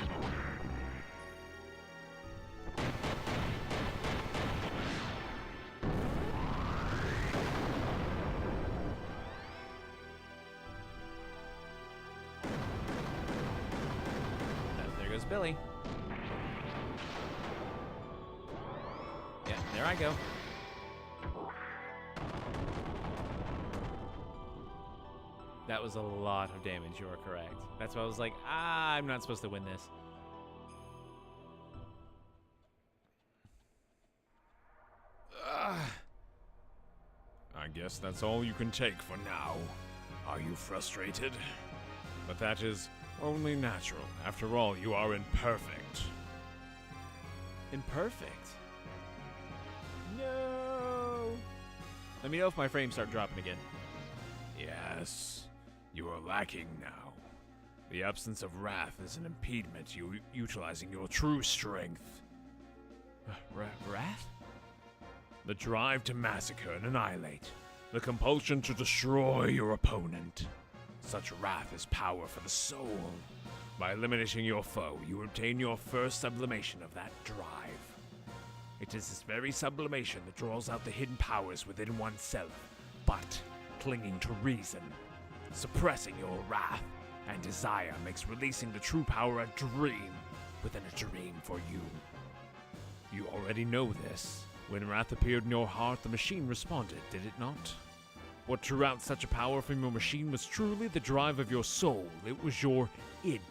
Billy. Yeah, there I go. That was a lot of damage, you are correct. That's why I was like, I'm not supposed to win this. I guess that's all you can take for now. Are you frustrated? But that is only natural. After all, you are imperfect. Imperfect? No! Let me know if my frames start dropping again. Yes, you are lacking now. The absence of wrath is an impediment to you utilizing your true strength. Wrath? The drive to massacre and annihilate. The compulsion to destroy your opponent. Such wrath is power for the soul. By eliminating your foe, you obtain your first sublimation of that drive. It is this very sublimation that draws out the hidden powers within oneself, but clinging to reason. Suppressing your wrath and desire makes releasing the true power a dream within a dream for you. You already know this. When wrath appeared in your heart, the machine responded, did it not? What drew out such a power from your machine was truly the drive of your soul. It was your id.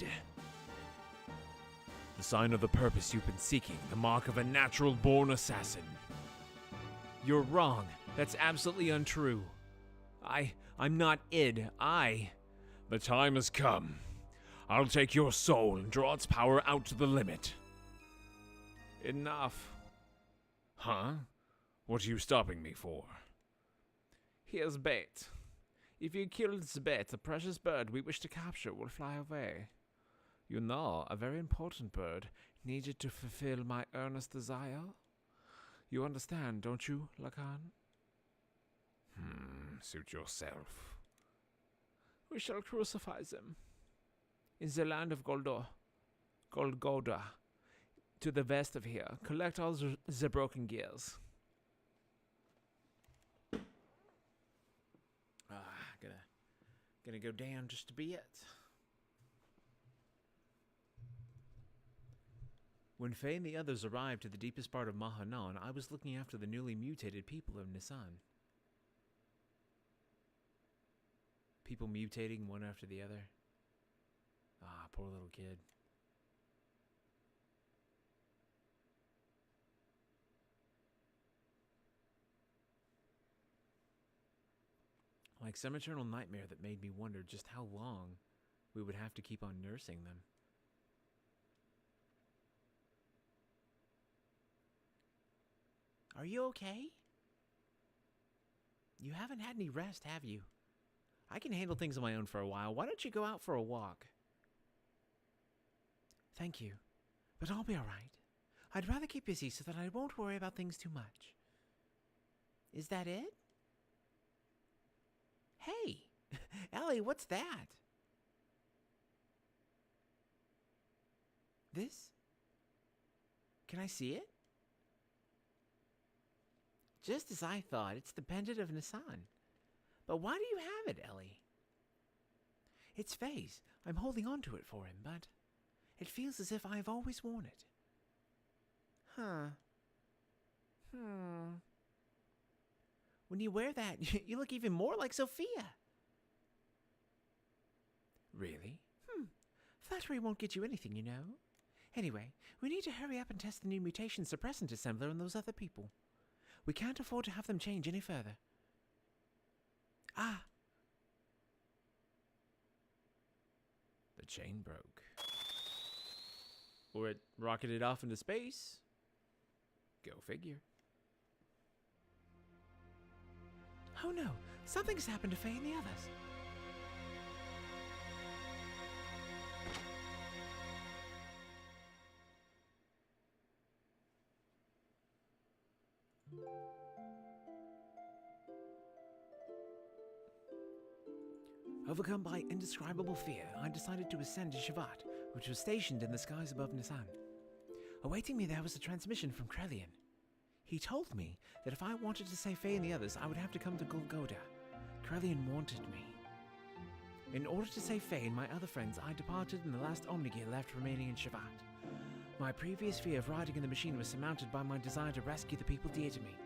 The sign of the purpose you've been seeking, the mark of a natural-born assassin. You're wrong. That's absolutely untrue. I'm not id. The time has come. I'll take your soul and draw its power out to the limit. Enough. Huh? What are you stopping me for? Here's bait. If you kill this bait, the precious bird we wish to capture will fly away. You know, a very important bird needed to fulfill my earnest desire. You understand, don't you, Lacan? Suit yourself. We shall crucify them. In the land of Golgotha, to the west of here, collect all the broken gears. Gonna go down just a bit. When Faye and the others arrived to the deepest part of Mahanan, I was looking after the newly mutated people of Nisan. People mutating one after the other. Poor little kid. Like some eternal nightmare that made me wonder just how long we would have to keep on nursing them. Are you okay? You haven't had any rest, have you? I can handle things on my own for a while. Why don't you go out for a walk? Thank you, but I'll be all right. I'd rather keep busy so that I won't worry about things too much. Is that it? Hey, Ellie, what's that? This? Can I see it? Just as I thought, it's the pendant of Nisan. But why do you have it, Ellie? It's Faye's. I'm holding on to it for him, but it feels as if I've always worn it. Huh. When you wear that, you look even more like Sophia. Really? Flattery won't get you anything, you know. Anyway, we need to hurry up and test the new mutation suppressant assembler on those other people. We can't afford to have them change any further. The chain broke. Or it rocketed off into space. Go figure. Oh no, something's happened to Faye and the others. Overcome by indescribable fear, I decided to ascend to Shavat, which was stationed in the skies above Nisan. Awaiting me there was a transmission from Krelian. He told me that if I wanted to save Faye and the others, I would have to come to Golgotha. Krelian wanted me. In order to save Faye and my other friends, I departed in the last Omnigear left remaining in Shavat. My previous fear of riding in the machine was surmounted by my desire to rescue the people dear to me.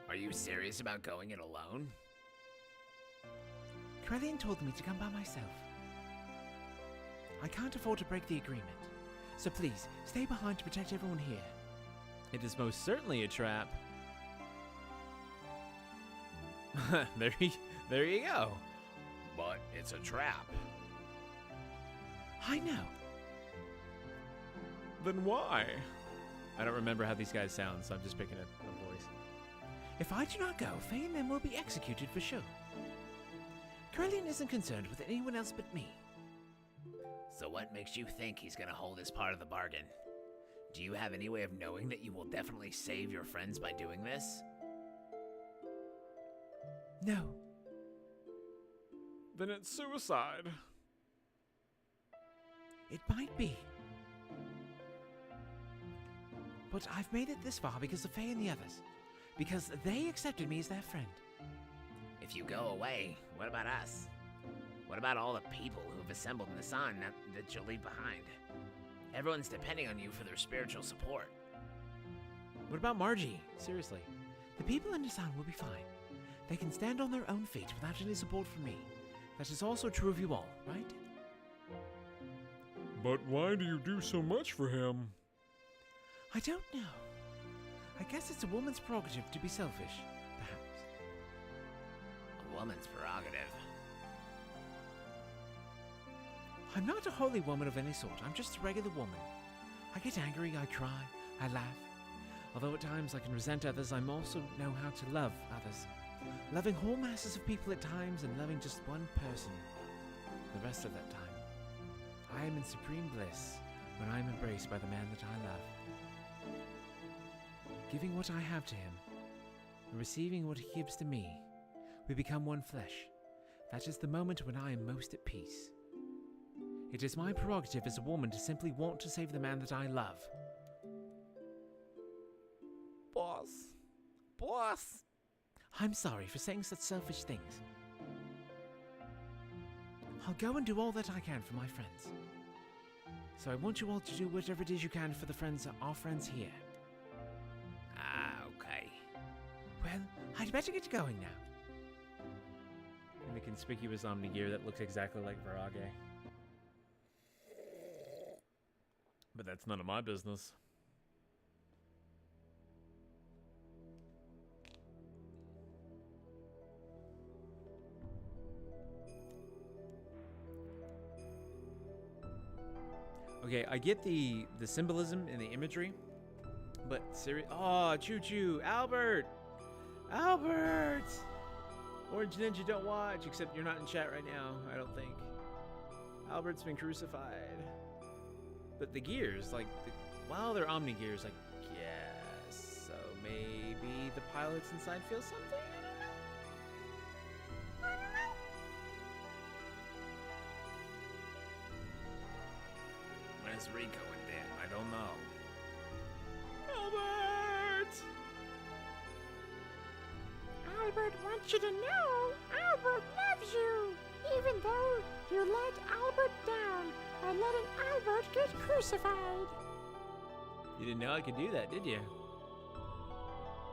Are you serious about going it alone? Krelian told me to come by myself. I can't afford to break the agreement, so please, stay behind to protect everyone here. It is most certainly a trap. there you go. But it's a trap. I know. Then why? I don't remember how these guys sound, so I'm just picking a voice. If I do not go, Faye and them will be executed for sure. Carillion isn't concerned with anyone else but me. So what makes you think he's gonna hold his part of the bargain? Do you have any way of knowing that you will definitely save your friends by doing this? No. Then it's suicide. It might be. But I've made it this far because of Faye and the others. Because they accepted me as their friend. If you go away, what about us? What about all the people who've assembled in the sun that you'll leave behind? Everyone's depending on you for their spiritual support. What about Margie? Seriously. The people in the sun will be fine. They can stand on their own feet without any support from me. That is also true of you all, right? But why do you do so much for him? I don't know. I guess it's a woman's prerogative to be selfish, perhaps. A woman's prerogative. I'm not a holy woman of any sort. I'm just a regular woman. I get angry, I cry, I laugh. Although at times I can resent others, I also know how to love others. Loving whole masses of people at times and loving just one person the rest of that time. I am in supreme bliss when I am embraced by the man that I love. Giving what I have to him and receiving what he gives to me, we become one flesh. That is the moment when I am most at peace. It is my prerogative as a woman to simply want to save the man that I love. Boss! I'm sorry for saying such selfish things. I'll go and do all that I can for my friends. So I want you all to do whatever it is you can for our friends here. Okay. Well, I'd better get going now. In the conspicuous Omni-Gear that looks exactly like Virage. But that's none of my business. Okay, I get the symbolism and the imagery, but oh, Choo-Choo, Albert! Orange Ninja don't watch, except you're not in chat right now, I don't think. Albert's been crucified. But the gears, well, they're Omni-Gears, I guess. So maybe the pilots inside feel something? I don't know. Where's Rico and them? I don't know. Albert! Albert wants you to know Albert loves you, even though you let Albert down by letting Albert get crucified. You didn't know I could do that, did you?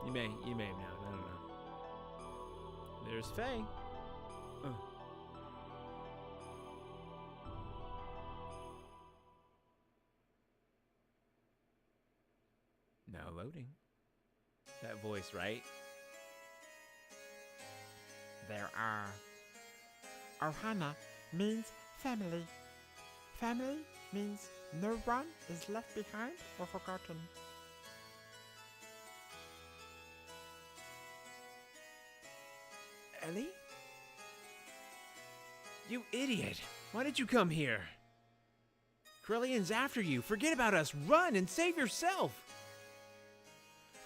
You may have known, I don't know. There's Faye. Now loading. That voice, right? There are. Ohana means family. Family means no one is left behind or forgotten. Ellie? You idiot! Why did you come here? Corellion's after you. Forget about us. Run and save yourself!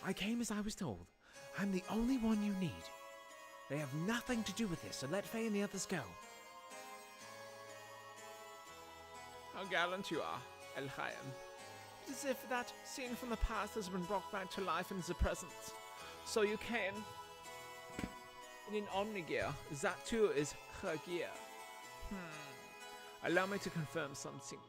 I came as I was told. I'm the only one you need. They have nothing to do with this, so let Faye and the others go. How gallant you are, El-Hayam. As if that scene from the past has been brought back to life in the present. So you came in an Omni-Gear. That too is her gear. Allow me to confirm something.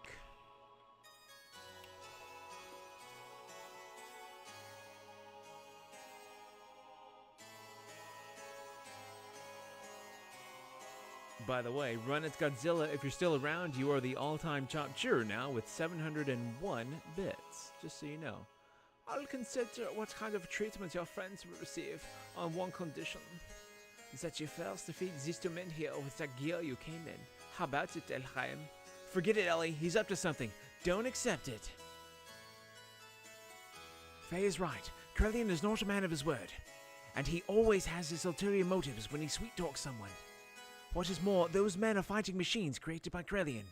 By the way, run at Godzilla. If you're still around, you are the all-time top cheerer now with 701 bits. Just so you know. I'll consider what kind of treatment your friends will receive on one condition. that you first defeat these two men here with the gear you came in. How about it, Elchaim? Forget it, Ellie. He's up to something. Don't accept it. Faye is right. Krelian is not a man of his word. And he always has his ulterior motives when he sweet-talks someone. What is more, those men are fighting machines created by Krelian.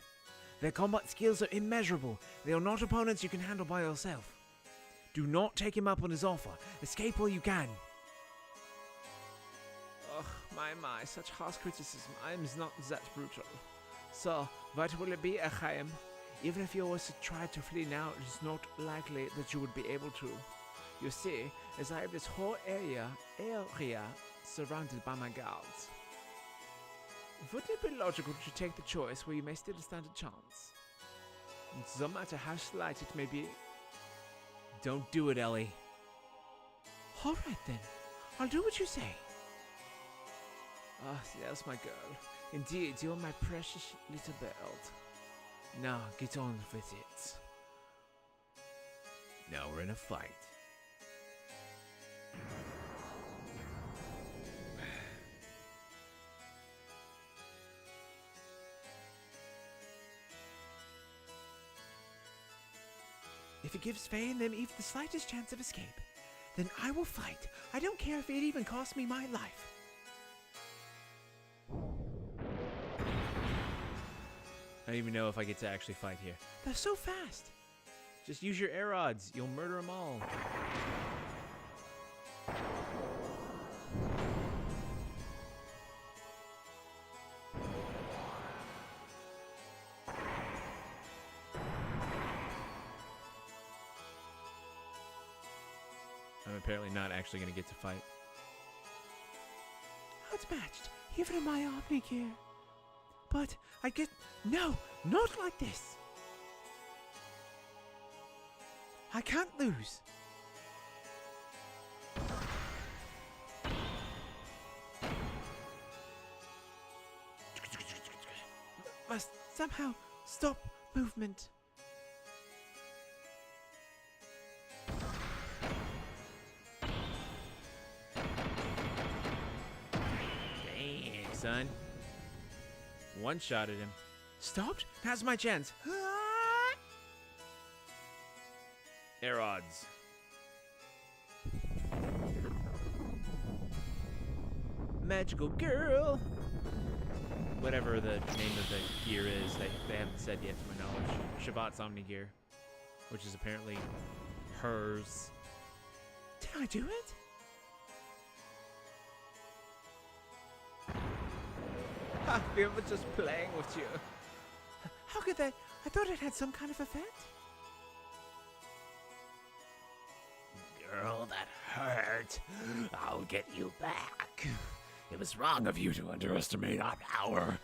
Their combat skills are immeasurable. They are not opponents you can handle by yourself. Do not take him up on his offer. Escape while you can. Ugh, my, such harsh criticism. I am not that brutal. So, what will it be, Echaim? Even if you were to try to flee now, it is not likely that you would be able to. You see, as I have this whole area surrounded by my guards. Would it be logical to take the choice where you may still stand a chance? No matter how slight it may be. Don't do it, Ellie. Alright then. I'll do what you say. Ah, yes, my girl. Indeed, you're my precious little bird. Now, get on with it. Now we're in a fight. If it gives Faye and them even the slightest chance of escape, then I will fight. I don't care if it even costs me my life. I don't even know if I get to actually fight here. They're so fast. Just use your air rods. You'll murder them all. I'm apparently not actually going to get to fight. Outmatched, even in my Omni gear. But I get... No, not like this. I can't lose. Must somehow stop movement. Dang, son. One-shotted him. Stopped? Now's my chance. Air odds. Magical girl. Whatever the name of the gear is, they haven't said yet to my knowledge. Shabbat's Omni gear, which is apparently hers. Did I do it? Ha! We were just playing with you. How could that? I thought it had some kind of effect. Girl, that hurt. I'll get you back. It was wrong of you to underestimate our power.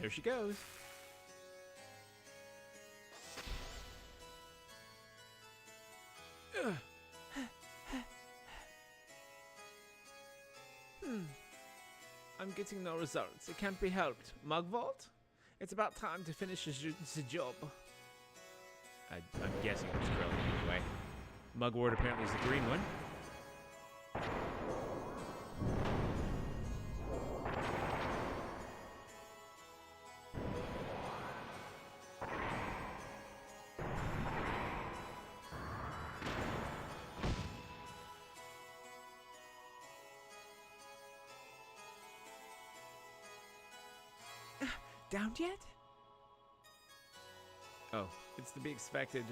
There she goes. I'm getting no results. It can't be helped. Mugvolt? It's about time to finish the job. I'm guessing it was Krillin anyway. Mugwort apparently is the green one. Downed yet? Oh, it's to be expected.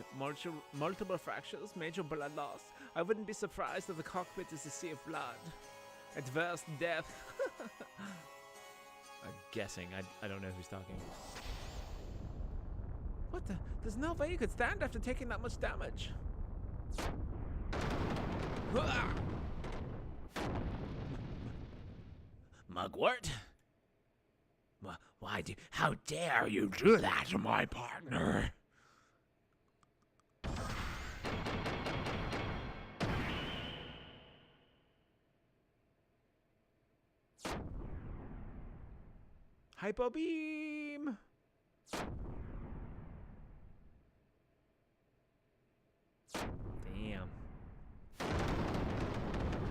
Multiple fractures, major blood loss. I wouldn't be surprised if the cockpit is a sea of blood. Adverse death. I'm guessing. I don't know who's talking. What the? There's no way you could stand after taking that much damage. Mugwort? How dare you do that to my partner? Hypo beam! Damn.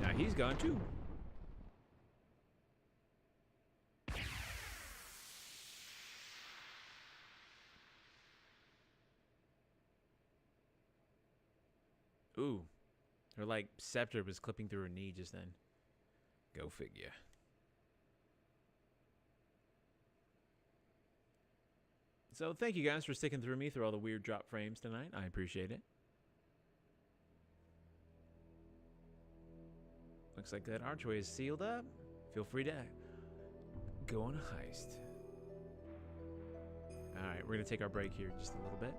Now he's gone too. Ooh. Her, like, scepter was clipping through her knee just then. Go figure. So thank you guys for sticking through me through all the weird drop frames tonight. I appreciate it. Looks like that archway is sealed up. Feel free to go on a heist. Alright, we're going to take our break here just a little bit.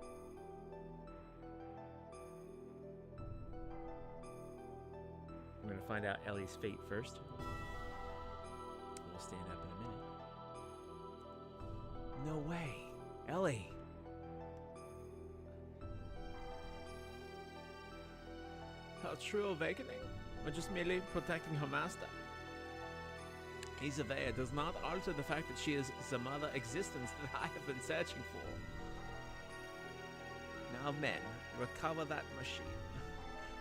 We're going to find out Ellie's fate first. We'll stand up in a minute. No way. Ellie. Her true awakening, or just merely protecting her master? Isavea does not alter the fact that she is the mother existence that I have been searching for. Now men, recover that machine.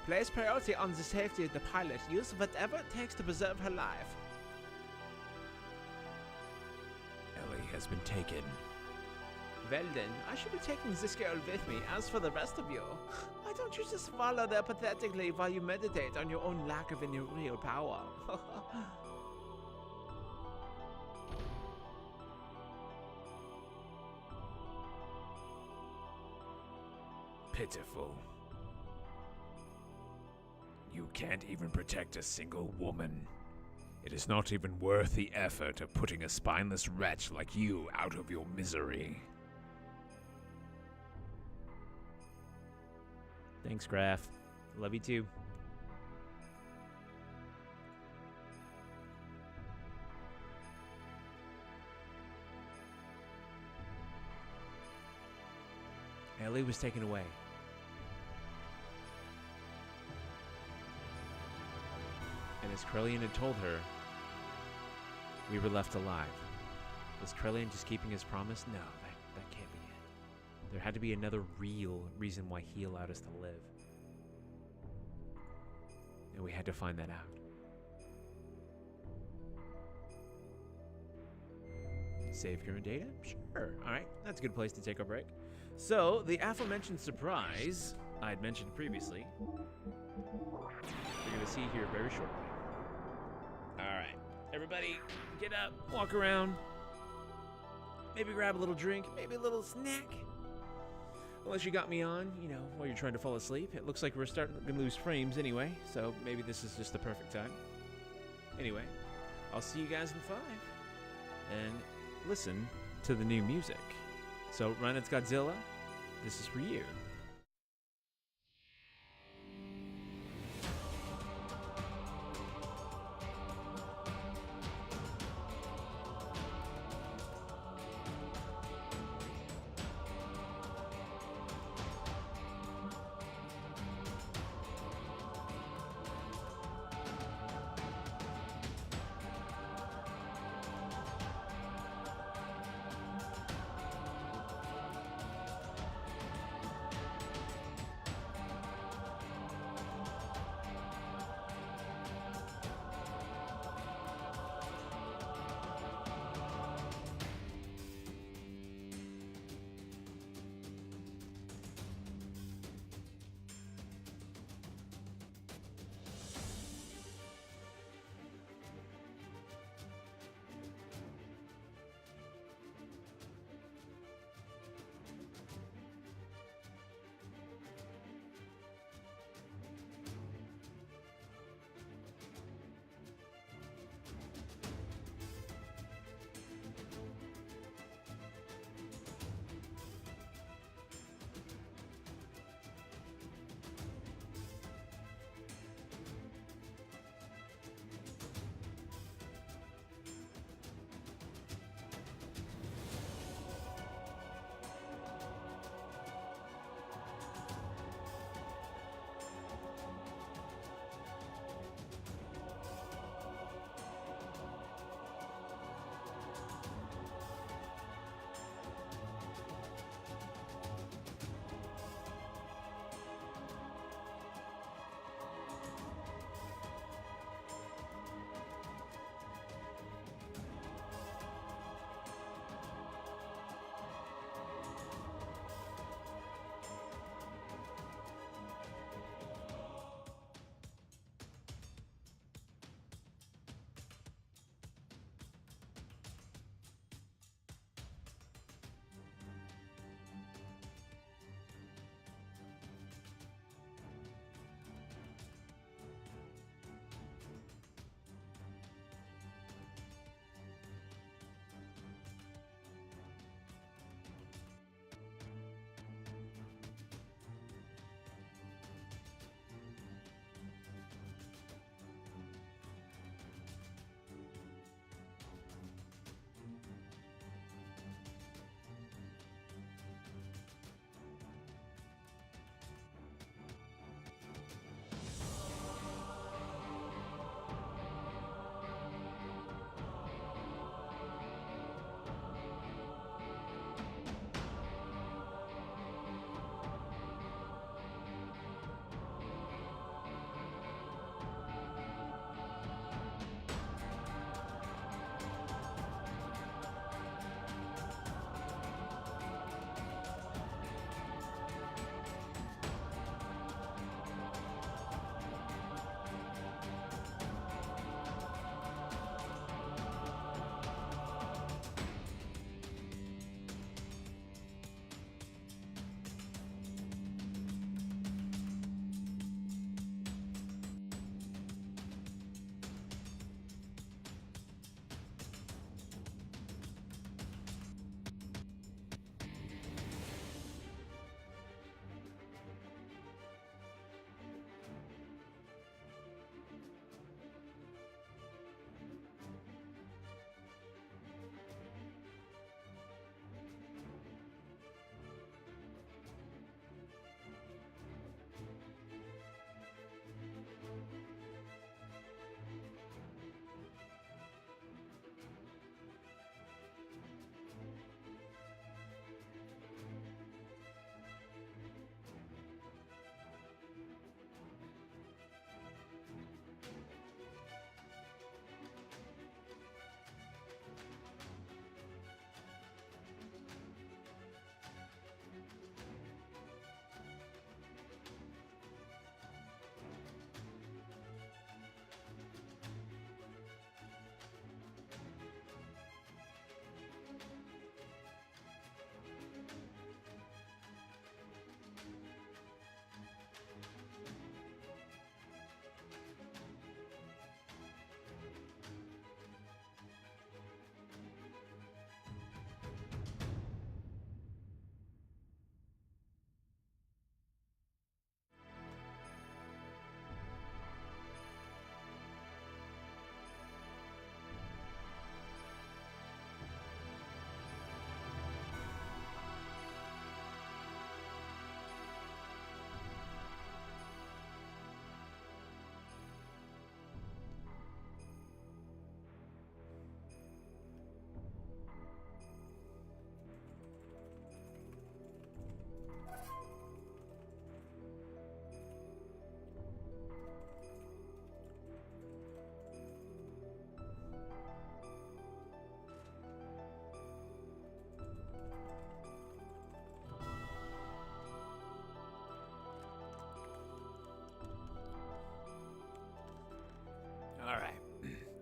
Place priority on the safety of the pilot. Use whatever it takes to preserve her life. Ellie has been taken. Well then, I should be taking this girl with me. As for the rest of you, why don't you just follow there pathetically while you meditate on your own lack of any real power? Pitiful. You can't even protect a single woman. It is not even worth the effort of putting a spineless wretch like you out of your misery. Thanks, Graf. Love you too. Ellie was taken away. And as Krellian had told her, we were left alive. Was Krellian just keeping his promise? No, that can't be it. There had to be another real reason why he allowed us to live. And we had to find that out. Save current data? Sure. Alright, that's a good place to take a break. So, the aforementioned surprise I had mentioned previously, we're going to see here very shortly. Alright, everybody get up, walk around, maybe grab a little drink, maybe a little snack. Unless you got me on, you know, while you're trying to fall asleep. It looks like we're starting to lose frames anyway, so maybe this is just the perfect time. Anyway, I'll see you guys in 5. And listen to the new music. So, Run It's Godzilla, this is for you.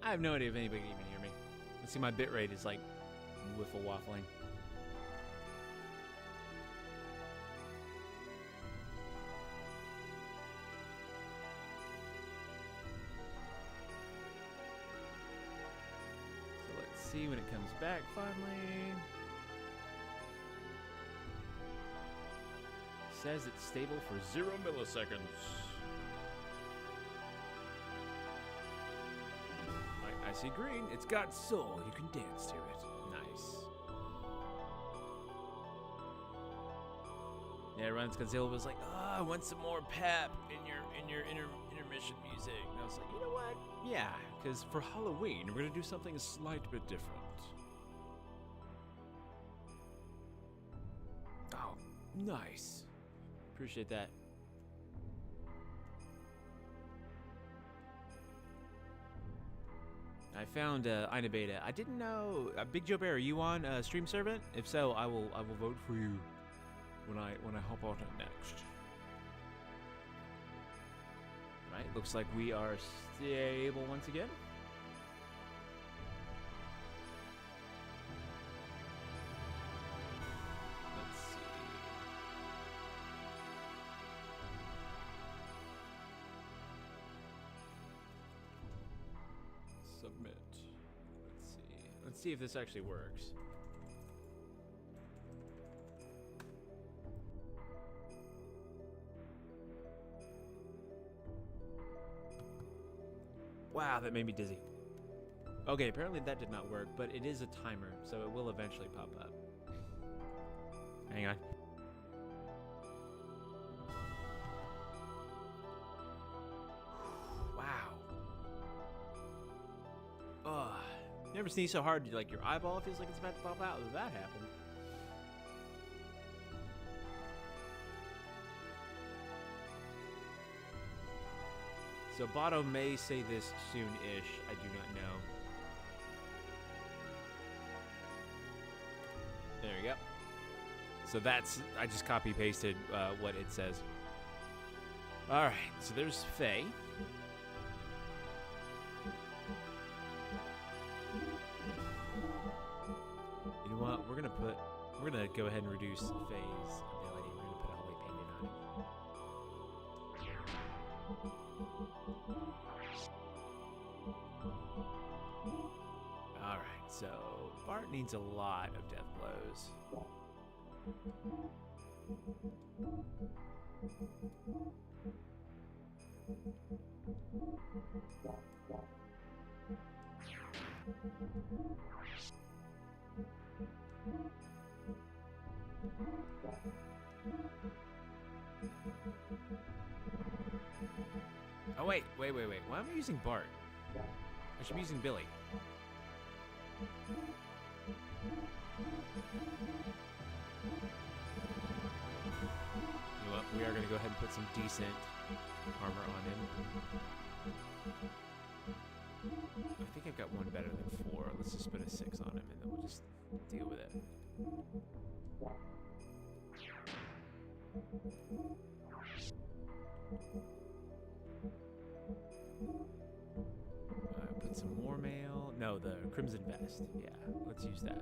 I have no idea if anybody can even hear me. Let's see, my bitrate is like wiffle waffling. So let's see when it comes back finally. Says it's stable for 0 milliseconds. I see green. It's got soul. You can dance to it. Nice. Yeah, Runs Godzilla was like, "Oh, I want some more pep in your intermission music." And I was like, you know what? Yeah, because for Halloween we're gonna do something a slight bit different. Oh, nice. Appreciate that. I found Ina Beta. I didn't know. Big Joe Bear, are you on Stream Servant? If so, I will vote for you when I hop on it next. Right. Looks like we are stable once again. Let's see. Submit. Let's see. Let's see if this actually works. Wow, that made me dizzy. Okay, apparently that did not work, but it is a timer, so it will eventually pop up. Hang on. Wow. Ugh. Never sneeze so hard, like your eyeball feels like it's about to pop out. Did that happen? So Botto may say this soon-ish. I do not know. There you go. So that's, I just copy-pasted what it says. All right, so there's Faye. You know what? We're gonna go ahead and reduce Faye's ability. We're gonna put Hallway Painted on it. Alright, so Bart needs a lot of death blows. Oh, wait. Why am I using Bart? I should be using Billy. You know what? We are going to go ahead and put some decent armor on him. I think I've got one better than 4. Let's just put a 6 on him, and then we'll just deal with it. Put some more mail. No, the Crimson Vest. Yeah, let's use that.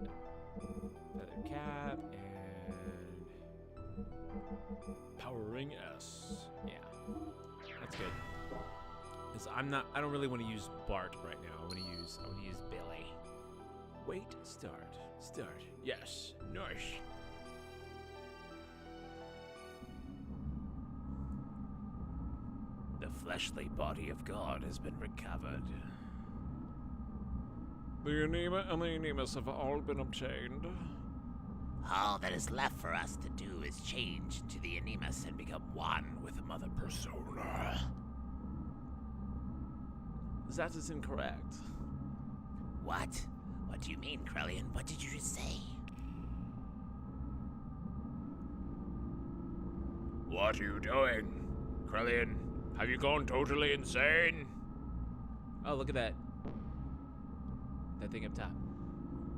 Feather cap and Power Ring S. Yeah, that's good. Because I don't really want to use Bart right now. I want to use Billy. Wait, start. Yes, nice. The fleshly body of God has been recovered. The Anema and the Anemas have all been obtained. All that is left for us to do is change into the Anemas and become one with the Mother Persona. That is incorrect. What? What do you mean, Krellian? What did you just say? What are you doing? Krellian, have you gone totally insane? Oh, look at that. That thing up top.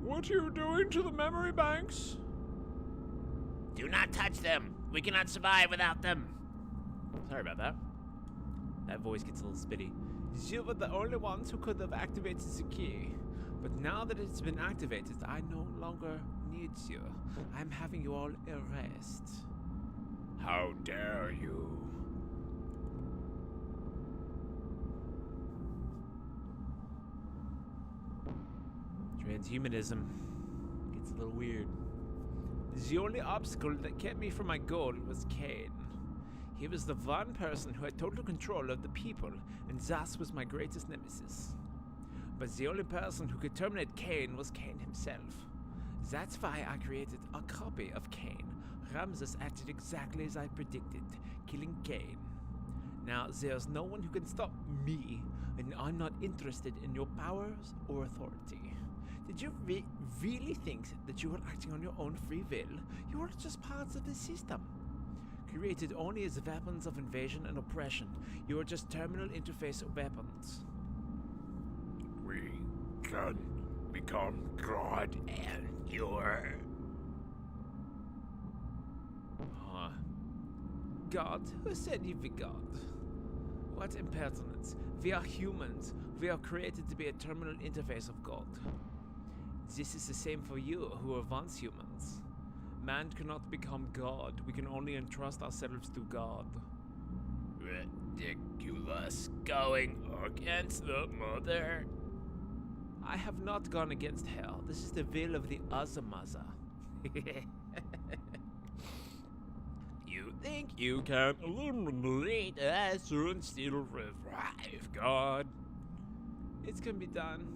What are you doing to the memory banks? Do not touch them. We cannot survive without them. Sorry about that. That voice gets a little spitty. You were the only ones who could have activated the key. But now that it's been activated, I no longer need you. I'm having you all erased. How dare you? Transhumanism gets a little weird. The only obstacle that kept me from my goal was Cain. He was the one person who had total control of the people, and thus was my greatest nemesis. But the only person who could terminate Cain was Cain himself. That's why I created a copy of Cain. Ramses acted exactly as I predicted, killing Cain. Now, there's no one who can stop me, and I'm not interested in your powers or authority. Did you really think that you were acting on your own free will? You were just parts of the system. Created only as weapons of invasion and oppression, you are just terminal interface weapons. We can become God and you're... Huh. God? Who said you be God? What impertinence. We are humans. We are created to be a terminal interface of God. This is the same for you, who were once humans. Man cannot become God. We can only entrust ourselves to God. Ridiculous. Going against the mother. I have not gone against hell. This is the will of the Azamaza. You think you can eliminate us and still revive God? It can be done.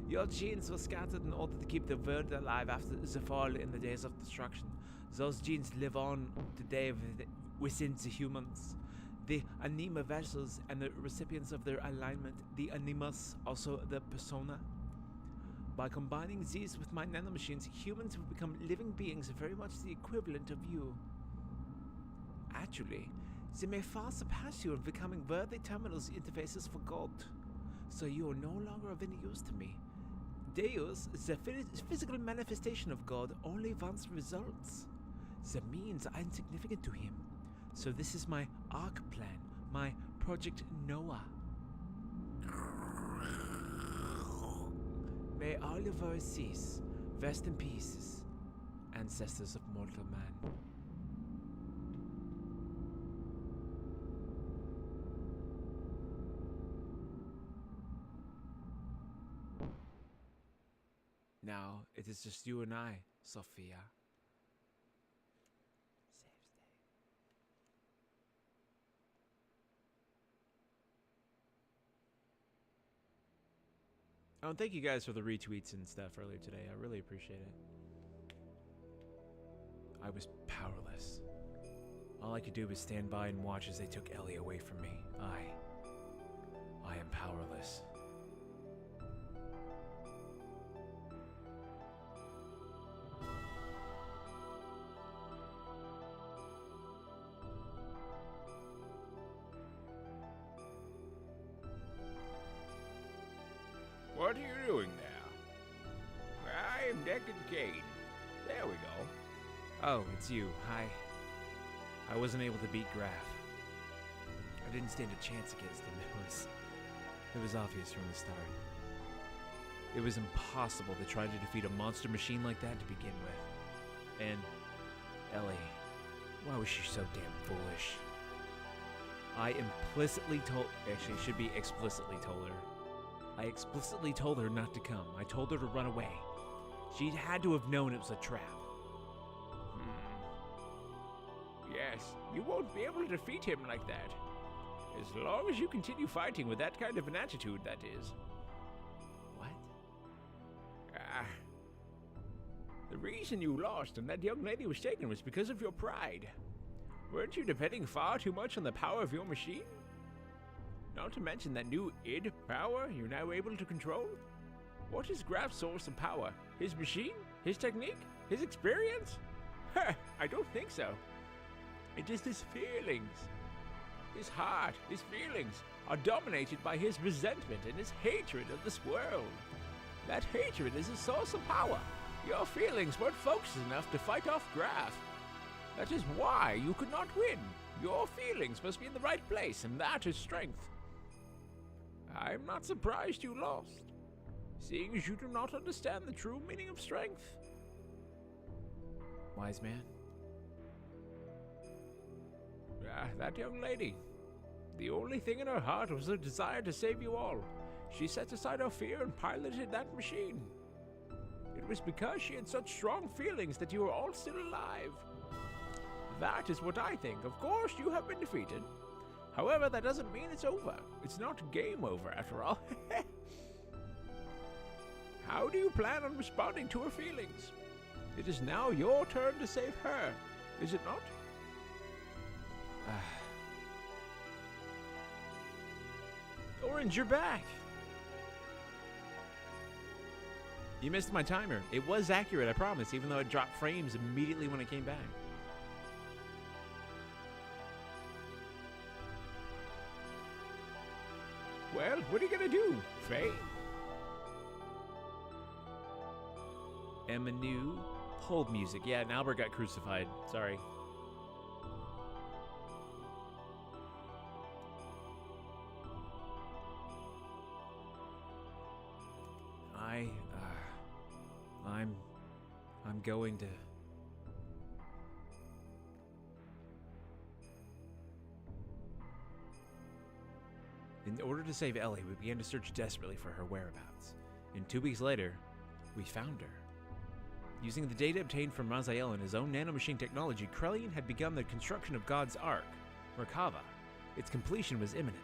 Your genes were scattered in order to keep the world alive after the fall in the days of destruction. Those genes live on today within the humans. The anima vessels and the recipients of their alignment, the animus, also the persona. By combining these with my nanomachines, humans will become living beings very much the equivalent of you. Actually, they may far surpass you in becoming worthy terminals interfaces for God. So you are no longer of any use to me. Deus, the physical manifestation of God, only wants results. The means are insignificant to him. So this is my Ark plan, my Project Noah. May all your worries cease. Rest in peace, ancestors of mortal man. Now it is just you and I, Sophia. Save state. Oh, and thank you guys for the retweets and stuff earlier today. I really appreciate it. I was powerless. All I could do was stand by and watch as they took Ellie away from me. I am powerless. What are you doing there? I am Deckard Cain. There we go. Oh, it's you. Hi. I wasn't able to beat Graf. I didn't stand a chance against him. It was obvious from the start. It was impossible to try to defeat a monster machine like that to begin with. And Ellie, why was she so damn foolish? I implicitly told... Actually, it should be explicitly told her. I explicitly told her not to come. I told her to run away. She had to have known it was a trap. Yes, you won't be able to defeat him like that. As long as you continue fighting with that kind of an attitude, that is. What? The reason you lost and that young lady was taken was because of your pride. Weren't you depending far too much on the power of your machine? Not to mention that new id power you're now able to control? What is Graf's source of power? His machine? His technique? His experience? I don't think so. It is his feelings. His heart, his feelings are dominated by his resentment and his hatred of this world. That hatred is his source of power. Your feelings weren't focused enough to fight off Graf. That is why you could not win. Your feelings must be in the right place, and that is strength. I'm not surprised you lost, seeing as you do not understand the true meaning of strength. Wise man. That young lady. The only thing in her heart was a desire to save you all. She set aside her fear and piloted that machine. It was because she had such strong feelings that you were all still alive. That is what I think. Of course, you have been defeated. However, that doesn't mean it's over. It's not game over, after all. How do you plan on responding to her feelings? It is now your turn to save her, is it not? Orange, you're back! You missed my timer. It was accurate, I promise, even though it dropped frames immediately when it came back. Well, what are you gonna do, Faye? Emanu, hold music. Yeah, and Albert got crucified. Sorry. I'm going to... In order to save Ellie, we began to search desperately for her whereabouts. And 2 weeks later, we found her. Using the data obtained from Raziel and his own nanomachine technology, Krellian had begun the construction of God's Ark, Merkava. Its completion was imminent.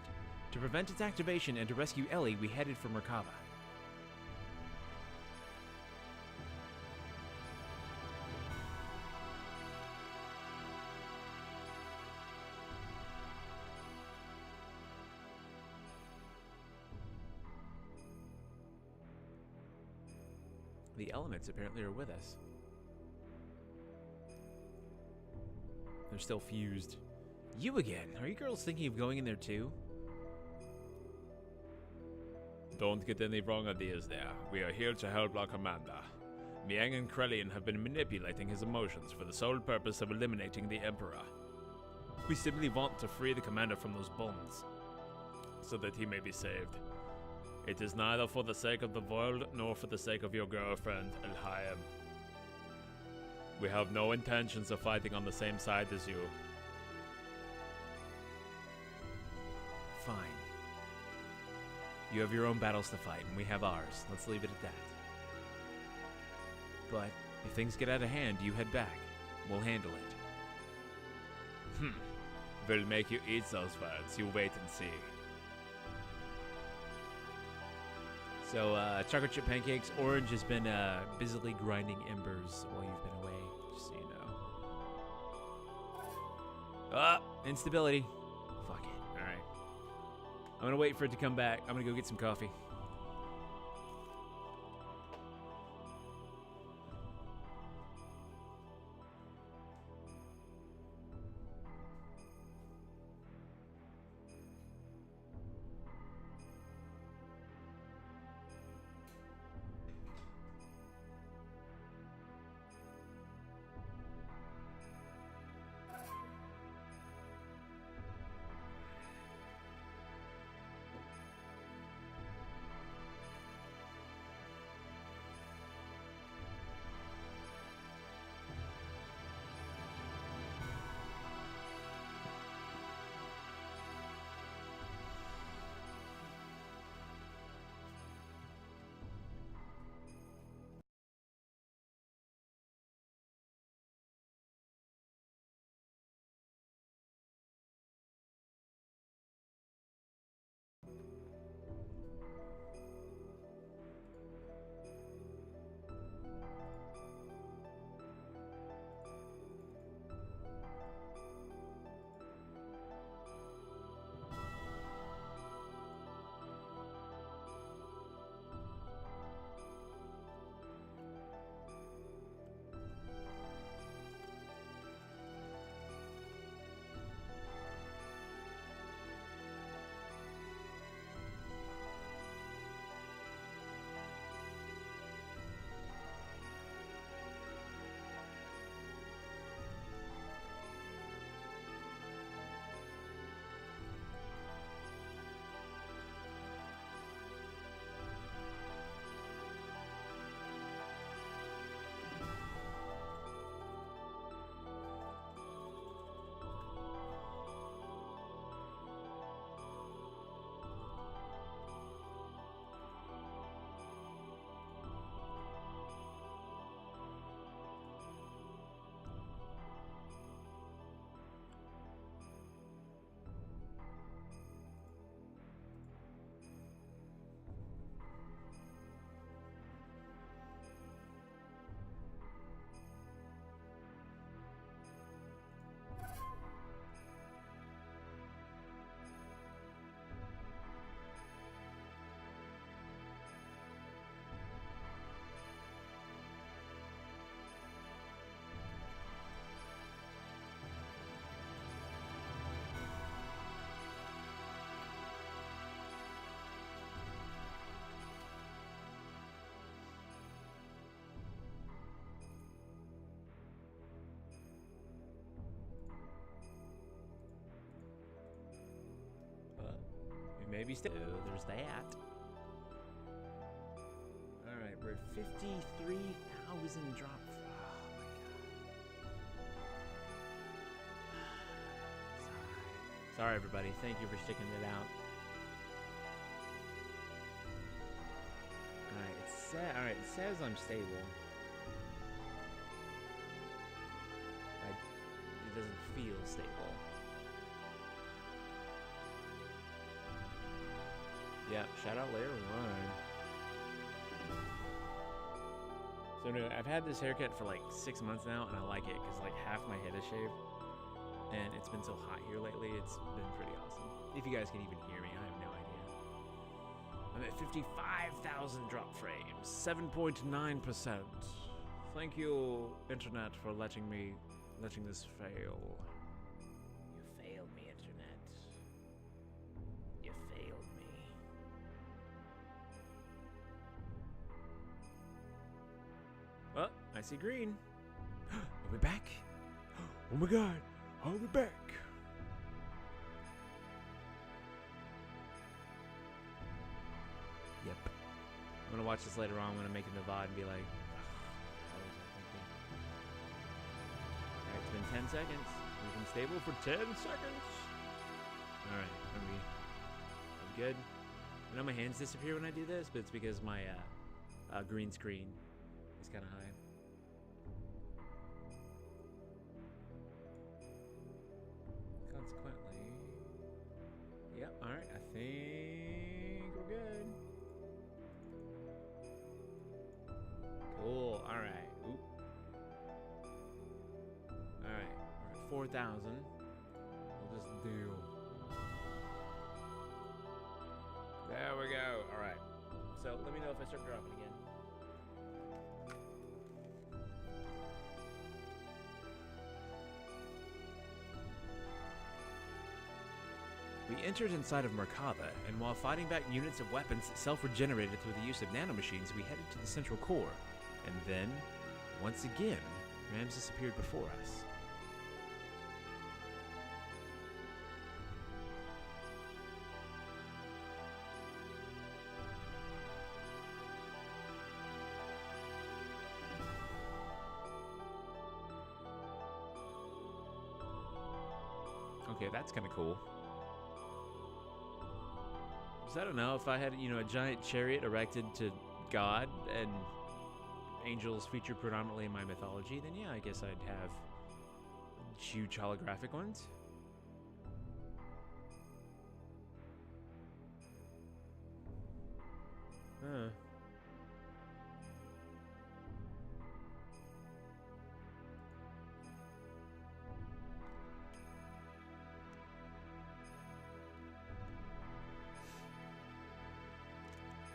To prevent its activation and to rescue Ellie, we headed for Merkava. The elements apparently are with us. They're still fused. You again? Are you girls thinking of going in there too? Don't get any wrong ideas there. We are here to help our commander. Miang and Krellian have been manipulating his emotions for the sole purpose of eliminating the Emperor. We simply want to free the commander from those bonds, so that he may be saved. It is neither for the sake of the world, nor for the sake of your girlfriend, Elhaim. We have no intentions of fighting on the same side as you. Fine. You have your own battles to fight, and we have ours. Let's leave it at that. But if things get out of hand, you head back. We'll handle it. We'll make you eat those words. You wait and see. So, chocolate chip pancakes. Orange has been busily grinding embers while you've been away, just so you know. Ah, instability. Fuck it. Alright. I'm gonna wait for it to come back. I'm gonna go get some coffee. maybe still. There's that. All right, we're at 53,000 drop. Sorry, everybody. Thank you for sticking it out. Alright, it says I'm stable. It doesn't feel stable. Yeah, shout out Layer 1. So anyway, I've had this haircut for like 6 months now, and I like it because like half my head is shaved. And it's been so hot here lately, it's been pretty awesome. If you guys can even hear me, I have no idea. I'm at 55,000 drop frames, 7.9%. Thank you, Internet, for letting this fail. You failed me, Internet. You failed me. Oh, I see green. Are we back? Oh my god. I'll be back. Yep. I'm gonna watch this later on when I'm making the VOD and be like, what was I thinking? Alright, it's been 10 seconds. We've been stable for 10 seconds. Alright, I'm good. I know my hands disappear when I do this, but it's because my green screen is kind of high. Consequently, yep, alright, I think we're good. Cool, alright. Oop. Alright, we're at 4,000. We'll just deal. There we go, alright. So let me know if I start dropping again. We entered inside of Merkava, and while fighting back units of weapons that self-regenerated through the use of nanomachines, we headed to the central core. And then, once again, Ramses appeared before us. Okay, that's kind of cool. I don't know, if I had, a giant chariot erected to God and angels featured predominantly in my mythology, then yeah, I guess I'd have huge holographic ones. Huh.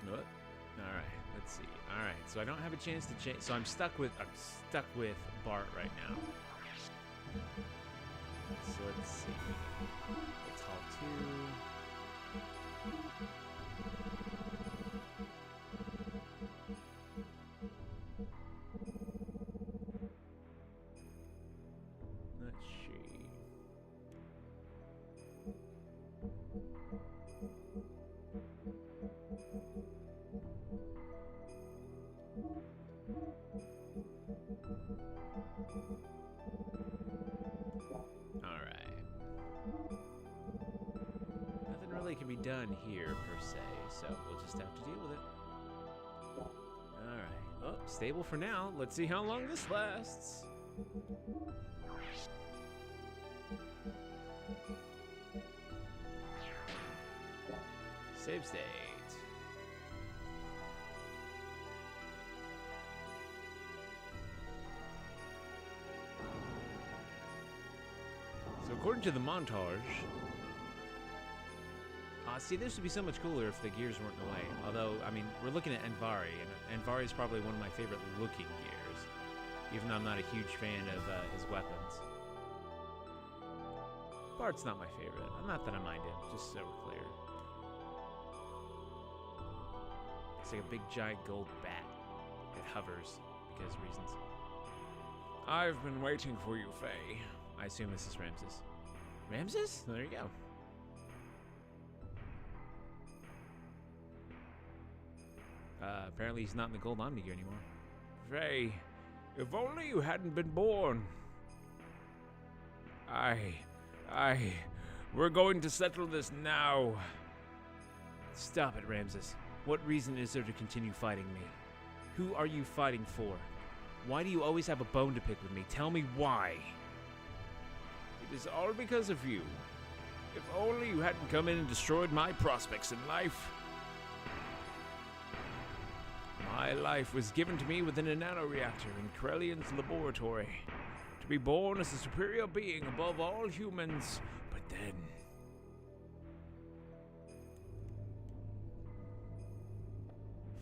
What? Alright, let's see. Alright, so I don't have a chance to change. So I'm stuck with Bart right now. So let's see. Let's haul 2. Let's see. Alright. Nothing really can be done here, per se, so we'll just have to deal with it. Alright. Oh, stable for now. Let's see how long this lasts. Save state. So according to the montage, see, this would be so much cooler if the gears weren't in the way. Although, I mean, we're looking at Andvari, and Andvari is probably one of my favorite looking gears, even though I'm not a huge fan of his weapons. Bart's not my favorite. Not that I mind him, just so we're clear. It's like a big giant gold bat. It hovers because reasons. I've been waiting for you, Faye. I assume this is Ramses. Ramses? There you go. Apparently he's not in the Gold Omni Gear anymore. Faye, if only you hadn't been born. We're going to settle this now. Stop it, Ramses. What reason is there to continue fighting me? Who are you fighting for? Why do you always have a bone to pick with me? Tell me why. It is all because of you. If only you hadn't come in and destroyed my prospects in life. My life was given to me within a nanoreactor in Krellian's laboratory. To be born as a superior being above all humans, but then...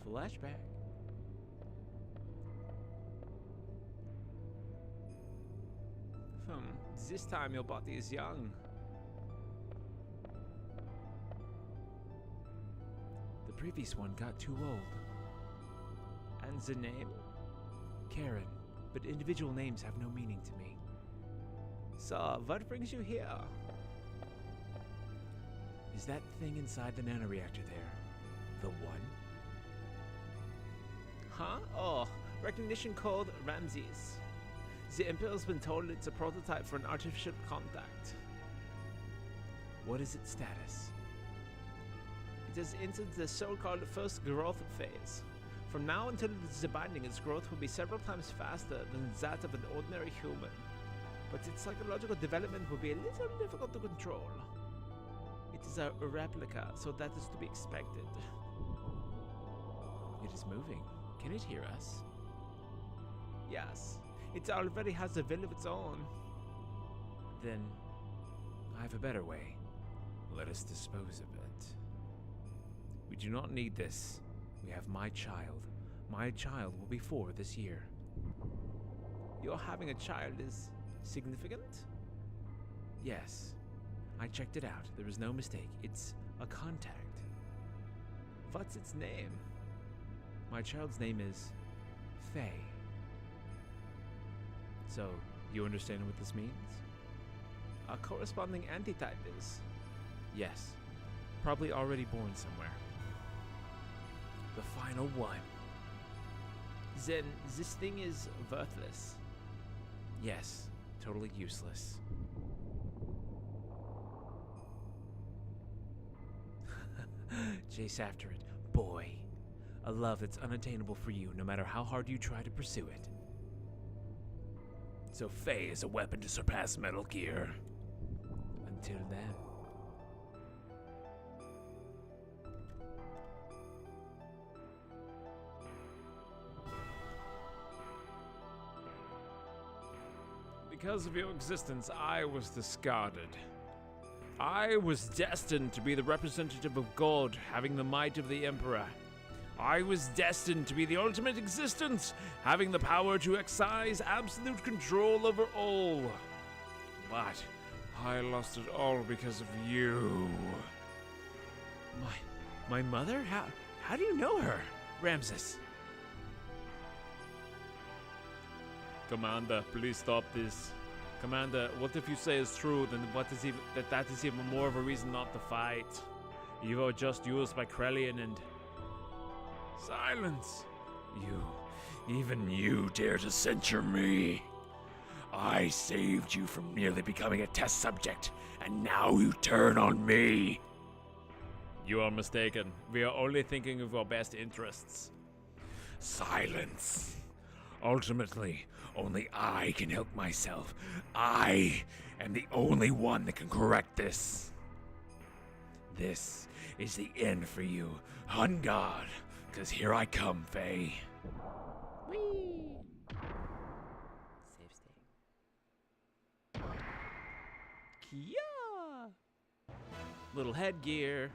Flashback. This time your body is young. The previous one got too old. And the name? Karen, but individual names have no meaning to me. So, what brings you here? Is that thing inside the nanoreactor there the one? Huh? Oh, recognition code Ramses. The Emperor's been told it's a prototype for an artificial contact. What is its status? It has entered the so-called first growth phase. From now until it is binding, its growth will be several times faster than that of an ordinary human. But its psychological development will be a little difficult to control. It is a replica, so that is to be expected. It is moving. Can it hear us? Yes. It already has a will of its own. Then, I have a better way. Let us dispose of it. We do not need this. We have my child. My child will be 4 this year. Your having a child is significant? Yes. I checked it out. There is no mistake. It's a contact. What's its name? My child's name is Faye. So, you understand what this means? A corresponding antitype is? Yes. Probably already born somewhere. The final one. Then, this thing is worthless. Yes, totally useless. Chase after it, boy. A love that's unattainable for you, no matter how hard you try to pursue it. So Faye is a weapon to surpass Metal Gear. Until then. Because of your existence, I was discarded. I was destined to be the representative of God, having the might of the Emperor. I was destined to be the ultimate existence, having the power to exercise absolute control over all. But I lost it all because of you. My mother? How do you know her, Ramses? Commander, please stop this. Commander, what if you say it's true, then that is even more of a reason not to fight. You were just used by Krellian and... Silence! Even you dare to censure me? I saved you from nearly becoming a test subject, and now you turn on me. You are mistaken. We are only thinking of our best interests. Silence. Ultimately, only I can help myself. I am the only one that can correct this. This is the end for you, Hun God, 'cause here I come, Faye. Whee! Save state. Kia! Little headgear.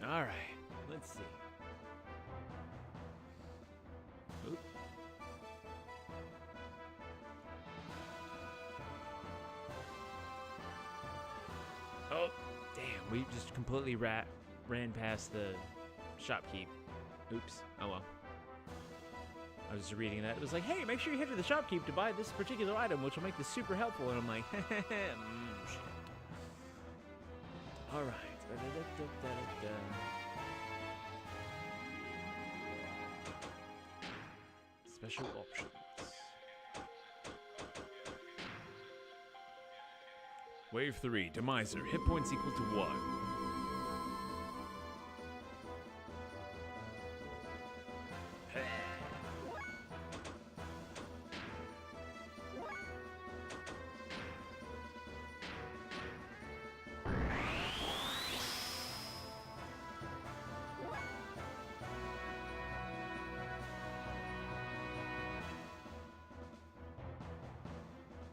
All right, let's see. Oop. Oh, damn, we just completely ran past the shopkeep. Oops, oh well. I was just reading that. It was like, hey, make sure you head to the shopkeep to buy this particular item, which will make this super helpful. And I'm like, shit. All right. Da-da-da-da-da-da. Special options. Wave 3, Demiser. Hit points equal to 1.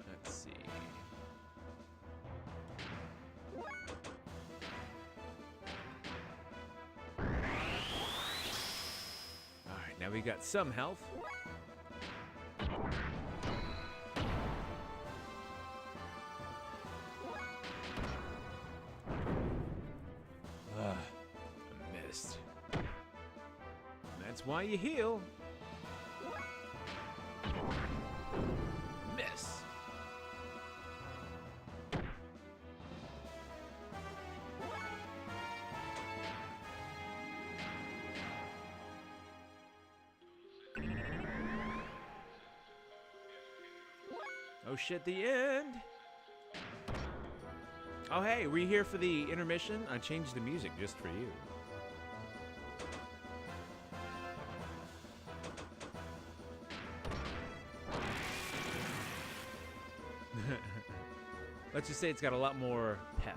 Let's see. Alright, now we got some health. I missed. That's why you heal. Miss. Oh shit, the end. Oh hey, were you here for the intermission? I changed the music just for you. Let's just say it's got a lot more pep.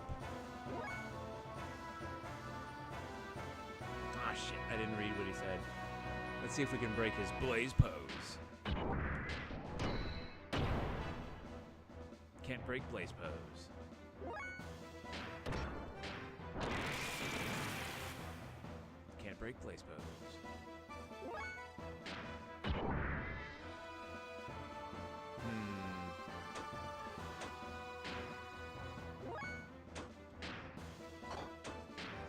Ah shit, I didn't read what he said. Let's see if we can break his blaze pose. Can't break blaze pose. Can't break blaze pose.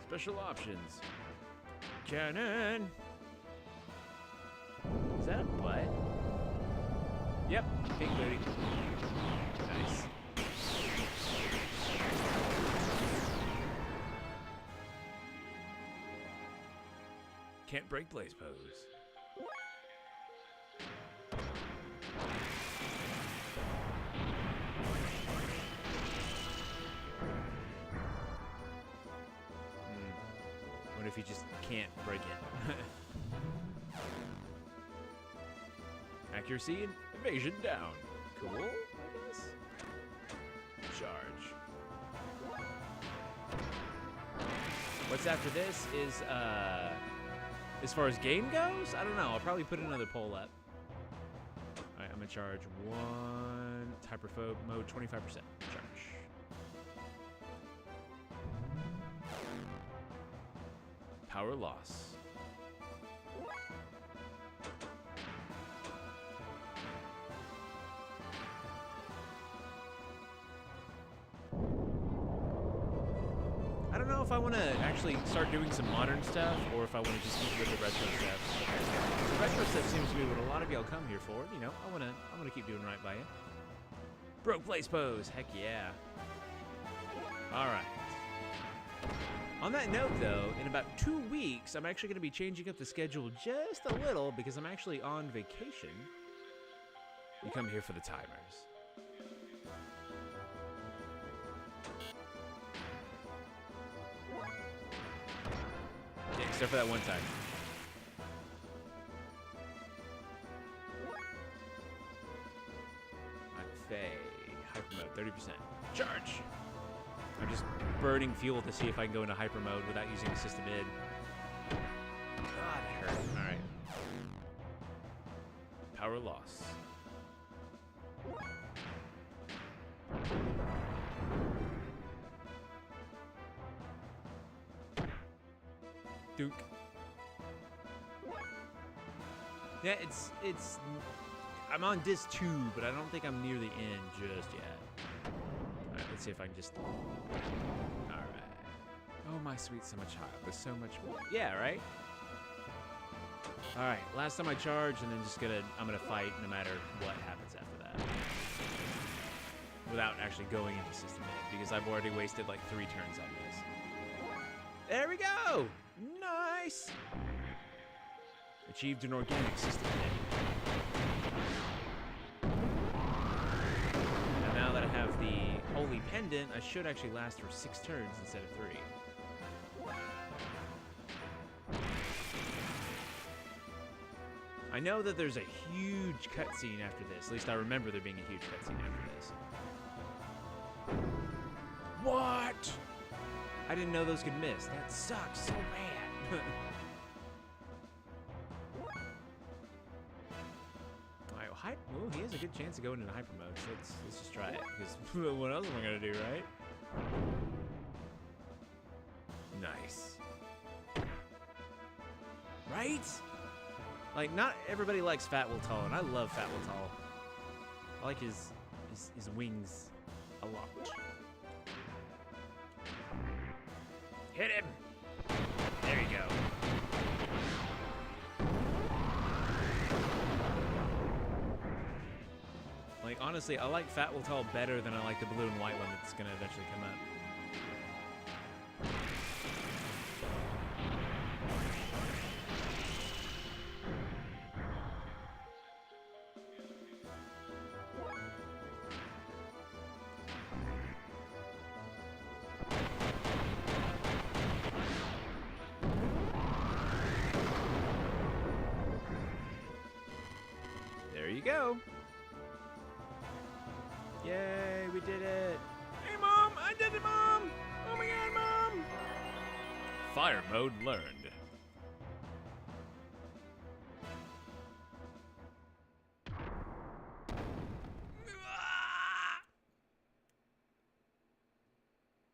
Special options. Cannon. Is that a butt? Yep, pink booty. Nice. Can't break blaze pose. What if you just can't break it? Accuracy and evasion down. Cool, I guess. Charge. What's after this is, as far as game goes, I don't know. I'll probably put another poll up. Alright, I'm gonna charge 1 hyperphobe mode 25%. Charge. Power loss. I don't know if I want to actually start doing some modern stuff or if I want to just keep with the retro stuff. The retro stuff seems to be what a lot of y'all come here for. You know, I want to keep doing right by you. Broke place pose. Heck yeah. All right. On that note, though, in about 2 weeks, I'm actually going to be changing up the schedule just a little because I'm actually on vacation. You come here for the timers. Yeah, except for that one time. Faye, hyper mode, 30%. Charge! I'm just burning fuel to see if I can go into hyper mode without using the system id. God, it hurt. Alright. Power loss. Duke. Yeah, it's I'm on disc 2, but I don't think I'm near the end just yet. Alright, let's see if I can just... Alright. Oh, my sweet summer child. There's so much more. Yeah, right? Alright, last time I charge, and then I'm gonna fight no matter what happens after that. without actually going into system edit because I've already wasted like 3 turns on this. There we go! Nice! Achieved an organic system edit. And now that I have the Holy Pendant, I should actually last for 6 turns instead of 3. I know that there's a huge cutscene after this. At least I remember there being a huge cutscene after this. What? I didn't know those could miss. That sucks so bad. Alright, well, he has a good chance of going into hyper mode, so let's just try it. Because what else am I gonna do, right? Nice. Right? Like, not everybody likes Fat Weltall, and I love Fat Weltall. I like his wings a lot. Hit him! There you go. Like, honestly, I like Fat Weltall better than I like the blue and white one that's gonna eventually come up. There you go. Yay, we did it. Hey, Mom, I did it, Mom. Oh my God, Mom. Fire mode learned.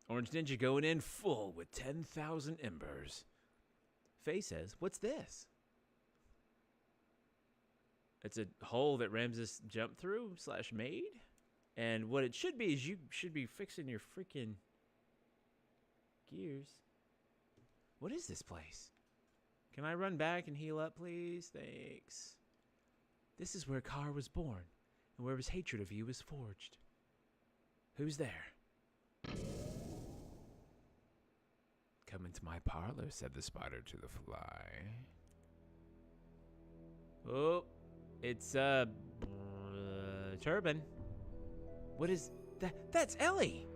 Orange Ninja going in full with 10,000 embers. Faye says, what's this? It's a hole that Ramses jumped through / made. And what it should be is you should be fixing your freaking gears. What is this place? Can I run back and heal up, please? Thanks. This is where Kar was born, and where his hatred of you was forged. Who's there? Come into my parlor, said the spider to the fly. Oh, it's Turban. What is that? That's Ellie.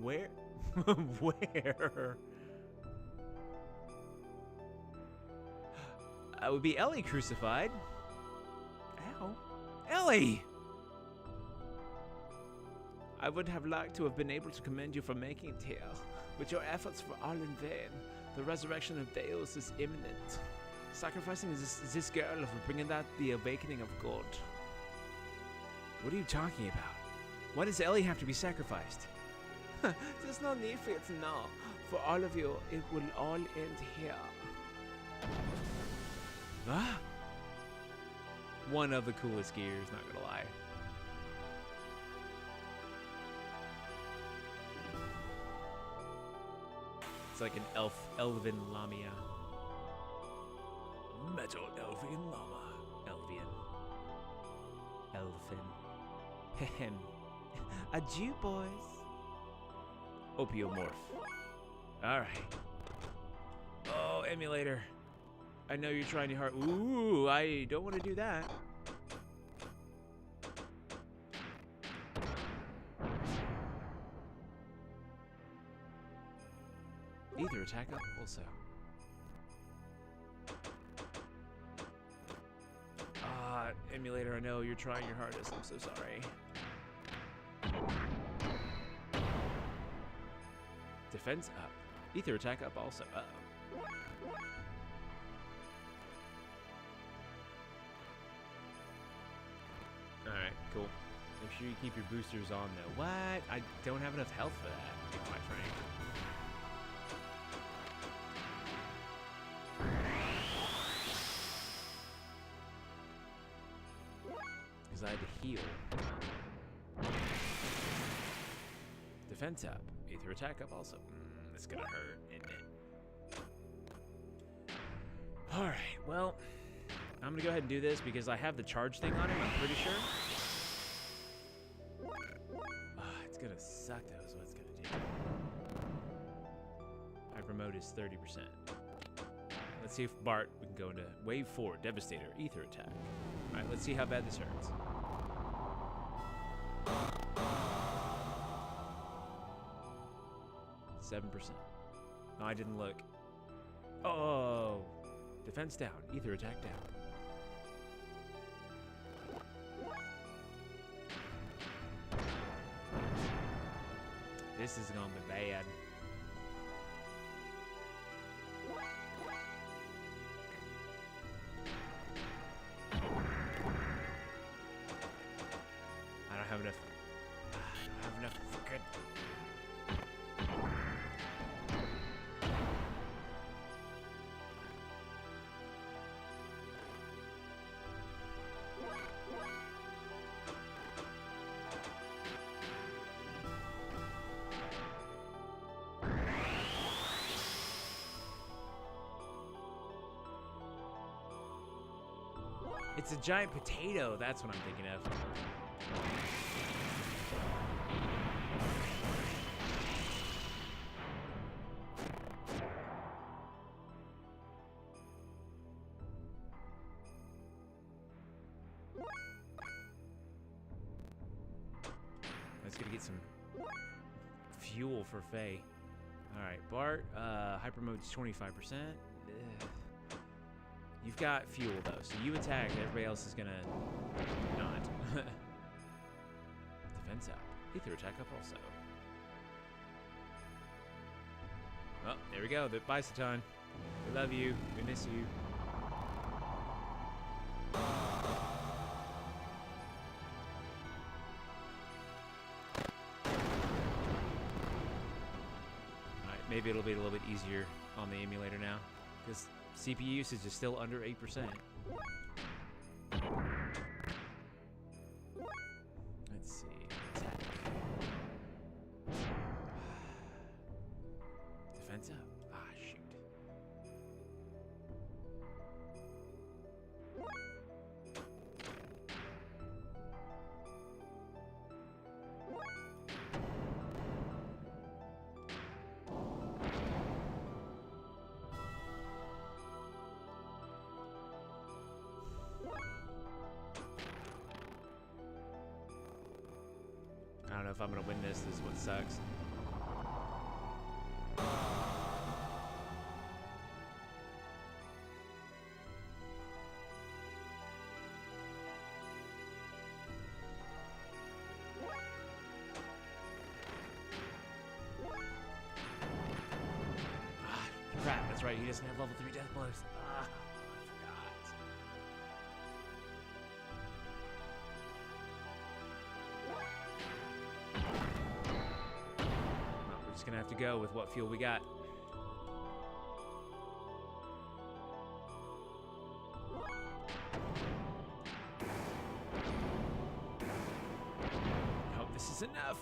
Where? Where? I would be Ellie crucified. Ow. Ellie! I would have liked to have been able to commend you for making it here, but your efforts were all in vain. The resurrection of Deus is imminent. Sacrificing this girl for bringing about the awakening of God. What are you talking about? Why does Ellie have to be sacrificed? There's no need for you to know. For all of you, it will all end here. Ah? One of the coolest gears, not gonna lie. It's like an elven lamia. Metal elven llama. Elfin. Hem. Adieu, boys. Opiomorph. Alright. Oh, emulator. I know you're trying your hard. Ooh, I don't want to do that. Ether attack up also. Emulator, I know you're trying your hardest. I'm so sorry. Defense up. Ether attack up also. Uh-oh. Alright, cool. Make sure you keep your boosters on though. What? I don't have enough health for that, to be quite frank. I had to heal. Defense up. Ether attack up also. That's gonna hurt, isn't it? Alright, well, I'm gonna go ahead and do this because I have the charge thing on him, I'm pretty sure. is 30%. Let's see if Bart, we can go into Wave 4, Devastator, Ether Attack. Alright, let's see how bad this hurts. %. No, I didn't look. Oh! Defense down, Ether Attack down. This is gonna be bad. I don't have enough. I don't have enough for good. It's a giant potato. That's what I'm thinking of. Let's get some fuel for Faye. All right, Bart. Hyper mode's 25%. You've got fuel though, so you attack. Everybody else is gonna not. Defense up. Ether attack up also. Oh, there we go. The Biceton. We love you. We miss you. Alright, maybe it'll be a little bit easier on the emulator now, because CPU usage is still under 8%. Let's see. Attack. Defense up. Ah, shoot. I don't know if I'm gonna win this. This is what sucks. Ah, crap, that's right. He doesn't have level 3 death blows. Ah, I forgot. Well, we're just gonna have to go with what fuel we got. Hope this is enough.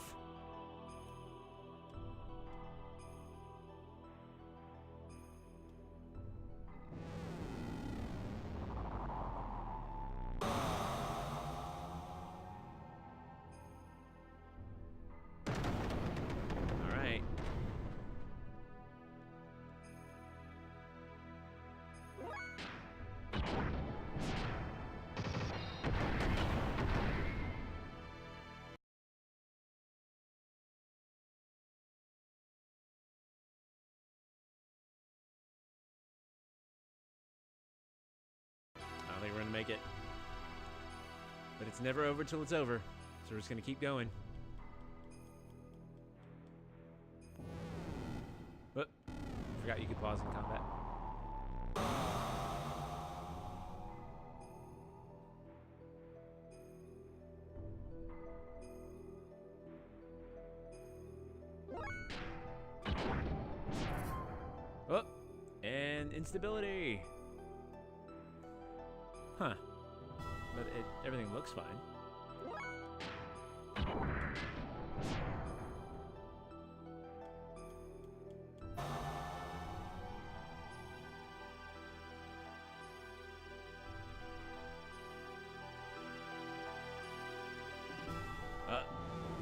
All right. I don't think we're gonna make it. But it's never over till it's over. So we're just gonna keep going. Oh, forgot you could pause in combat. Oh, and instability. Huh. But everything looks fine.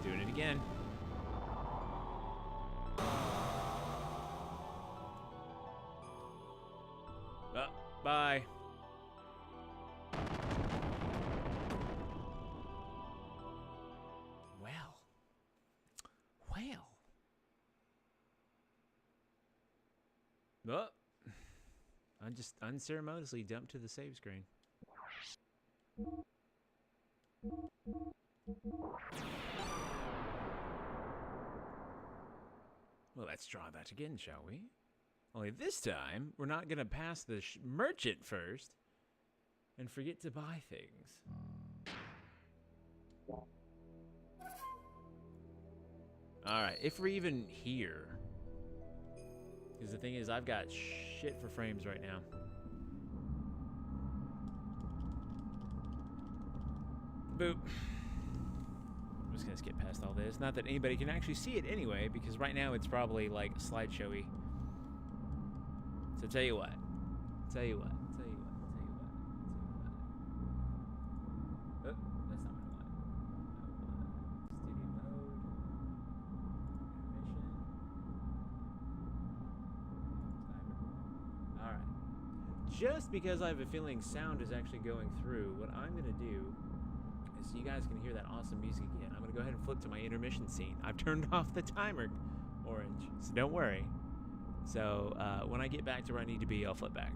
Doing it again. Bye. Well. I just unceremoniously dumped to the save screen. Well, let's try that again, shall we? Only this time, we're not going to pass the merchant first and forget to buy things. Alright, if we're even here. Because the thing is, I've got shit for frames right now. Boop. I'm just gonna skip past all this. Not that anybody can actually see it anyway, because right now it's probably like slideshowy. So tell you what. Oh, that's not what I want. Studio mode. Intermission. Alright. Just because I have a feeling sound is actually going through, what I'm gonna do is, so you guys can hear that awesome music again, I'm gonna go ahead and flip to my intermission scene. I've turned off the timer orange, so don't worry. So when I get back to where I need to be, I'll flip back.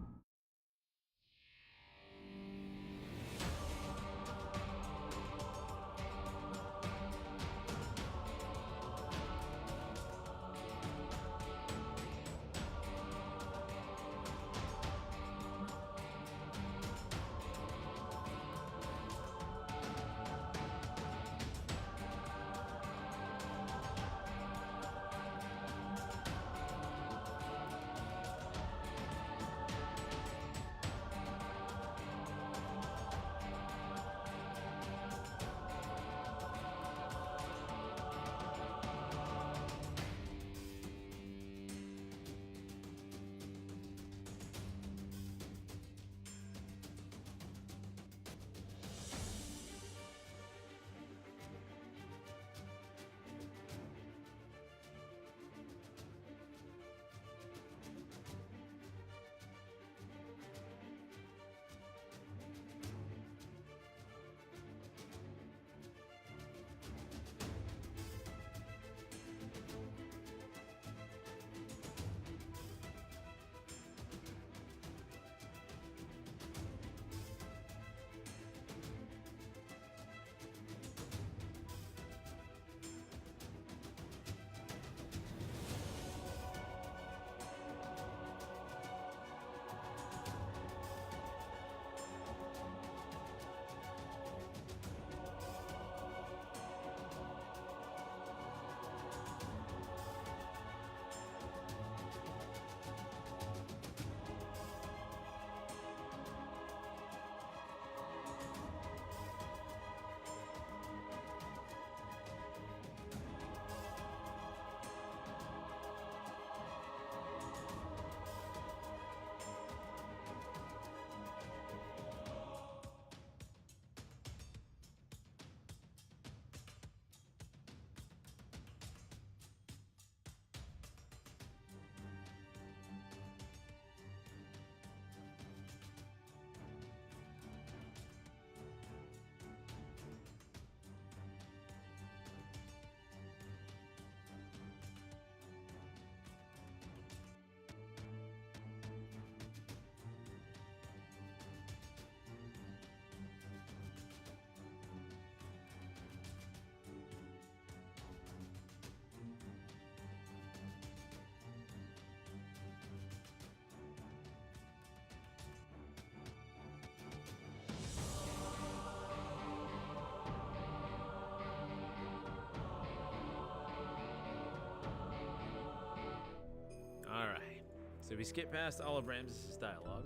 So we skip past all of Ramses' dialogue.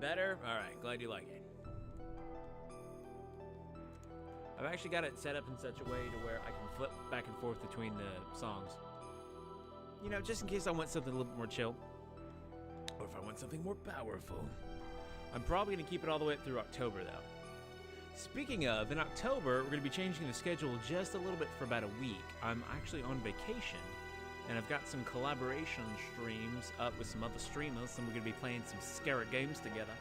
Better? Alright, glad you like it. I've actually got it set up in such a way to where I can flip back and forth between the songs. You know, just in case I want something a little bit more chill. Or if I want something more powerful. I'm probably going to keep it all the way through October, though. Speaking of, in October, we're going to be changing the schedule just a little bit for about a week. I'm actually on vacation And I've got some collaboration streams up with some other streamers, and we're going to be playing some Scarlet games together.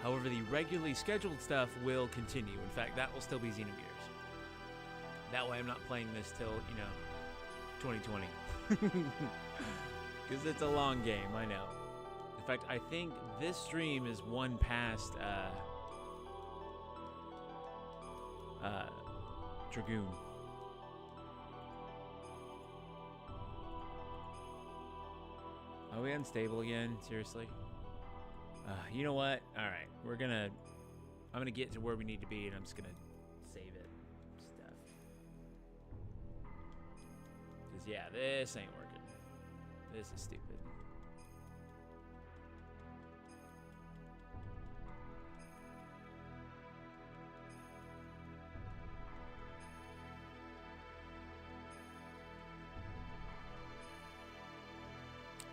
However, the regularly scheduled stuff will continue. In fact, that will still be XenoGears. That way I'm not playing this till, 2020. Because it's a long game, I know. In fact, I think this stream is one past Dragoon. Are we unstable again? Seriously? You know what? Alright, I'm gonna get to where we need to be, and I'm just gonna save it. Stuff. Because, yeah, this ain't working. This is stupid.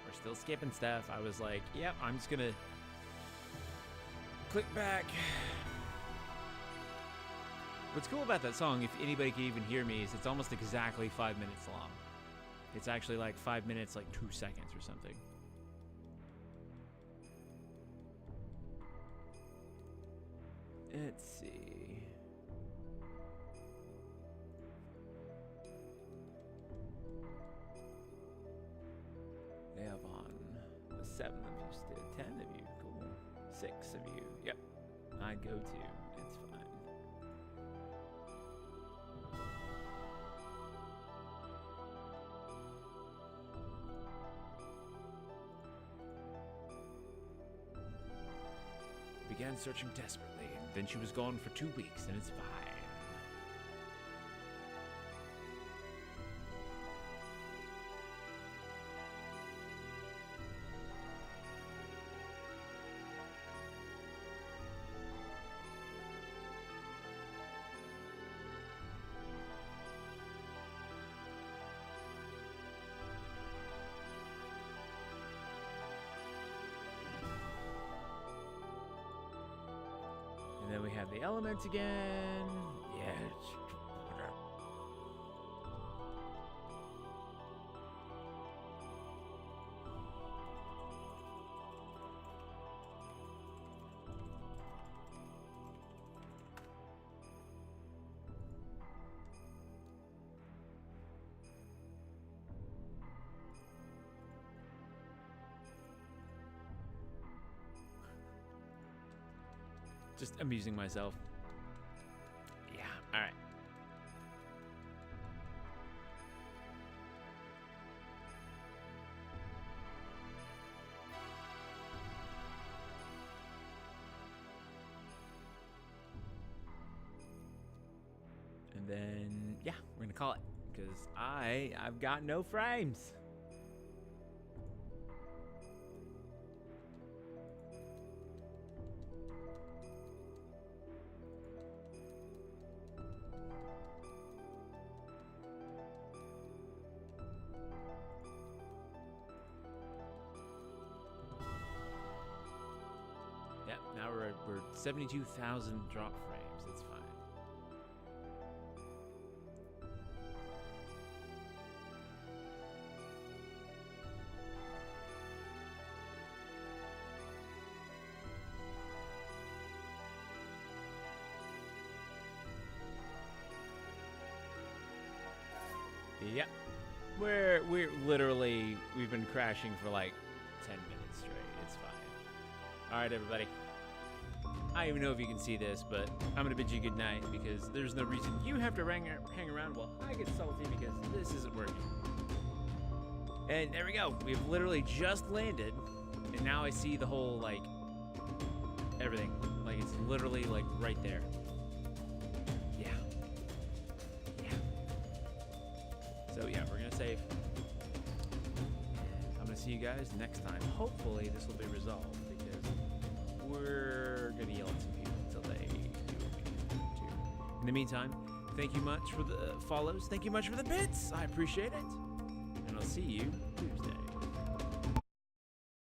We're still skipping stuff. I was like, yep, I'm just gonna click back. What's cool about that song, if anybody can even hear me, is it's almost exactly 5 minutes long. It's actually like 5 minutes, like 2 seconds or something. Let's see. They have on the 7 of you still, 10 of you, cool. 6 of you, yep. I'd go too, it's fine. Began searching desperately, and then she was gone for 2 weeks, and it's fine. And then we have the elements again. Yeah. Just amusing myself. Yeah, alright. And then, yeah, we're gonna call it. Because I've got no frames. Now we're 72,000 drop frames. It's fine. Yep. We're literally, we've been crashing for like 10 minutes straight. It's fine. All right, everybody. I don't even know if you can see this, but I'm going to bid you good night because there's no reason you have to hang around while I get salty because this isn't working. And there we go. We've literally just landed, and now I see the whole, like, everything. Like, it's literally, like, right there. Yeah. Yeah. So, yeah, we're going to save. I'm going to see you guys next time. Hopefully, this will be resolved because we're going to yell at some people until they do what we need them to. In the meantime, thank you much for the follows. Thank you much for the bits. I appreciate it. And I'll see you Tuesday.